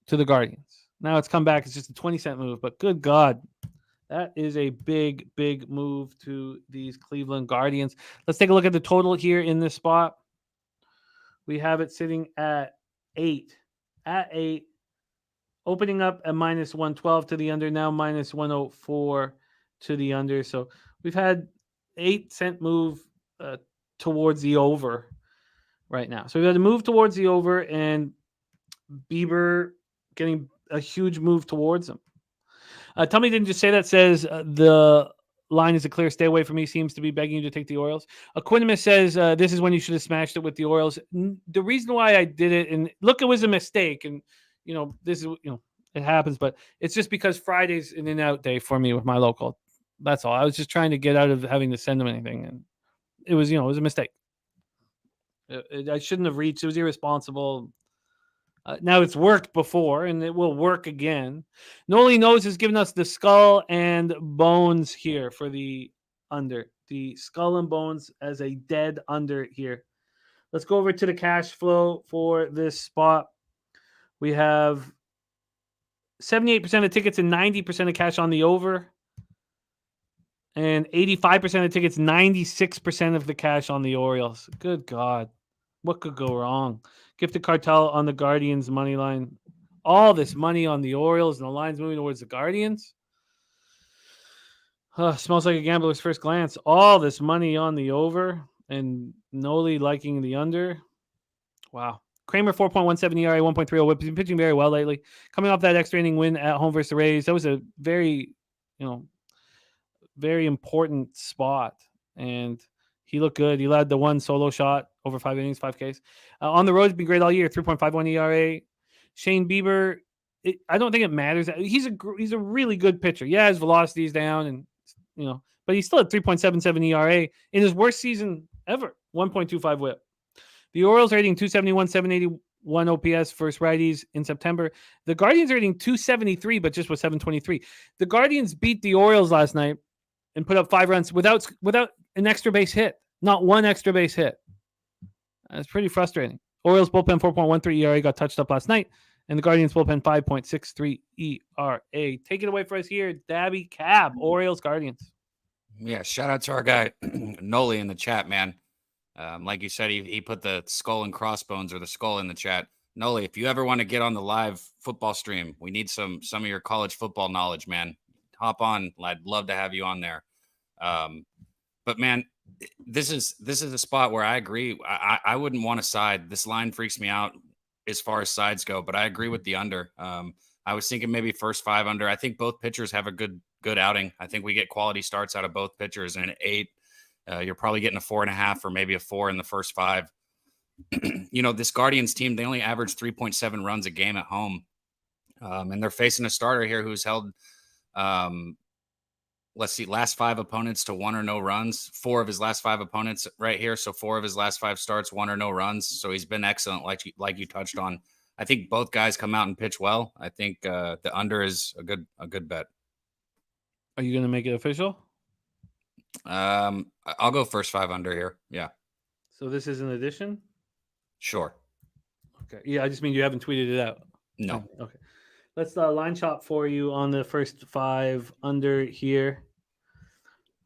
to the Guardians. Now it's come back. It's just a 20-cent move. But good God, that is a big, big move to these Cleveland Guardians. Let's take a look at the total here in this spot. We have it sitting at 8. At 8. Opening up at minus 112 to the under. Now minus 104 to the under. So we've had 8-cent move towards the over right now. So we've had a move towards the over, and Bieber getting a huge move towards him. Tell me, didn't just say that says the line is a clear stay away from me, seems to be begging you to take the Orioles. Aquinimus says this is when you should have smashed it with the Orioles. The reason why I did it, and look, it was a mistake, and this is it happens, but it's just because Friday's in and out day for me with my local. That's all. I was just trying to get out of having to send them anything, and it was it was a mistake. I shouldn't have reached. It was irresponsible. Now it's worked before, and it will work again. Noli Nose has given us the skull and bones here for the under. The skull and bones as a dead under here. Let's go over to the cash flow for this spot. We have 78% of tickets and 90% of cash on the over. And 85% of tickets, 96% of the cash on the Orioles. Good God. What could go wrong? Gifted Cartel on the Guardians money line. All this money on the Orioles and the line's moving towards the Guardians. Smells like a gambler's first glance. All this money on the over and Noli liking the under. Wow. Kramer 4.17 ERA, 1.30 whip. He's been pitching very well lately. Coming off that extra inning win at home versus the Rays. That was a very, very important spot. And he looked good. He led the one solo shot over 5 innings, 5 Ks. On the road, he's been great all year. 3.51 ERA. Shane Bieber, I don't think it matters. He's a really good pitcher. Yeah, his velocity is down, and but he's still at 3.77 ERA in his worst season ever. 1.25 WHIP. The Orioles are hitting 271, 781 OPS versus righties in September. The Guardians are hitting 273, but just with 723. The Guardians beat the Orioles last night and put up 5 runs without an extra base hit. Not one extra base hit. That's pretty frustrating. Orioles bullpen 4.13 ERA got touched up last night, and the Guardians bullpen 5.63 ERA. Take it away for us here, Daby Cab, Orioles Guardians. Yeah, shout out to our guy Noli in the chat, man. Like you said, he put the skull and crossbones or the skull in the chat. Noli, if you ever want to get on the live football stream, we need some of your college football knowledge, man. Hop on. I'd love to have you on there. But man, this is a spot where I agree. I wouldn't want to side. This line freaks me out as far as sides go, but I agree with the under. I was thinking maybe first 5 under. I think both pitchers have a good outing. I think we get quality starts out of both pitchers, and at 8, you're probably getting a 4.5 or maybe a 4 in the first 5. This Guardians team, they only average 3.7 runs a game at home. And they're facing a starter here who's held, last 5 opponents to 1 or no runs. 4 of his last 5 opponents right here. So 4 of his last 5 starts, 1 or no runs. So he's been excellent, like you touched on. I think both guys come out and pitch well. I think the under is a good bet. Are you going to make it official? I'll go first 5 under here. Yeah. So this is an addition? Sure. Okay. Yeah, I just mean you haven't tweeted it out. No. Okay. Let's line chop for you on the first 5 under here.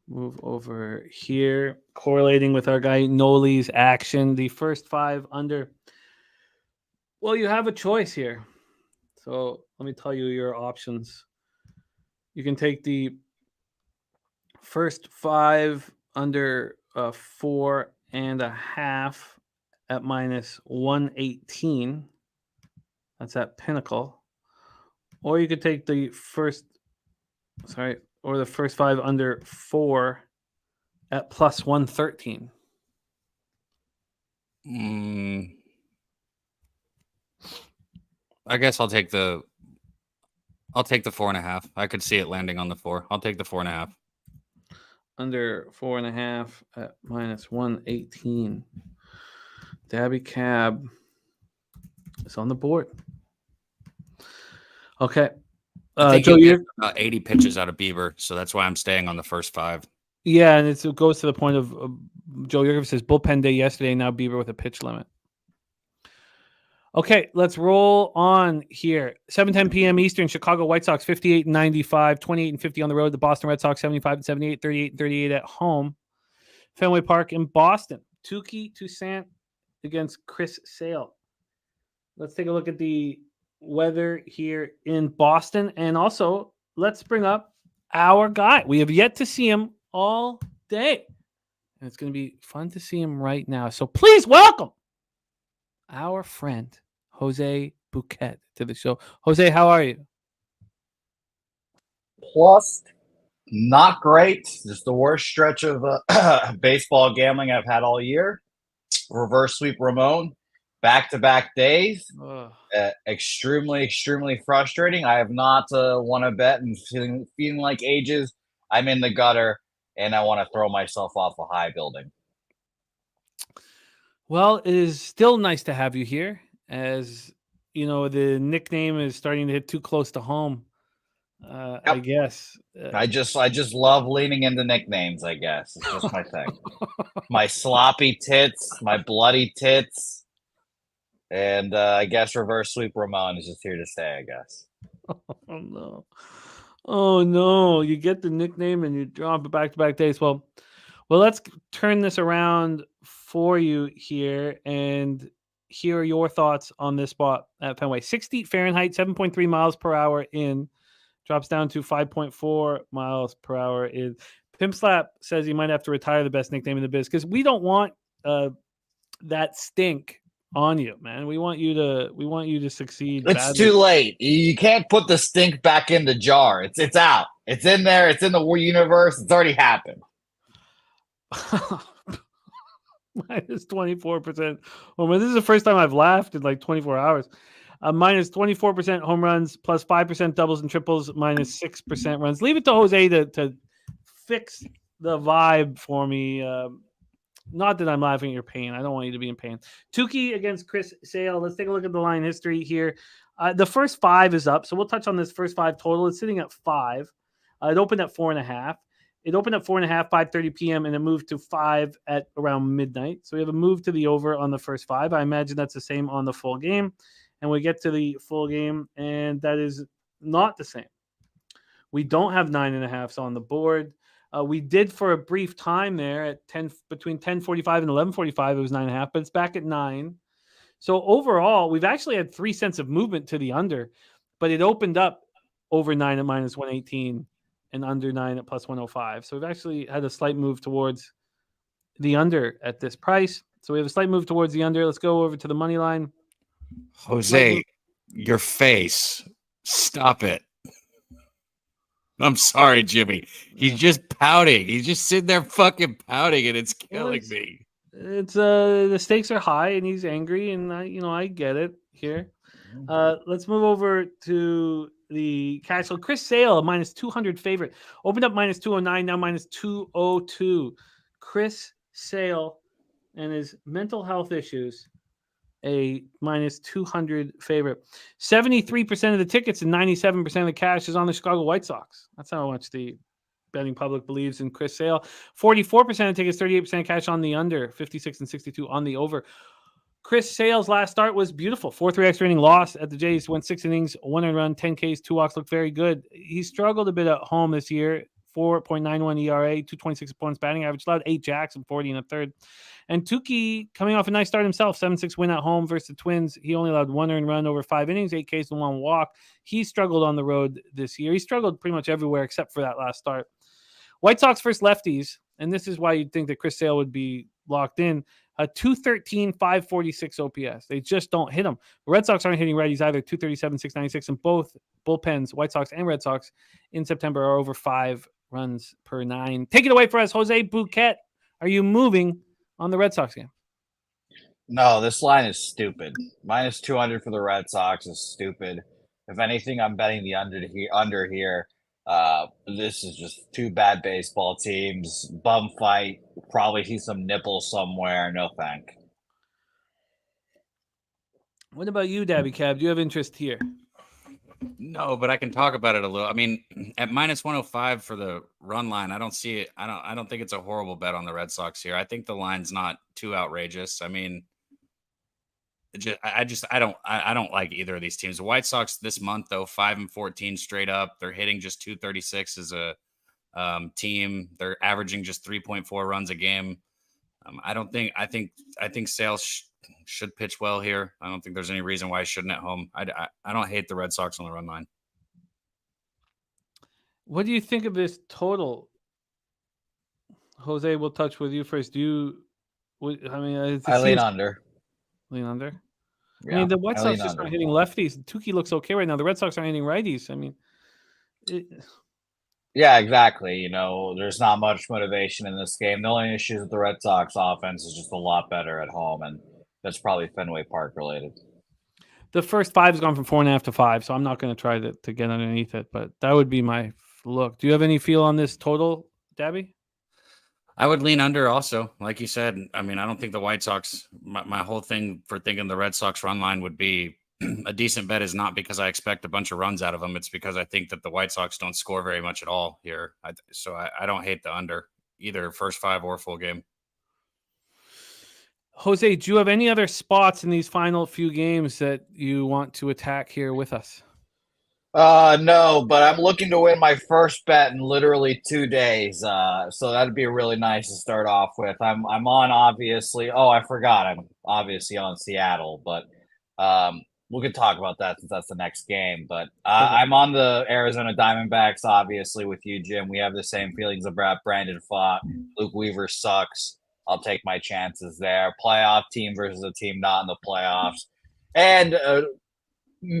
Move over here. Correlating with our guy Noli's action. The first 5 under. Well, you have a choice here. So let me tell you your options. You can take the first 5 under 4.5 at minus 118. That's at Pinnacle. Or you could take the first 5 under 4 at plus 113. I guess I'll take the 4.5. I could see it landing on the 4. I'll take the 4.5. Under 4.5 at minus 118. Daby Cab is on the board. Okay. Joe, you're about 80 pitches out of Bieber, so that's why I'm staying on the first 5. Yeah, and it goes to the point of Joe Yergis says bullpen day yesterday, now Bieber with a pitch limit. Okay, let's roll on here. 7:10 p.m. Eastern, Chicago White Sox 58-95, 28-50 on the road. The Boston Red Sox 75-78, 38-38 at home. Fenway Park in Boston. Touki Toussaint against Chris Sale. Let's take a look at the weather here in Boston, and also let's bring up our guy. We have yet to see him all day, and it's going to be fun to see him right now. So please welcome our friend Jose Bouquet to the show. Jose, how are you? Plus, not great. Just the worst stretch of baseball gambling I've had all year. Reverse sweep Ramon, back-to-back days. Extremely, extremely frustrating. I have not won a bet and feeling like ages. I'm in the gutter, and I want to throw myself off a high building. Well, it is still nice to have you here, as the nickname is starting to hit too close to home. I guess. I just love leaning into nicknames, I guess. It's just my thing. My sloppy tits, my bloody tits, and I guess reverse sweep Ramon is just here to stay, I guess. Oh, no. Oh, no. You get the nickname and you drop it back-to-back days. Well, let's turn this around for you here and hear your thoughts on this spot at Fenway. 60 Fahrenheit, 7.3 miles per hour in. Drops down to 5.4 miles per hour in. Pimp Slap says he might have to retire the best nickname in the biz because we don't want that stink on you, man. We want you to succeed. It's badly. too late. You can't put the stink back in the jar. It's out. It's in there. It's in the universe. It's already happened. Minus 24% home run. This is the first time I've laughed in like 24 hours. Minus 24% home runs, plus 5% doubles and triples, minus 6% runs. Leave it to Jose to fix the vibe for me. Not that I'm laughing at your pain. I don't want you to be in pain. Tukey against Chris Sale. Let's take a look at the line history here. The first 5 is up, so we'll touch on this first 5 total. It's sitting at 5. It opened at 4.5. It opened at 4.5, 5:30 p.m., and it moved to 5 at around midnight. So we have a move to the over on the first 5. I imagine that's the same on the full game. And we get to the full game, and that is not the same. We don't have 9.5s on the board. We did for a brief time there at between 10:45 and 11:45. It was 9.5, but it's back at 9. So overall, we've actually had 3 cents of movement to the under, but it opened up over 9 at minus 118 and under 9 at plus 105. So we've actually had a slight move towards the under at this price. So we have a slight move towards the under. Let's go over to the money line. Jose, your face. Stop it. I'm sorry, Jimmy. He's just pouting. He's just sitting there fucking pouting, and it's killing me. It's the stakes are high, and he's angry, and I get it here. Let's move over to the cash. So Chris Sale, a minus 200 favorite, opened up minus 209, now minus 202. Chris Sale and his mental health issues. A minus 200 favorite. 73% of the tickets and 97% of the cash is on the Chicago White Sox. That's how much the betting public believes in Chris Sale. 44% of tickets, 38% cash on the under, 56 and 62 on the over. Chris Sale's last start was beautiful. 4-3 extra inning loss at the Jays. Went 6 innings, 1 earned run, 10 Ks, 2 walks. Looked very good. He struggled a bit at home this year. 4.91 ERA, 226 opponents batting average, allowed 8 jacks and 40 in the third. And Tukey coming off a nice start himself, 7-6 win at home versus the Twins. He only allowed 1 earned run over 5 innings, 8 Ks and 1 walk. He struggled on the road this year. He struggled pretty much everywhere except for that last start. White Sox first lefties, and this is why you'd think that Chris Sale would be locked in. 213, 546 OPS. They just don't hit them. The Red Sox aren't hitting righties either. 237, 696, and both bullpens, White Sox and Red Sox, in September are over 5 runs per 9. Take it away for us, Jose Bouquet. Are you moving on the Red Sox game? No, this line is stupid. Minus 200 for the Red Sox is stupid. If anything, I'm betting the under here. This is just 2 bad baseball teams. Bum fight. Probably see some nipples somewhere. No thank. What about you, Daby Cab? Do you have interest here? No, but I can talk about it a little. I mean, at minus 105 for the run line, I don't see it. I don't think it's a horrible bet on the Red Sox here. I think the line's not too outrageous. I mean, I don't like either of these teams. The White Sox this month, though, 5-14 straight up. They're hitting just 236 as a team. They're averaging just 3.4 runs a game. I think Sales should pitch well here. I don't think there's any reason why he shouldn't at home. I don't hate the Red Sox on the run line. What do you think of this total? Jose, we'll touch with you first. I lean under. Lean under? Yeah, I mean, the White Sox just aren't hitting lefties. Tukey looks okay right now. The Red Sox aren't hitting righties. I mean, yeah, exactly. There's not much motivation in this game. The only issue with the Red Sox offense is just a lot better at home, and that's probably Fenway Park related. The first 5 has gone from 4.5 to 5, so I'm not going to try to get underneath it, but that would be my look. Do you have any feel on this total, Daby? I would lean under also, like you said. I mean, I don't think the White Sox, my whole thing for thinking the Red Sox run line would be a decent bet is not because I expect a bunch of runs out of them. It's because I think that the White Sox don't score very much at all here. So I don't hate the under either first 5 or full game. Jose, do you have any other spots in these final few games that you want to attack here with us? No, but I'm looking to win my first bet in literally 2 days. So that'd be really nice to start off with. I'm on obviously. Oh, I forgot. I'm obviously on Seattle, but we could talk about that since that's the next game. But I'm on the Arizona Diamondbacks, obviously, with you, Jim. We have the same feelings about Brandon Pfaadt. Luke Weaver sucks. I'll take my chances there. Playoff team versus a team not in the playoffs. And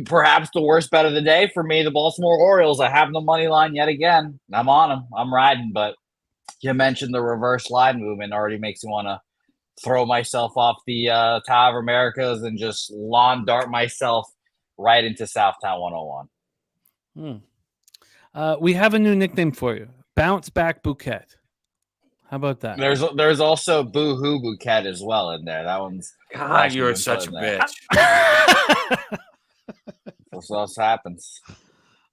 perhaps the worst bet of the day for me, the Baltimore Orioles. I have the money line yet again. I'm on them. I'm riding. But you mentioned the reverse line movement already makes me want to throw myself off the Tower of Americas and just lawn dart myself right into Southtown 101. We have a new nickname for you. Bounce Back Bouquet. How about that? There's also Boo Hoo Bouquet as well in there. That one's God, you are such a bitch. That's what else happens.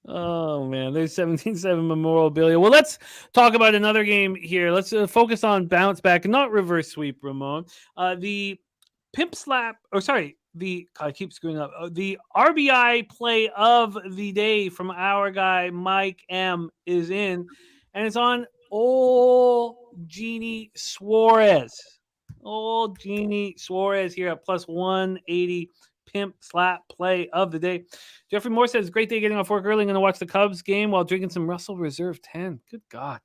Oh man, there's 17-7 memorabilia. Well, let's talk about another game here. Let's focus on bounce back, not reverse sweep, Ramon. The pimp slap, I keep screwing up. The RBI play of the day from our guy Mike M is in, and it's on old Genie Suarez. Old Genie Suarez here at plus 180. Pimp slap play of the day. Jeffrey Moore says, great day getting off work early. I'm going to watch the Cubs game while drinking some Russell Reserve 10. Good God.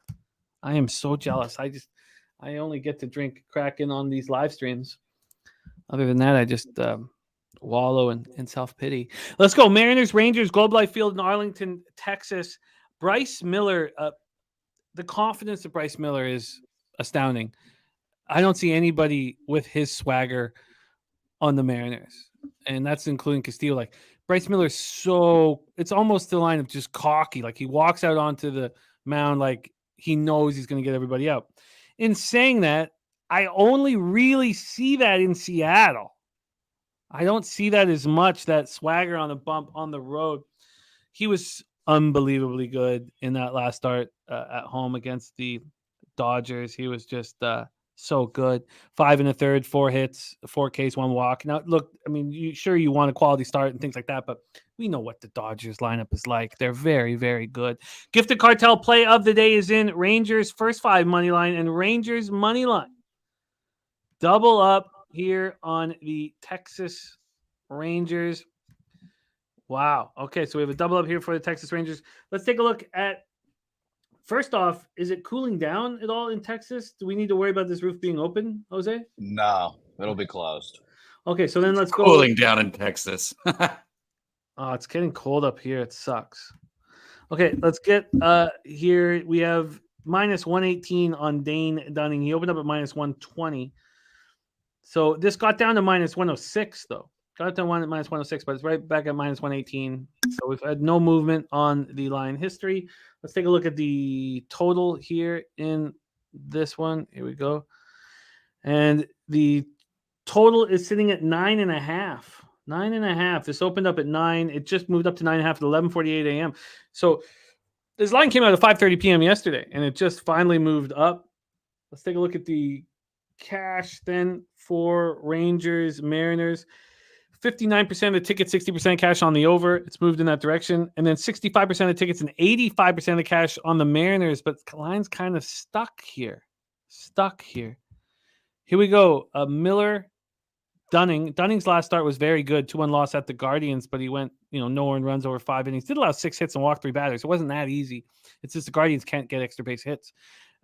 I am so jealous. I only get to drink Kraken on these live streams. Other than that, I just wallow in self-pity. Let's go. Mariners, Rangers, Globe Life Field in Arlington, Texas. Bryce Miller, the confidence of Bryce Miller is astounding. I don't see anybody with his swagger on the Mariners. And that's including Castillo. Like Bryce Miller's it's almost the line of just cocky. Like he walks out onto the mound like he knows he's going to get everybody out. In saying that, I only really see that in Seattle. I don't see that as much, that swagger on the bump on the road. He was unbelievably good in that last start at home against the Dodgers. He was just so good. 5 1/3, 4 hits, 4 Ks, 1 walk. Now, look, I mean, you want a quality start and things like that, but we know what the Dodgers lineup is like. They're very, very good. Gifted Cartel play of the day is in Rangers first 5 money line and Rangers money line. Double up here on the Texas Rangers. Wow. Okay, so we have a double up here for the Texas Rangers. Let's take a look at, first off, is it cooling down at all in Texas? Do we need to worry about this roof being open, Jose? No, it'll be closed. Okay, so then let's go. Cooling down in Texas. Oh, it's getting cold up here. It sucks. Okay, let's get here. We have minus 118 on Dane Dunning. He opened up at minus 120. So this got down to minus 106, though. Got down at minus 106, but it's right back at minus 118. So we've had no movement on the line history. Let's take a look at the total here in this one. Here we go. And the total is sitting at 9.5. 9.5. This opened up at 9. It just moved up to 9.5 at 11:48 a.m. So this line came out at 5:30 p.m. yesterday, and it just finally moved up. Let's take a look at the cash then for Rangers, Mariners. 59% of the tickets, 60% cash on the over. It's moved in that direction. And then 65% of the tickets and 85% of the cash on the Mariners. But the line's kind of stuck here. Here we go. Miller, Dunning. Dunning's last start was very good. 2-1 loss at the Guardians, but he went, no earned runs over 5 innings. Did allow 6 hits and walked 3 batters. It wasn't that easy. It's just the Guardians can't get extra base hits.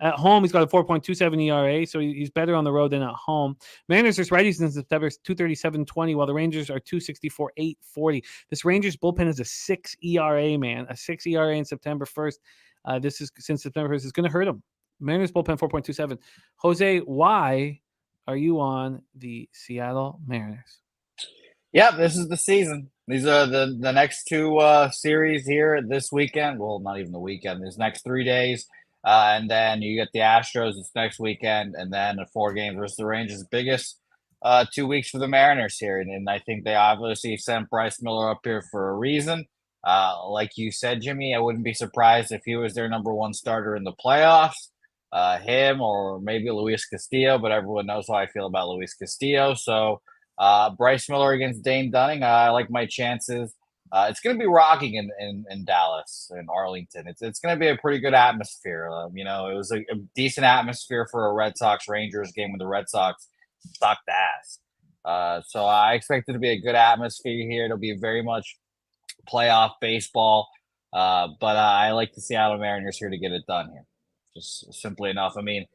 At home, he's got a 4.27 ERA, so he's better on the road than at home. Mariners versus righties in September, 237.20, while the Rangers are 264.840. This Rangers bullpen is a 6 ERA, man. A 6 ERA in September 1st. This is since September 1st. It's going to hurt him. Mariners bullpen 4.27. Jose, why are you on the Seattle Mariners? Yeah, this is the season. These are the next 2 series here this weekend. Well, not even the weekend. These next 3 days. And then you get the Astros this next weekend, and then 4 games versus the Rangers. Biggest 2 weeks for the Mariners here, and I think they obviously sent Bryce Miller up here for a reason. Like you said, Jimmy, I wouldn't be surprised if he was their number one starter in the playoffs. Him or maybe Luis Castillo, but everyone knows how I feel about Luis Castillo. So Bryce Miller against Dane Dunning, I like my chances. It's going to be rocking in Dallas and Arlington. It's going to be a pretty good atmosphere. It was a decent atmosphere for a Red Sox Rangers game when the Red Sox sucked ass. So I expect it to be a good atmosphere here. It'll be very much playoff baseball. But I like the Seattle Mariners here to get it done here. Just simply enough. I mean,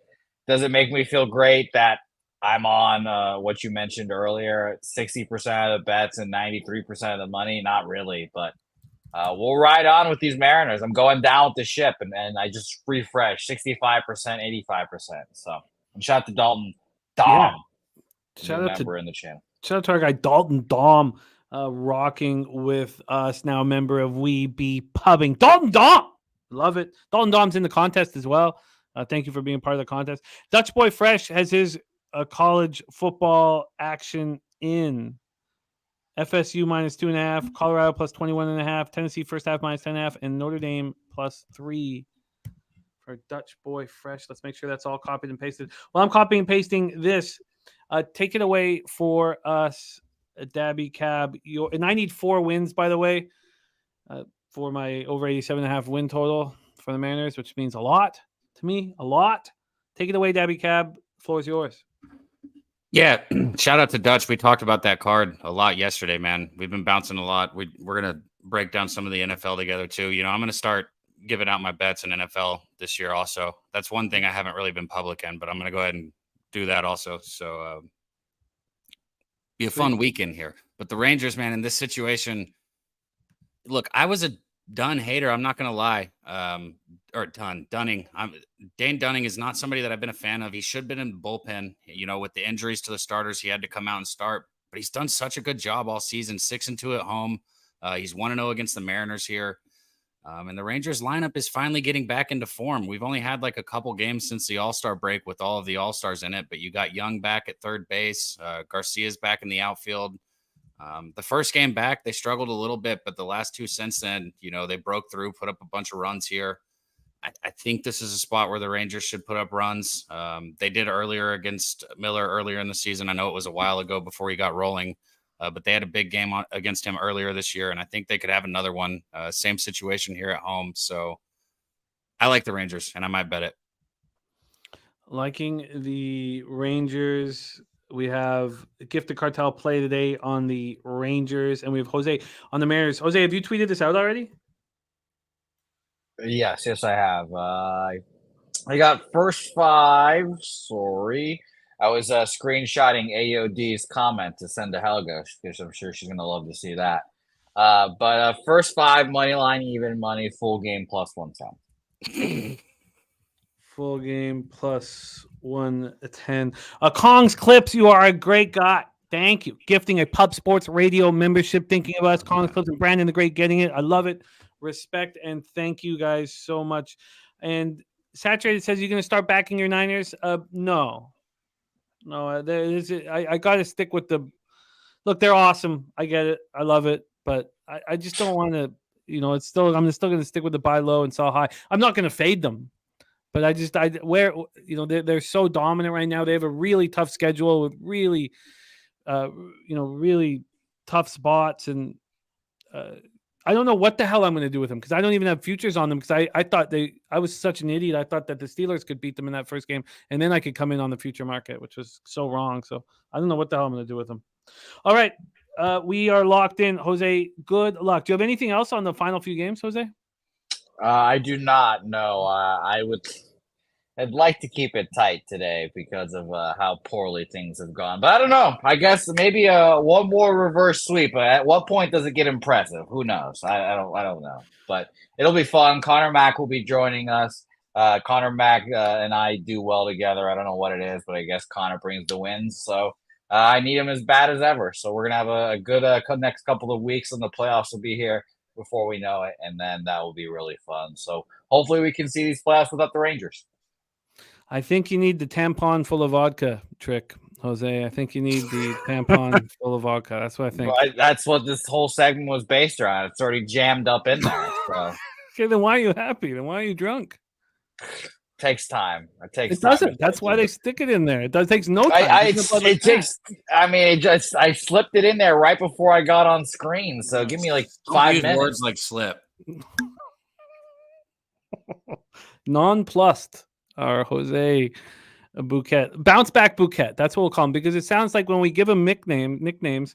does it make me feel great that I'm on what you mentioned earlier, 60% of the bets and 93% of the money? Not really, but we'll ride on with these Mariners. I'm going down with the ship, and I just refresh 65%, 85%. So, and shout out to Dalton Dom. Yeah. Shout out member in the channel. Shout out to our guy Dalton Dom, rocking with us now, a member of We Be Pubbing. Dalton Dom, love it. Dalton Dom's in the contest as well. Thank you for being part of the contest. Dutch Boy Fresh has his college football action in. FSU -2.5, Colorado +21.5, Tennessee first half -10.5, and Notre Dame +3 for Dutch Boy Fresh. Let's make sure that's all copied and pasted. Well, I'm copying and pasting this. Take it away for us, Daby Cab. And I need 4 wins, by the way, for my over 87.5 win total for the Mariners, which means a lot to me, a lot. Take it away, Daby Cab. Floor is yours. Yeah, shout out to Dutch. We talked about that card a lot yesterday, man. We've been bouncing a lot. We're going to break down some of the NFL together, too. I'm going to start giving out my bets in NFL this year also. That's one thing I haven't really been public in, but I'm going to go ahead and do that also. So be a fun weekend here. But the Rangers, man, in this situation, look, I was a Dunn hater. I'm not going to lie. Dunning. Dane Dunning is not somebody that I've been a fan of. He should have been in the bullpen. With the injuries to the starters, he had to come out and start. But he's done such a good job all season. 6-2 at home. He's 1-0 against the Mariners here. And the Rangers lineup is finally getting back into form. We've only had like a couple games since the All-Star break with all of the All-Stars in it. But you got Young back at third base. Garcia's back in the outfield. The first game back, they struggled a little bit, but the last 2 since then, they broke through, put up a bunch of runs here. I think this is a spot where the Rangers should put up runs. They did earlier against Miller earlier in the season. I know it was a while ago before he got rolling, but they had a big game against him earlier this year, and I think they could have another one. Same situation here at home. So I like the Rangers, and I might bet it. Liking the Rangers. We have Gifted Cartel play today on the Rangers, and we have Jose on the Mariners. Jose, have you tweeted this out already? Yes, I have. I got first 5. Sorry. I was screenshotting AOD's comment to send to Helga because I'm sure she's going to love to see that. But first 5, money line, even money, full game +110. Full game +110. Kong's Clips, you are a great guy. Thank you. Gifting a Pub Sports Radio membership, thinking of us. Kong's Clips and Brandon the Great getting it. I love it. Respect and thank you guys so much. And Saturated says you're going to start backing your Niners. No. I got to stick with the look. They're awesome. I get it. I love it. But I just don't want to. I'm still going to stick with the buy low and sell high. I'm not going to fade them. But they're so dominant right now. They have a really tough schedule with really, really tough spots. And I don't know what the hell I'm going to do with them because I don't even have futures on them because I was such an idiot. I thought that the Steelers could beat them in that first game and then I could come in on the future market, which was so wrong. So I don't know what the hell I'm going to do with them. All right. We are locked in. Jose, good luck. Do you have anything else on the final few games, Jose? I do not know. I'd like to keep it tight today because of how poorly things have gone. But I don't know. I guess maybe one more reverse sweep. At what point does it get impressive? Who knows? I don't know. But it'll be fun. Connor Mack will be joining us. Connor Mack and I do well together. I don't know what it is, but I guess Connor brings the wins. So I need him as bad as ever. So we're gonna have a good next couple of weeks, and the playoffs will be here before we know it, and then that will be really fun. So hopefully we can see these playoffs without the Rangers. I think you need the tampon full of vodka trick, Jose. I think you need the tampon full of vodka. That's what I think. Well, that's what this whole segment was based around. It's already jammed up in there. So Okay, then why are you happy? Then why are you drunk? takes time. It doesn't. That's why they stick it in there. It takes no time. I slipped it in there right before I got on screen. So give me like Don't 5 use minutes. words like slip. Nonplussed are Jose Bouquet. Bounce back Bouquet. That's what we'll call him because it sounds like when we give him nicknames,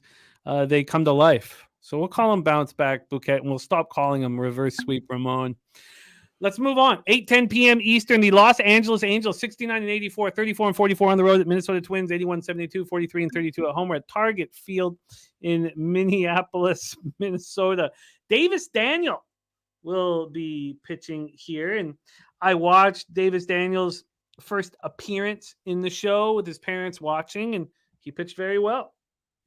they come to life. So we'll call him Bounce Back Bouquet and we'll stop calling him Reverse Sweep Ramon. Let's move on. 8:10 p.m. Eastern. The Los Angeles Angels 69-84, 34-44 on the road at Minnesota Twins, 81-72, 43-32 at home. We're at Target Field in Minneapolis, Minnesota. Davis Daniel will be pitching here. And I watched Davis Daniel's first appearance in the show with his parents watching, and he pitched very well.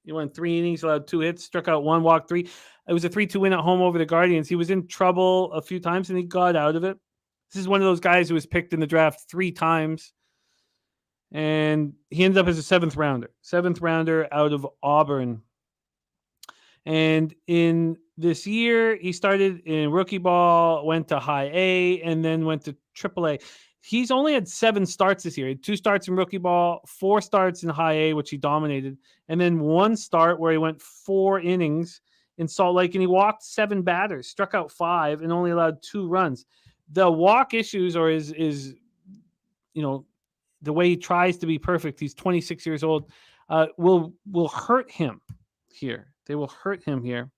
He went 3 innings, allowed 2 hits, struck out 1, walked 3. It was a 3-2 win at home over the Guardians. He was in trouble a few times, and he got out of it. This is one of those guys who was picked in the draft 3 times, and he ended up as a 7th rounder out of Auburn. And in this year, he started in rookie ball, went to high A, and then went to triple A. He's only had 7 starts this year. He had 2 starts in rookie ball, 4 starts in high A, which he dominated, and then 1 start where he went 4 innings in Salt Lake, and he walked 7 batters, struck out 5, and only allowed 2 runs. The walk issues or is the way he tries to be perfect. He's 26 years old. Will hurt him here. They will hurt him here.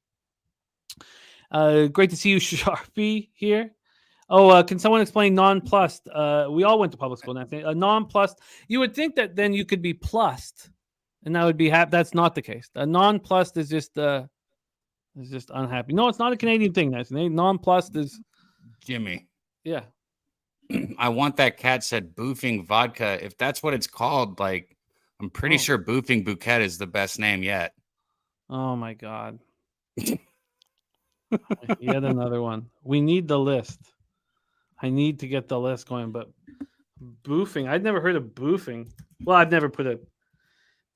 Great to see you, Sharpie, here. Oh, can someone explain nonplussed? We all went to public school. Nonplussed. You would think that then you could be plussed, and that would be happy. That's not the case. Nonplussed is just unhappy. No, it's not a Canadian thing. That's nonplussed is Jimmy. Yeah. I want that cat said boofing vodka. If that's what it's called, like I'm pretty sure boofing bouquet is the best name yet. Oh my God. Yet another one. We need the list. I need to get the list going, but boofing. I'd never heard of boofing. Well, I've never put a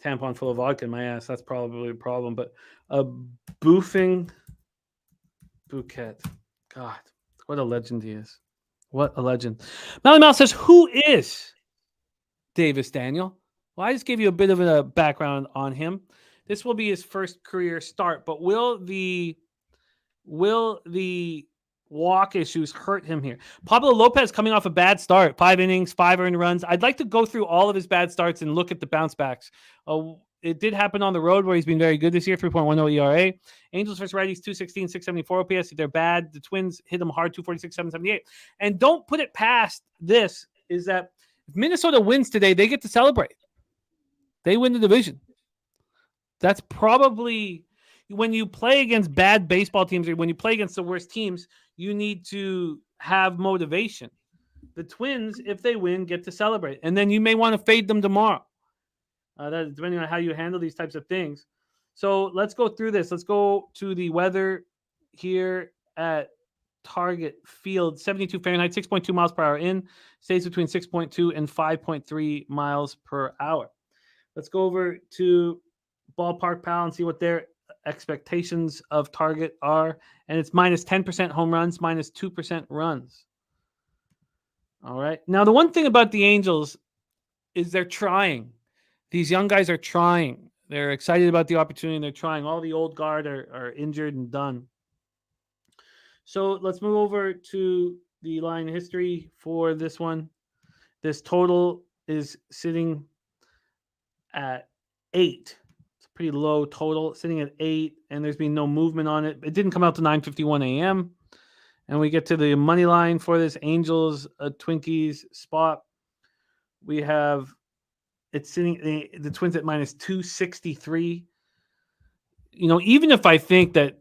tampon full of vodka in my ass. That's probably a problem. But a boofing bouquet. God, what a legend he is. What a legend. Melly Mouse says, who is Davis Daniel? Well, I just gave you a bit of a background on him. This will be his first career start, but will the walk issues hurt him here? Pablo Lopez coming off a bad start, 5 innings, 5 earned runs. I'd like to go through all of his bad starts and look at the bounce backs. It did happen on the road where he's been very good this year, 3.10 ERA. Angels versus righties, 216, 674 OPS. If they're bad, the Twins hit them hard, 246, 778. And don't put it past this, is that if Minnesota wins today, they get to celebrate. They win the division. That's probably when you play against bad baseball teams or when you play against the worst teams, you need to have motivation. The Twins, if they win, get to celebrate. And then you may want to fade them tomorrow. That depending on how you handle these types of things. So let's go through this. Let's go to the weather here at Target Field. 72 Fahrenheit, 6.2 miles per hour in. Stays between 6.2 and 5.3 miles per hour. Let's go over to Ballpark Pal and see what their expectations of Target are. And it's minus 10% home runs, minus 2% runs. All right. Now, the one thing about the Angels is they're trying. These young guys are trying. They're excited about the opportunity, and they're trying. All the old guard are injured and done. So let's move over to the line history for this one. This total is sitting at 8. It's a pretty low total, sitting at 8, and there's been no movement on it. It didn't come out to 9:51 a.m. And we get to the money line for this Angels Twinkies spot. We have it's sitting the Twins at minus 263. Even if I think that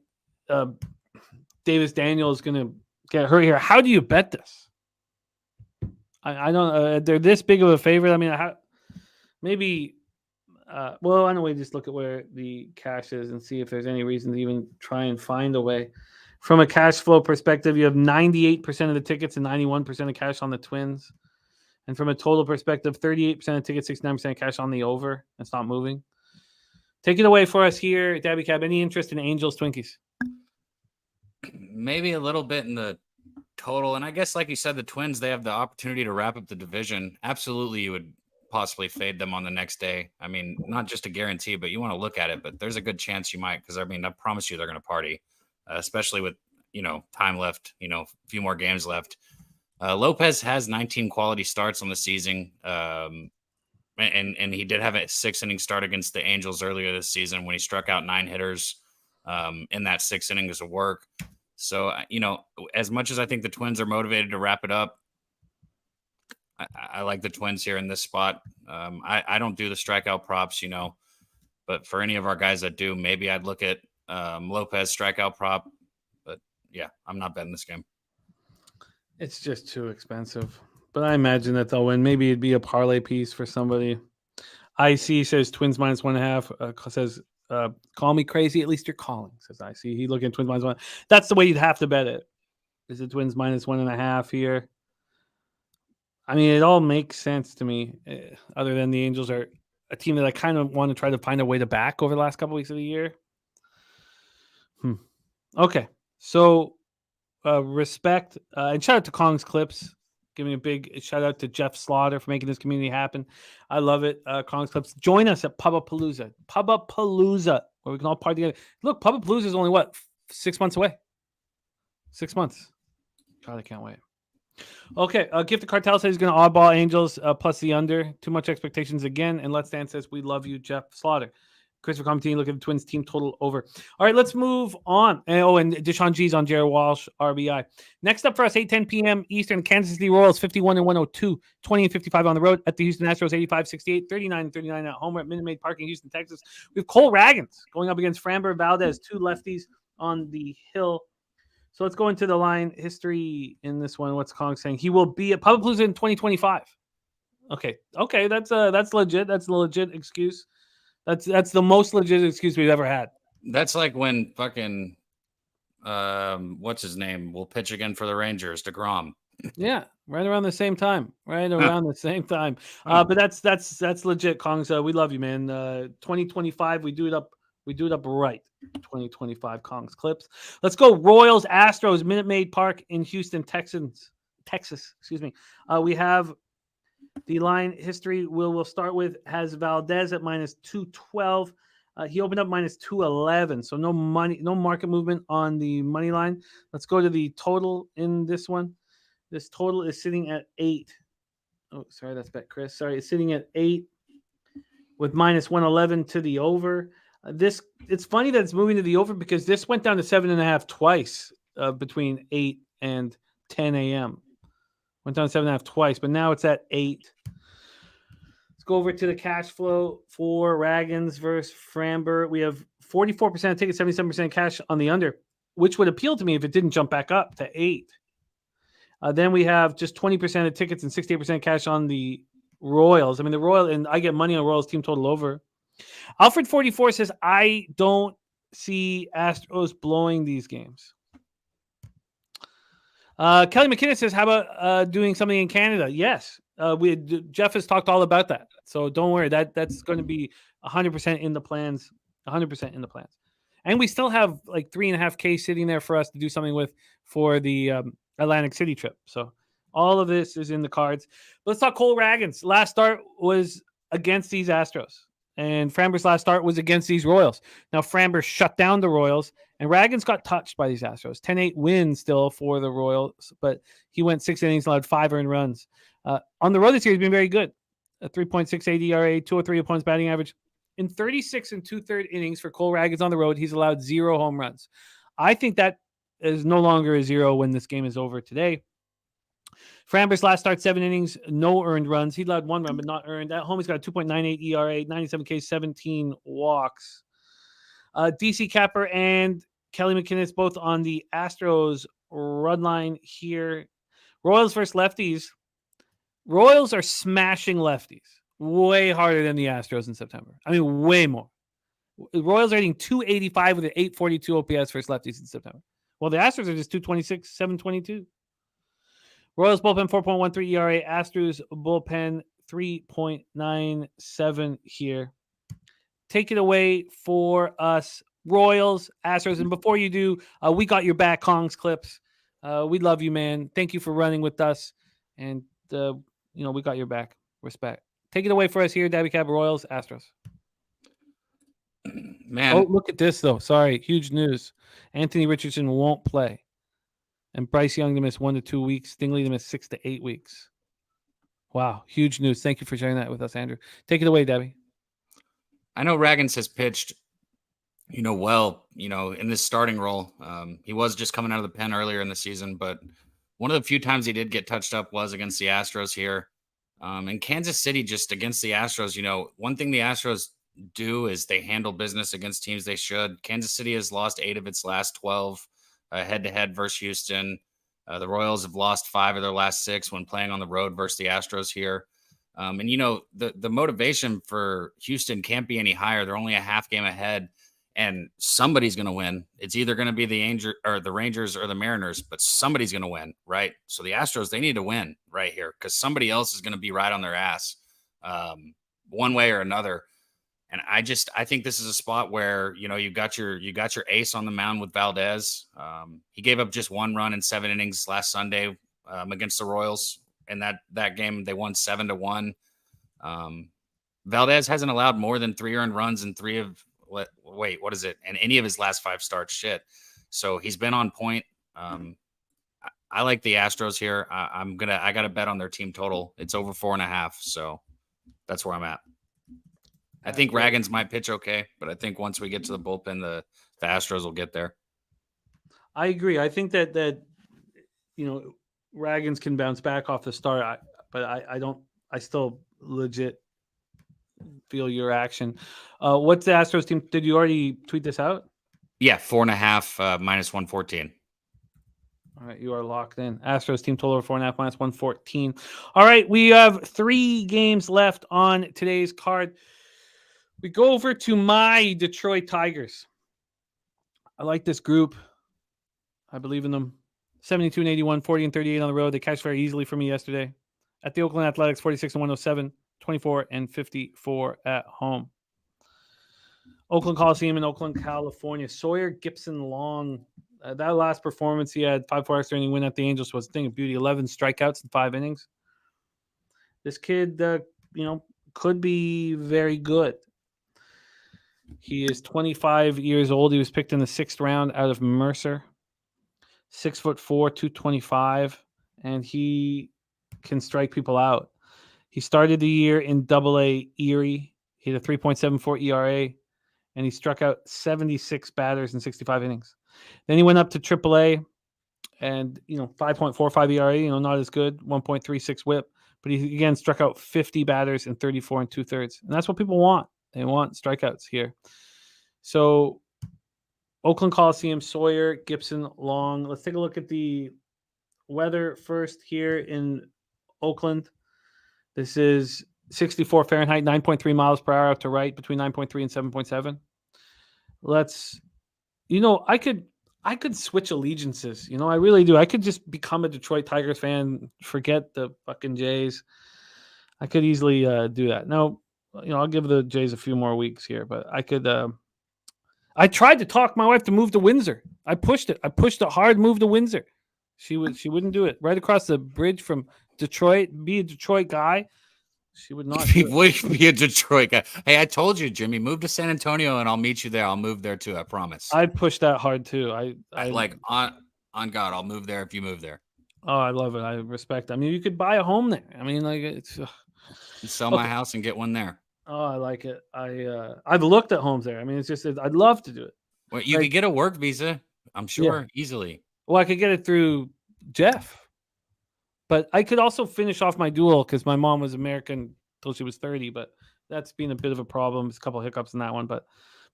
Davis Daniel is going to get hurt here, how do you bet this? I don't. They're this big of a favorite. I mean, maybe. I don't know. Just look at where the cash is and see if there's any reason to even try and find a way. From a cash flow perspective, you have 98% of the tickets and 91% of cash on the Twins. And from a total perspective, 38% of tickets, 69% cash on the over. It's not moving. Take it away for us here, Daby Cab. Any interest in Angels Twinkies? Maybe a little bit in the total. And I guess, like you said, the Twins, they have the opportunity to wrap up the division. Absolutely, you would possibly fade them on the next day. I mean, not just a guarantee, but you want to look at it. But there's a good chance you might, because I mean, I promise you they're going to party, especially with, time left, a few more games left. Lopez has 19 quality starts on the season. And he did have a 6-inning start against the Angels earlier this season when he struck out 9 hitters in that 6 innings of work. So, as much as I think the Twins are motivated to wrap it up, I like the Twins here in this spot. I don't do the strikeout props, but for any of our guys that do, maybe I'd look at Lopez strikeout prop. But yeah, I'm not betting this game. It's just too expensive. But I imagine that they'll win. Maybe it'd be a parlay piece for somebody. IC says Twins -1.5. Says, call me crazy. At least you're calling, says IC. He looking at Twins -1. That's the way you'd have to bet it. Is it Twins -1.5 here? I mean, it all makes sense to me, other than the Angels are a team that I kind of want to try to find a way to back over the last couple weeks of the year. Okay. So, respect and shout out to Kong's Clips. Giving a big shout out to Jeff Slaughter for making this community happen. I love it. Kong's Clips. Join us at Pubapalooza. Pubapalooza, where we can all party together. Look, Pubapalooza is only 6 months away. 6 months. God, I can't wait. Okay, Gift the Cartel says he's going to oddball Angels plus the under. Too much expectations again. And Let's Dance says, we love you, Jeff Slaughter. Christopher commenting, look at the Twins team total over. All right, let's move on. And Deshaun G's on Jared Walsh, RBI. Next up for us, 8:10 p.m. Eastern, Kansas City Royals, 51-102, 20-55 on the road at the Houston Astros, 85-68, 39-39 at home. We're at Minute Maid Park in Houston, Texas. We have Cole Ragans going up against Framber Valdez, 2 lefties on the hill. So let's go into the line history in this one. What's Kong saying? He will be at Pubapalooza in 2025. Okay, that's legit. That's a legit excuse. That's the most legit excuse we've ever had. That's like when fucking what's his name will pitch again for the Rangers, DeGrom. Yeah, right around the same time. But that's legit, Kongs. We love you, man. 2025, we do it up right. 2025 Kongs Clips. Let's go. Royals Astros, Minute Maid Park in Houston, Texas. Excuse me. We have the line history. We'll start with has Valdez at -212. He opened up -211. So no market movement on the money line. Let's go to the total in this one. This total is sitting at 8. Oh, sorry, that's bet Chris. Sorry, it's sitting at 8 with -111 to the over. It's funny that it's moving to the over because this went down to 7.5 twice between 8 and 10 a.m. Went down to 7.5 twice, but now it's at 8. Let's go over to the cash flow for Ragans versus Framber. We have 44% of tickets, 77% cash on the under, which would appeal to me if it didn't jump back up to 8. Then we have just 20% of tickets and 68% cash on the Royals. I mean, the Royal, and I get money on Royals team total over. Alfred44 says, I don't see Astros blowing these games. Kelly McKinnon says, how about doing something in Canada? Yes. Jeff has talked all about that. So don't worry. That's going to be 100% in the plans. 100% in the plans. And we still have like $3.5K sitting there for us to do something with for the Atlantic City trip. So all of this is in the cards. Let's talk Cole Ragans. Last start was against these Astros. And Framber's last start was against these Royals. Now, Framber shut down the Royals, and Ragans got touched by these Astros. 10-8 win still for the Royals, but he went 6 innings, allowed 5 earned runs. On the road this year, he's been very good. A 3.68 ERA, 203 opponents batting average. In 36 and 2/3 innings for Cole Ragans on the road, he's allowed 0 home runs. I think that is no longer a 0 when this game is over today. Framber's last start, 7 innings, no earned runs. He allowed 1 run, but not earned. At home, he's got a 2.98 ERA, 97 Ks, 17 walks. DC Capper and Kelly McKinnon both on the Astros run line here. Royals versus lefties. Royals are smashing lefties way harder than the Astros in September. I mean, way more. Royals are hitting 285 with an 842 OPS versus lefties in September. Well, the Astros are just 226, 722. Royals bullpen 4.13 ERA. Astros bullpen 3.97 here. Take it away for us, Royals, Astros. And before you do, we got your back, Kongs Clips. We love you, man. Thank you for running with us. And, we got your back. Respect. Take it away for us here, Daby Cab, Royals, Astros. Man. Oh, look at this, though. Sorry. Huge news. Anthony Richardson won't play. And Bryce Young to miss 1 to 2 weeks. Stingley to miss 6 to 8 weeks. Wow. Huge news. Thank you for sharing that with us, Andrew. Take it away, Debbie. I know Raggins has pitched, well, in this starting role. He was just coming out of the pen earlier in the season, but one of the few times he did get touched up was against the Astros here. And Kansas City just against the Astros, one thing the Astros do is they handle business against teams they should. Kansas City has lost 8 of its last 12 head-to-head versus Houston. The Royals have lost 5 of their last 6 when playing on the road versus the Astros here. And the motivation for Houston can't be any higher. They're only a half game ahead, and somebody's going to win. It's either going to be the Rangers or the Mariners, but somebody's going to win, right? So the Astros, they need to win right here because somebody else is going to be right on their ass one way or another. And I think this is a spot where, you got your ace on the mound with Valdez. He gave up just 1 run in 7 innings last Sunday against the Royals. In that game, they won 7-1. Valdez hasn't allowed more than 3 earned runs in in any of his last 5 starts. Shit. So he's been on point. I like the Astros here. I got to bet on their team total. It's over 4.5. So that's where I'm at. I think Raggins might pitch okay, but I think once we get to the bullpen, the Astros will get there. I agree. I think that Raggins can bounce back off the start, but I still legit feel your action. What's the Astros team? Did you already tweet this out? Yeah, 4.5 minus 114. All right, you are locked in. Astros team total over 4.5 minus 114. All right, we have 3 games left on today's card. We go over to my Detroit Tigers. I like this group. I believe in them. 72-81, 40-38 on the road. They cashed very easily for me yesterday. At the Oakland Athletics, 46-107, 24-54 at home. Oakland Coliseum in Oakland, California. Sawyer Gibson Long. That last performance, he had 5-4 extra inning win at the Angels was a thing of beauty. 11 strikeouts in 5 innings. This kid, could be very good. He is 25 years old. He was picked in the 6th round out of Mercer. 6'4", 225, and he can strike people out. He started the year in AA Erie. He had a 3.74 ERA, and he struck out 76 batters in 65 innings. Then he went up to AAA, and 5.45 ERA. Not as good. 1.36 WHIP, but he again struck out 50 batters in 34 2/3, and that's what people want. They want strikeouts here. So Oakland Coliseum, Sawyer, Gibson, Long. Let's take a look at the weather first here in Oakland. This is 64 Fahrenheit, 9.3 miles per hour out to right, between 9.3 and 7.7. I could switch allegiances. I really do. I could just become a Detroit Tigers fan, forget the fucking Jays. I could easily do that. Now, I'll give the Jays a few more weeks here, but I could. I tried to talk my wife to move to Windsor. I pushed it. Hard, move to Windsor. She wouldn't do it. Right across the bridge from Detroit, be a Detroit guy. She would not. Be a Detroit guy. Hey, I told you, Jimmy, move to San Antonio and I'll meet you there. I'll move there too. I promise. I pushed that hard too. I like on God, I'll move there if you move there. Oh, I love it. I respect it. I mean, you could buy a home there. I mean, like it's. Sell my house and get one there. Oh, I like it. I've looked at homes there. I mean, it's just I'd love to do it. Well, you could get a work visa, I'm sure, easily. Well, I could get it through Jeff, but I could also finish off my dual because my mom was American till she was 30. But that's been a bit of a problem. There's a couple of hiccups in that one, but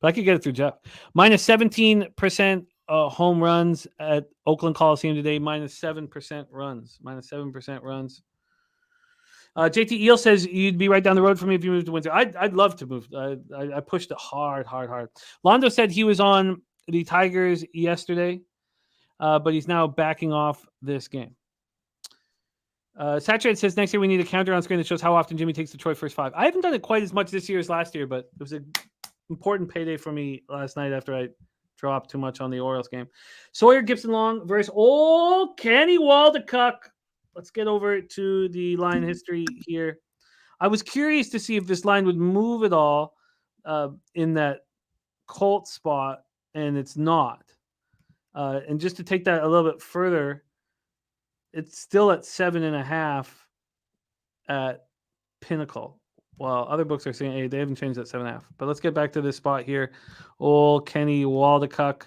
I could get it through Jeff. Minus 17% home runs at Oakland Coliseum today. Minus 7% runs. Minus 7% runs. JT Eel says you'd be right down the road for me if you moved to Windsor. I'd love to move. I pushed it hard. Londo said he was on the Tigers yesterday, but he's now backing off this game. Saturated says next year we need a counter on screen that shows how often Jimmy takes the Troy first five. I haven't done it quite as much this year as last year, but it was an important payday for me last night after I dropped too much on the Orioles game. Sawyer Gibson Long versus old Kenny Waldecuck. Let's get over to the line history here. I was curious to see if this line would move at all in that Colt spot, and it's not. And just to take that a little bit further, it's still at 7.5 at Pinnacle. Well, other books are saying, hey, they haven't changed that 7.5. But let's get back to this spot here. Old Kenny Waldecuck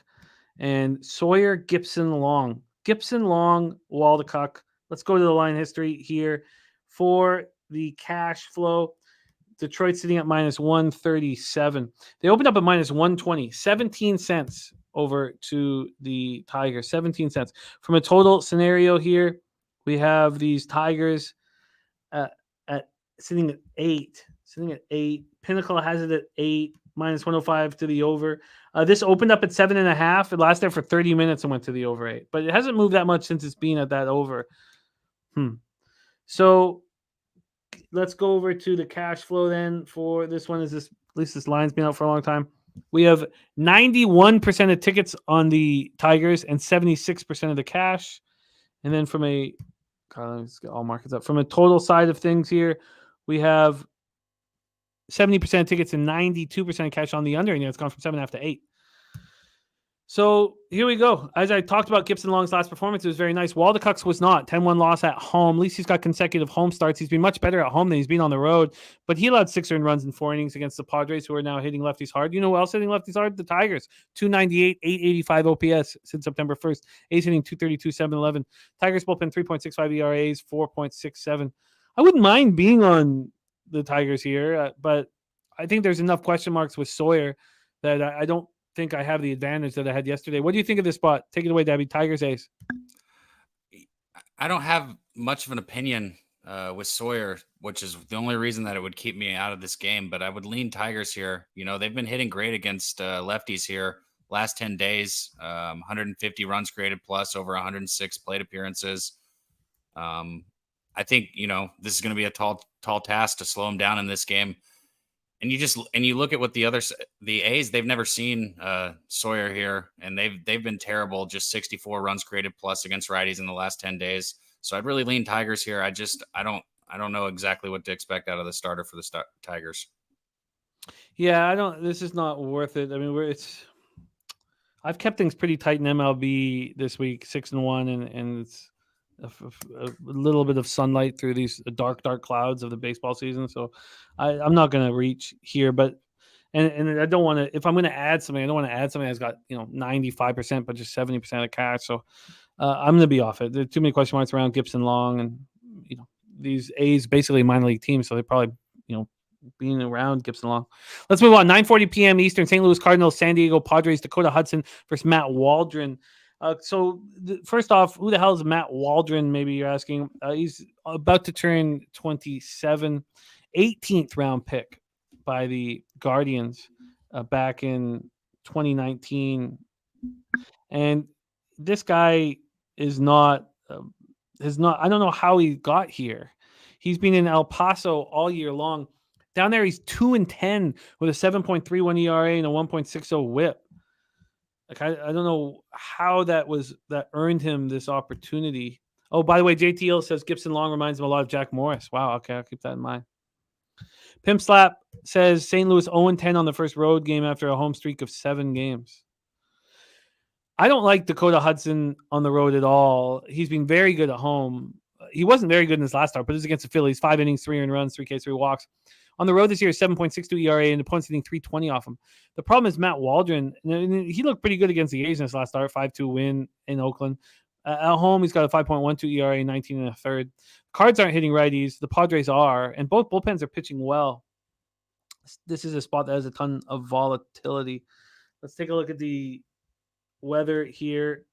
and Sawyer Gibson Long. Gibson Long, Waldecuck. Let's go to the line history here for the cash flow. Detroit sitting at minus 137. They opened up at minus 120, 17 cents over to the Tigers, 17 cents. From a total scenario here, we have these Tigers at sitting at 8. Pinnacle has it at 8, minus 105 to the over. This opened up at 7.5. It lasted for 30 minutes and went to the over 8. But it hasn't moved that much since it's been at that over. So let's go over to the cash flow then for this one. At least this line's been out for a long time. We have 91% of tickets on the Tigers and 76% of the cash. And then let's get all markets up. From a total side of things here, we have 70% of tickets and 92% of cash on the under. And it's gone from 7.5 to 8. So here we go. As I talked about Gibson Long's last performance, it was very nice. Waldecuck's was not. 10-1 loss at home. At least he's got consecutive home starts. He's been much better at home than he's been on the road. But he allowed 6 earned runs in 4 innings against the Padres, who are now hitting lefties hard. You know who else hitting lefties hard? The Tigers. 298, 885 OPS since September 1st. Ace hitting 232, 711. Tigers bullpen 3.65 ERAs, 4.67. I wouldn't mind being on the Tigers here, but I think there's enough question marks with Sawyer that I don't think I have the advantage that I had yesterday. What do you think of this spot? Take it away, Daby. Tigers ace. I don't have much of an opinion with Sawyer, which is the only reason that it would keep me out of this game, but I would lean Tigers here. You know, they've been hitting great against lefties here last 10 days, 150 runs created plus, over 106 plate appearances. I think, this is going to be a tall task to slow them down in this game. And you look at what the A's, they've never seen Sawyer here, and they've been terrible, just 64 runs created plus against righties in the last 10 days. So I'd really lean Tigers here. I don't know exactly what to expect out of the starter for the Tigers. Yeah, this is not worth it. I mean, I've kept things pretty tight in MLB this week, 6-1, and it's a little bit of sunlight through these dark clouds of the baseball season. So I'm not going to reach here, but and I don't want to, if I'm going to add something, I don't want to add something that's got 95% but just 70% of cash. So I'm going to be off it. There are too many question marks around Gibson Long, and these A's basically minor league teams, so they're probably being around Gibson Long. Let's move on. 9:40 p.m. Eastern. St. Louis Cardinals, San Diego Padres, Dakota Hudson versus Matt Waldron. First off, who the hell is Matt Waldron? Maybe you're asking. He's about to turn 27, 18th round pick by the Guardians back in 2019. And this guy is not, I don't know how he got here. He's been in El Paso all year long. Down there, he's 2-10 with a 7.31 ERA and a 1.60 WHIP. Like I don't know how that earned him this opportunity. Oh, by the way, JTL says Gibson Long reminds him a lot of Jack Morris. Wow, okay, I'll keep that in mind. Pimp Slap says St. Louis 0-10 on the first road game after a home streak of 7 games. I don't like Dakota Hudson on the road at all. He's been very good at home. He wasn't very good in his last start, but it was against the Phillies. 5 innings, 3 earned runs, 3 Ks, 3 walks. On the road this year, 7.62 ERA, and the opponent's hitting 320 off him. The problem is Matt Waldron. He looked pretty good against the A's in his last start, 5-2 win in Oakland. At home, he's got a 5.12 ERA, 19 and a third. Cards aren't hitting righties. The Padres are, and both bullpens are pitching well. This is a spot that has a ton of volatility. Let's take a look at the weather here.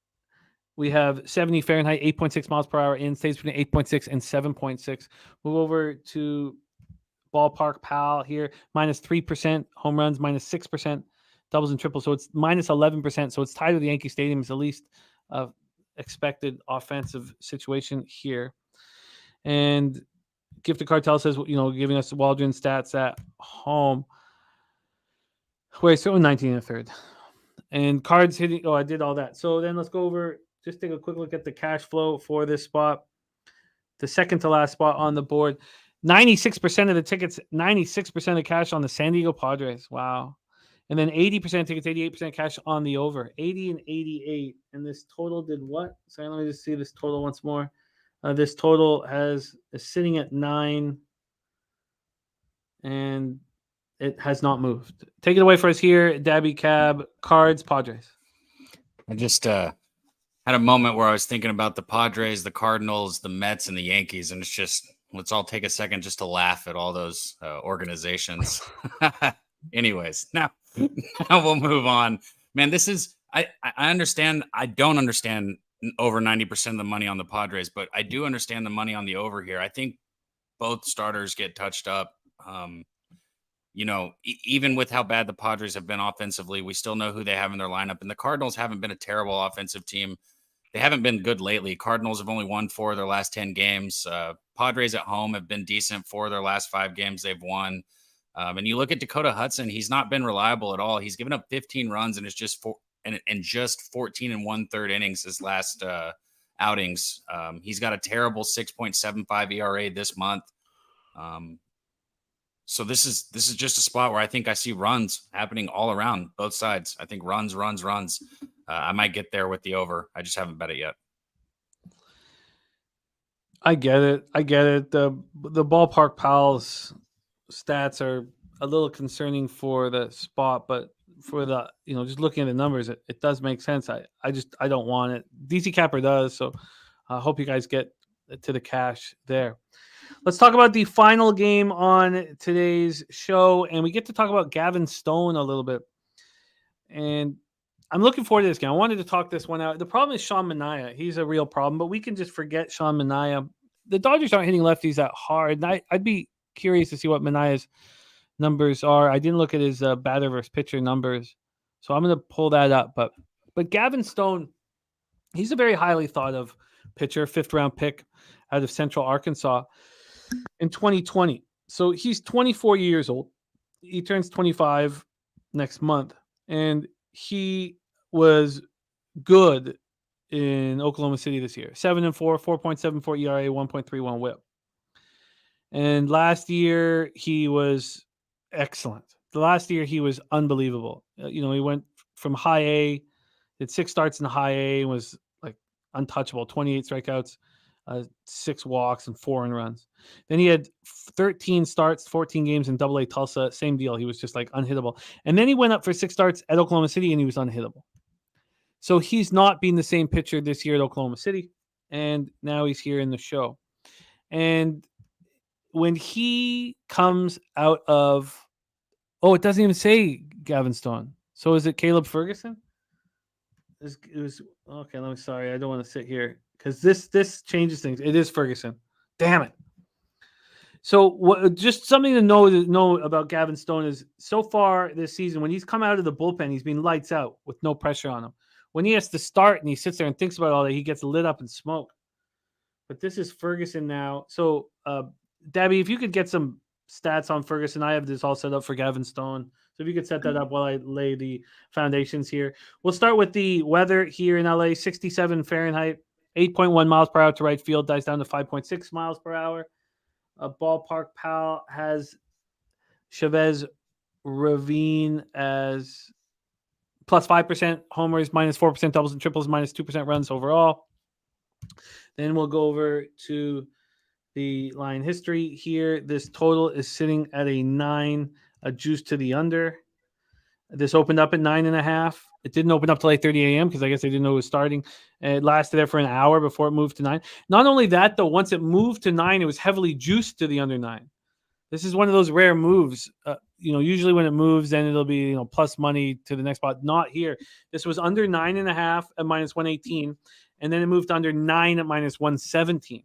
We have 70 Fahrenheit, 8.6 miles per hour in, stays between 8.6 and 7.6. Move over to Ballpark Pal here, minus 3% home runs, minus 6% doubles and triples. So it's minus 11%. So it's tied with the Yankee Stadium. It's the least expected offensive situation here. And Gifted Cartel says, giving us Waldron stats at home. Wait, so 19 and a third. And Cards hitting. Oh, I did all that. So then let's go over, just take a quick look at the cash flow for this spot. The second to last spot on the board. 96% of the tickets, 96% of cash on the San Diego Padres. Wow. And then 80% tickets, 88% cash on the over. 80 and 88. And this total did what? Sorry, let me just see this total once more. This total is sitting at 9. And it has not moved. Take it away for us here, Daby Cab, Cards, Padres. I just had a moment where I was thinking about the Padres, the Cardinals, the Mets, and the Yankees, and it's just, let's all take a second just to laugh at all those organizations. Anyways, now we'll move on. Man, this is, I understand, I don't understand over 90% of the money on the Padres, but I do understand the money on the over here. I think both starters get touched up. Even with how bad the Padres have been offensively, we still know who they have in their lineup. And the Cardinals haven't been a terrible offensive team. They haven't been good lately. Cardinals have only won 4 of their last 10 games. Padres at home have been decent 4 of their last 5 games they've won. And you look at Dakota Hudson, he's not been reliable at all. He's given up 15 runs and it's just 14 and 1/3 innings his last outings. He's got a terrible 6.75 ERA this month. So this is just a spot where I think I see runs happening all around both sides. I think runs. I might get there with the over. I just haven't bet it yet. I get it. The Ballpark Pals stats are a little concerning for the spot, but for the, just looking at the numbers, it does make sense. I don't want it. DC Capper does. So I hope you guys get to the cash there. Let's talk about the final game on today's show, and we get to talk about Gavin Stone a little bit. And I'm looking forward to this game. I wanted to talk this one out. The problem is Sean Manaea. He's a real problem, but we can just forget Sean Manaea. The Dodgers aren't hitting lefties that hard. And I'd be curious to see what Manaea's numbers are. I didn't look at his batter versus pitcher numbers, so I'm going to pull that up. But Gavin Stone, he's a very highly thought of pitcher, 5th-round pick out of Central Arkansas in 2020. So he's 24 years old. He turns 25 next month. And he was good in Oklahoma City this year. 7-4, 4.74 ERA, 1.31 WHIP. And last year he was excellent. The last year he was unbelievable. He went from high A, did 6 starts in high A, and was like untouchable, 28 strikeouts, 6 walks, and 4 earned runs. Then he had 13 starts, 14 games in Double A Tulsa. Same deal. He was just like unhittable. And then he went up for 6 starts at Oklahoma City, and he was unhittable. So he's not been the same pitcher this year at Oklahoma City, and now he's here in the show. And when he comes out of, it doesn't even say Gavin Stone. So is it Caleb Ferguson? It was okay. Sorry, I don't want to sit here because this changes things. It is Ferguson. Damn it. So just something to know about Gavin Stone is so far this season, when he's come out of the bullpen, he's been lights out with no pressure on him. When he has to start and he sits there and thinks about all that, he gets lit up in smoke. But this is Ferguson now. So, Daby, if you could get some stats on Ferguson, I have this all set up for Gavin Stone. So if you could set that up while I lay the foundations here. We'll start with the weather here in LA, 67 Fahrenheit, 8.1 miles per hour to right field, dies down to 5.6 miles per hour. A Ballpark Pal has Chavez Ravine as plus 5% homers, minus 4% doubles and triples, minus 2% runs overall. Then we'll go over to the line history here. This total is sitting at a 9, a juice to the under. This opened up at 9.5. It didn't open up till 8:30 a.m. because I guess they didn't know it was starting. And it lasted there for an hour before it moved to 9. Not only that, though, once it moved to 9, it was heavily juiced to the under 9. This is one of those rare moves. Usually when it moves, then it'll be plus money to the next spot. Not here. This was under 9.5 at minus 118, and then it moved under 9 at minus 117.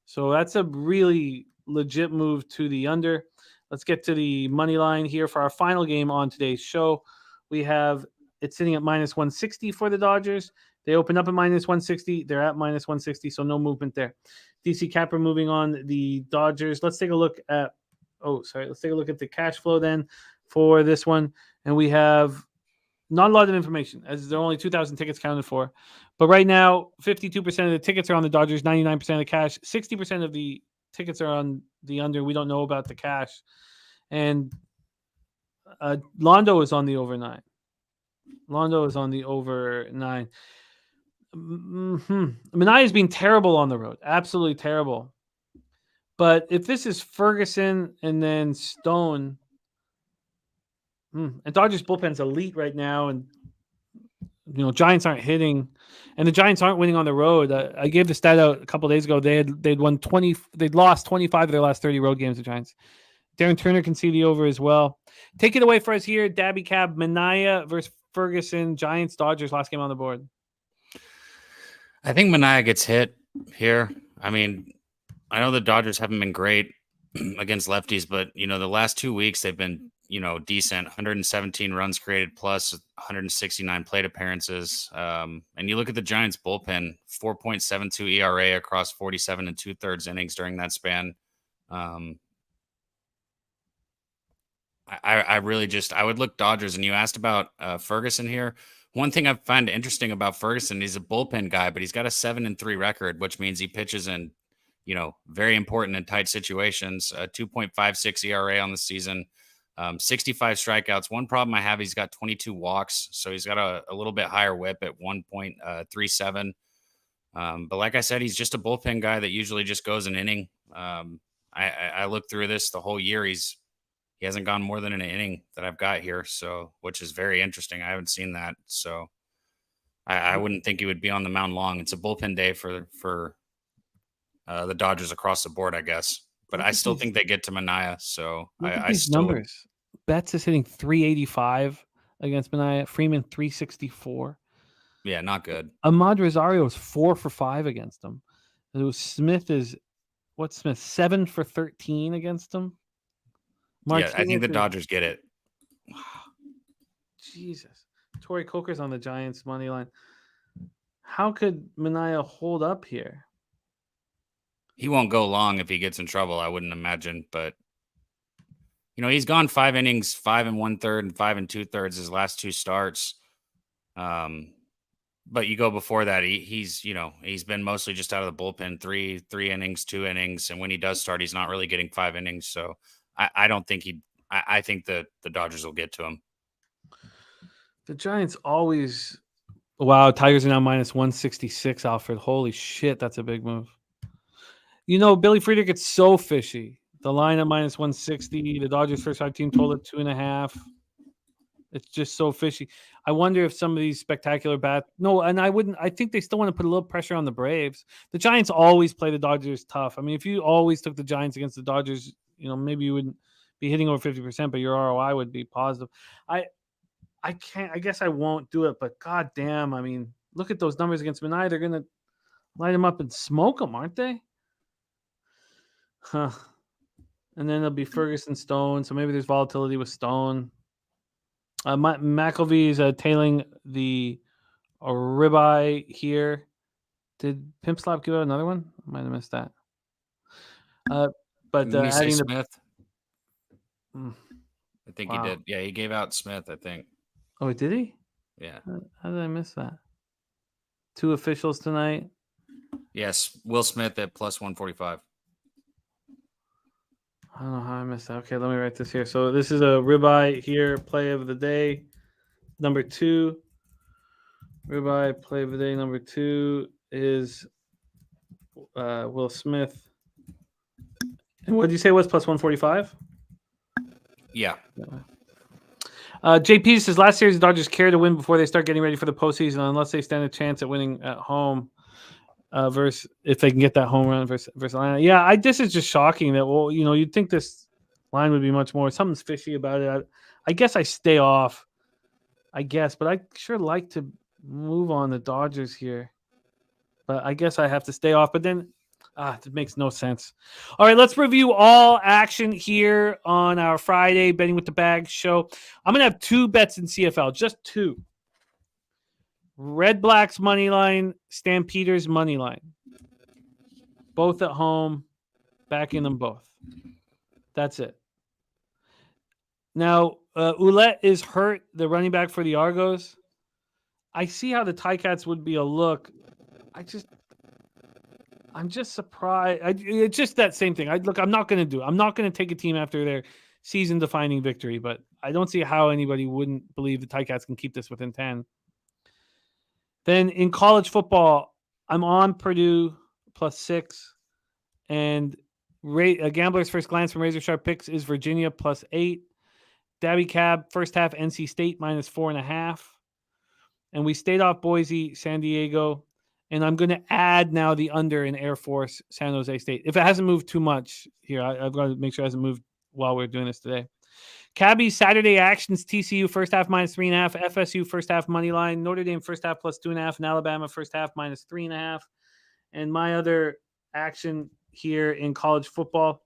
So that's a really legit move to the under. Let's get to the money line here for our final game on today's show. We have it sitting at minus 160 for the Dodgers, They open up at minus 160. They're at minus 160, so no movement there. DC Capper moving on the Dodgers. Let's take a look at let's take a look at the cash flow then for this one. And we have not a lot of information, as there are only 2,000 tickets counted for. But right now, 52% of the tickets are on the Dodgers, 99% of the cash. 60% of the tickets are on the under. We don't know about the cash. And Londo is on the over 9. Londo is on the over 9. Manaya's been terrible on the road. Absolutely terrible. But if this is Ferguson and then Stone, and Dodgers bullpen's elite right now, and Giants aren't hitting, and the Giants aren't winning on the road. I gave the stat out a couple of days ago. They'd lost 25 of their last 30 road games. The Giants. Darren Turner can see the over as well. Take it away for us here. Daby Cab, Manaya versus Ferguson. Giants, Dodgers, last game on the board. I think Manaya gets hit here. I mean, I know the Dodgers haven't been great against lefties, but the last 2 weeks they've been decent. 117 runs created plus 169 plate appearances. And you look at the Giants bullpen, 4.72 ERA across 47 2/3 innings during that span. I would look Dodgers. And you asked about Ferguson here. One thing I find interesting about Ferguson, he's a bullpen guy, but he's got a 7-3 record, which means he pitches in, very important and tight situations. 2.56 ERA on the season, 65 strikeouts. One problem I have, he's got 22 walks, so he's got a little bit higher WHIP at 1.37. But like I said, he's just a bullpen guy that usually just goes an inning. I looked through this the whole year. He hasn't gone more than an inning that I've got here, so which is very interesting. I haven't seen that, so I wouldn't think he would be on the mound long. It's a bullpen day for the Dodgers across the board, I guess. But I still think they get to Manaya. So I still numbers. Betts is hitting 385 against Manaya. Freeman 364. Yeah, not good. Ahmad Rosario is 4 for 5 against him. Smith 7 for 13 against him. Yeah, I think the Dodgers get it. Jesus. Torrey Coker's on the Giants money line. How could Manaya hold up here? He won't go long if he gets in trouble, I wouldn't imagine. But, he's gone 5 innings, 5 1/3 and 5 2/3 his last 2 starts. But you go before that, he's been mostly just out of the bullpen, 3 innings, 2 innings. And when he does start, he's not really getting 5 innings. So I don't think I think the Dodgers will get to him. The Giants always. Wow, Tigers are now minus 166, Alfred. Holy shit, that's a big move. Billy Friedrich gets so fishy. The line at minus 160. The Dodgers first 5 team total at 2.5. It's just so fishy. I wonder if some of these spectacular I think they still want to put a little pressure on the Braves. The Giants always play the Dodgers tough. I mean, if you always took the Giants against the Dodgers, maybe you wouldn't be hitting over 50%, but your ROI would be positive. I guess I won't do it, but goddamn, I mean, look at those numbers against Manaya. They're going to light them up and smoke them, aren't they? Huh. And then it'll be Ferguson, Stone. So maybe there's volatility with Stone. McElvey is tailing the ribeye here. Did Pimp Slap give out another one? I might have missed that. But adding Smith. I think he did. Yeah, he gave out Smith, I think. Oh, did he? Yeah. How did I miss that? 2 officials tonight. Yes, Will Smith at plus 145. I don't know how I missed that. Okay, let me write this here. So this is a ribeye here, play of the day, number 2. Ribeye play of the day number 2 is Will Smith. And what did you say was plus 145? Yeah. JP says last year's Dodgers care to win before they start getting ready for the postseason, unless they stand a chance at winning at home. Versus if they can get that home run versus Atlanta. Yeah, this is just shocking that, you'd think this line would be much more. Something's fishy about it. I guess I stay off. But I sure like to move on the Dodgers here. But I guess I have to stay off. But then, it makes no sense. All right, let's review all action here on our Friday Betting with the Bag show. I'm going to have 2 bets in CFL, just 2. Redblacks money line, Stampeders money line. Both at home, backing them both. That's it. Now, Ouellette is hurt, the running back for the Argos. I see how the Ticats would be a look. I'm just surprised. It's just that same thing. I'm not going to take a team after their season-defining victory, but I don't see how anybody wouldn't believe the Ticats can keep this within 10. Then in college football, I'm on Purdue +6, and a gambler's first glance from Razor Sharp Picks is Virginia +8. Daby Cab first half NC State -4.5, and we stayed off Boise, San Diego, and I'm going to add now the under in Air Force, San Jose State. If it hasn't moved too much here, I've got to make sure it hasn't moved while we're doing this today. Cabby's Saturday actions: TCU first half -3.5, FSU first half money line, Notre Dame first half +2.5, and Alabama first half -3.5. And my other action here in college football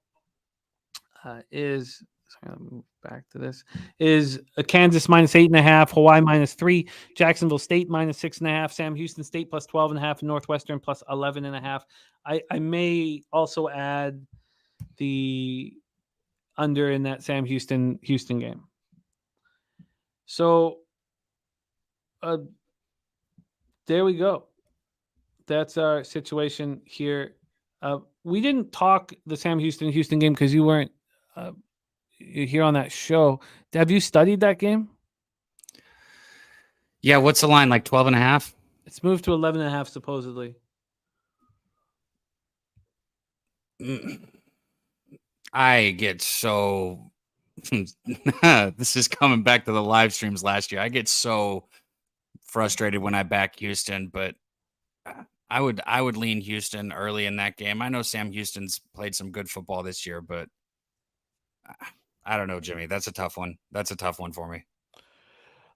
is, sorry, I'll move back to this, is a Kansas -8.5, Hawaii -3, Jacksonville State -6.5, Sam Houston State +12.5, Northwestern +11.5. I may also add the under in that Sam Houston game. So there we go. That's our situation here. We didn't talk the Sam Houston game because you weren't here on that show. Have you studied that game? Yeah, what's the line, like 12.5? It's moved to 11.5 supposedly. I get so this is coming back to the live streams last year. I get so frustrated when I back Houston, but I would lean Houston early in that game. I know Sam Houston's played some good football this year, but I don't know, Jimmy. That's a tough one. That's a tough one for me.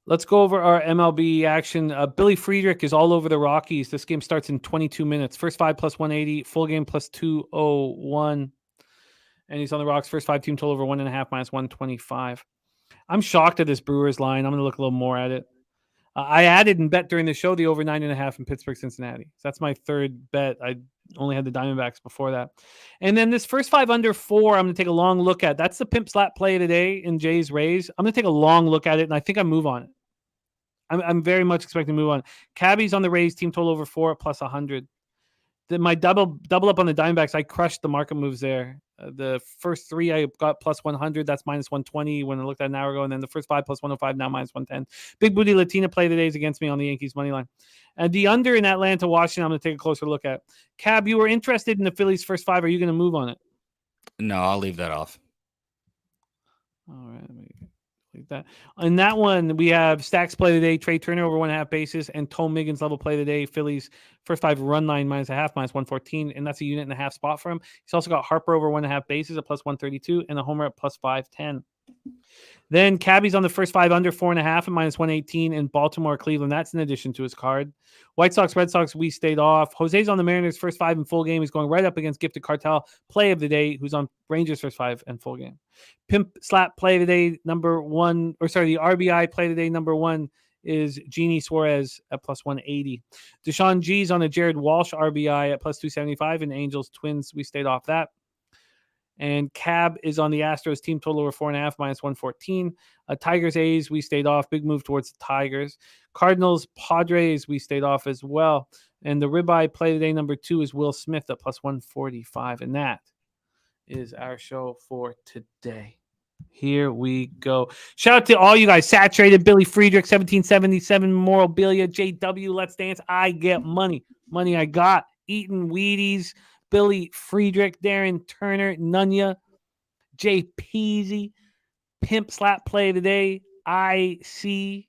Let's go over our MLB action. Billy Friedrich is all over the Rockies. This game starts in 22 minutes. First 5 +180, full game +201. And he's on the Rocks. First 5 team total over 1.5 -125. I'm shocked at this Brewers line. I'm going to look a little more at it. I added and bet during the show the over 9.5 in Pittsburgh, Cincinnati. So that's my third bet. I only had the Diamondbacks before that. And then this first 5 under 4, I'm going to take a long look at. That's the pimp slap play today in Jays Rays. I'm going to take a long look at it, and I think I move on it. I'm very much expecting to move on. Cabby's on the Rays, team total over 4 +100. My double up on the Diamondbacks, I crushed the market moves there. The first 3 I got +100. That's -120 when I looked at an hour ago. And then the first 5 +105, now -110. Big Booty Latina play today is against me on the Yankees money line. And the under in Atlanta, Washington, I'm going to take a closer look at. Cab, you were interested in the Phillies first 5. Are you going to move on it? No, I'll leave that off. All right. Let me leave that. On that one, we have Stacks play today, Trey Turner over 1.5 bases, and Tom Miggins level play today. Phillies first 5 run line -0.5, -114, and that's a 1.5 spot for him. He's also got Harper over 1.5 bases at +132, and a homer at +510. Then Cabby's on the first 5 under 4.5 at -118 in Baltimore, Cleveland. That's in addition to his card. White Sox, Red Sox, we stayed off. Jose's on the Mariners first 5 in full game. He's going right up against Gifted Cartel play of the day, who's on Rangers first 5 and full game. Pimp slap play today, the RBI play today, number 1 is Genie Suarez at +180. Deshaun G's on a Jared Walsh RBI at +275, and Angels Twins, we stayed off that. And Cab is on the Astros, team total over 4.5 -114. Tigers A's, we stayed off. Big move towards the Tigers. Cardinals Padres, we stayed off as well. And the ribeye play today, number 2 is Will Smith at +145. And that is our show for today. Here we go. Shout out to all you guys. Saturated, Billy Friedrich, 1777, Memorabilia, JW, Let's Dance. I get money. Money I got. Eating Wheaties. Billy Friedrich, Darren Turner, Nunya, Jay Peasy, Pimp Slap Play today, IC,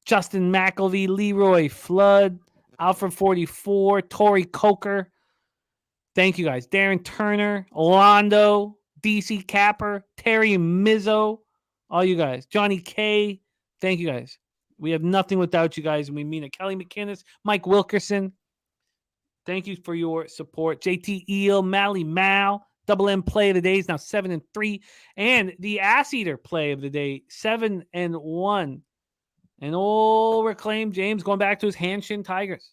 Justin McElvey, Leroy Flood, Alfred 44, Tori Coker. Thank you guys. Darren Turner, Londo, DC Capper, Terry Mizzo, all you guys. Johnny K. Thank you guys. We have nothing without you guys, and we mean it. Kelly McInnes, Mike Wilkerson. Thank you for your support. JT Eel, Mally Mal, Double M play of the day is now 7-3. And the Ass Eater play of the day, 7-1. And old reclaimed James going back to his Hanshin Tigers.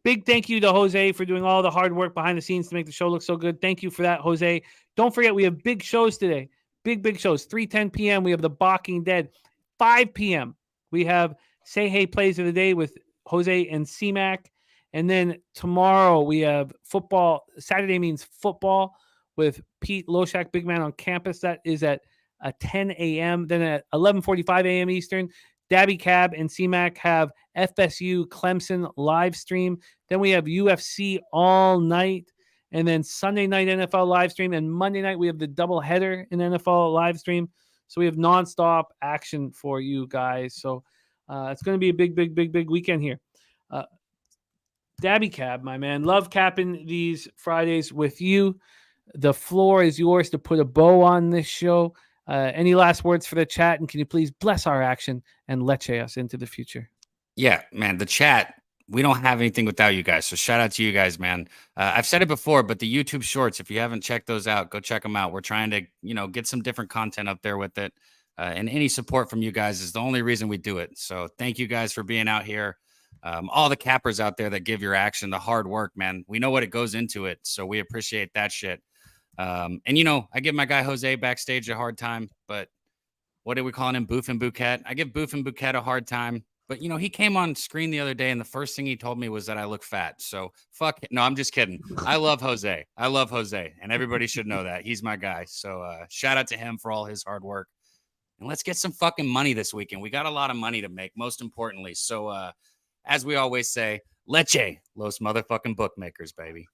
Big thank you to Jose for doing all the hard work behind the scenes to make the show look so good. Thank you for that, Jose. Don't forget, we have big shows today. Big shows. 3:10 p.m. We have The Balking Dead. 5 p.m. we have Say Hey Plays of the Day with Jose and C-Mac. And then tomorrow we have football. Saturday means football with Pete Loshak, Big Man on Campus. That is at 10 a.m. Then at 11:45 a.m. Eastern, Daby Cab and C-Mac have FSU Clemson live stream. Then we have UFC all night. And then Sunday night NFL live stream. And Monday night we have the doubleheader in NFL live stream. So we have nonstop action for you guys. So it's going to be a big weekend here. Daby Cab, my man. Love capping these Fridays with you. The floor is yours to put a bow on this show. Any last words for the chat? And can you please bless our action and leche us into the future? Yeah, man, the chat, we don't have anything without you guys. So shout out to you guys, man. I've said it before, but the YouTube shorts, if you haven't checked those out, go check them out. We're trying to, get some different content up there with it. And any support from you guys is the only reason we do it. So thank you guys for being out here. All the cappers out there that give your action, the hard work, man. We know what it goes into it. So we appreciate that shit. And I give my guy Jose backstage a hard time, but what did we call him? Boof and Bouquet. I give Boof and Bouquet a hard time, but he came on screen the other day and the first thing he told me was that I look fat. So fuck. No, I'm just kidding. I love Jose. And everybody should know that he's my guy. So shout out to him for all his hard work, and let's get some fucking money this weekend. We got a lot of money to make, most importantly. So as we always say, leche, los motherfucking bookmakers, baby.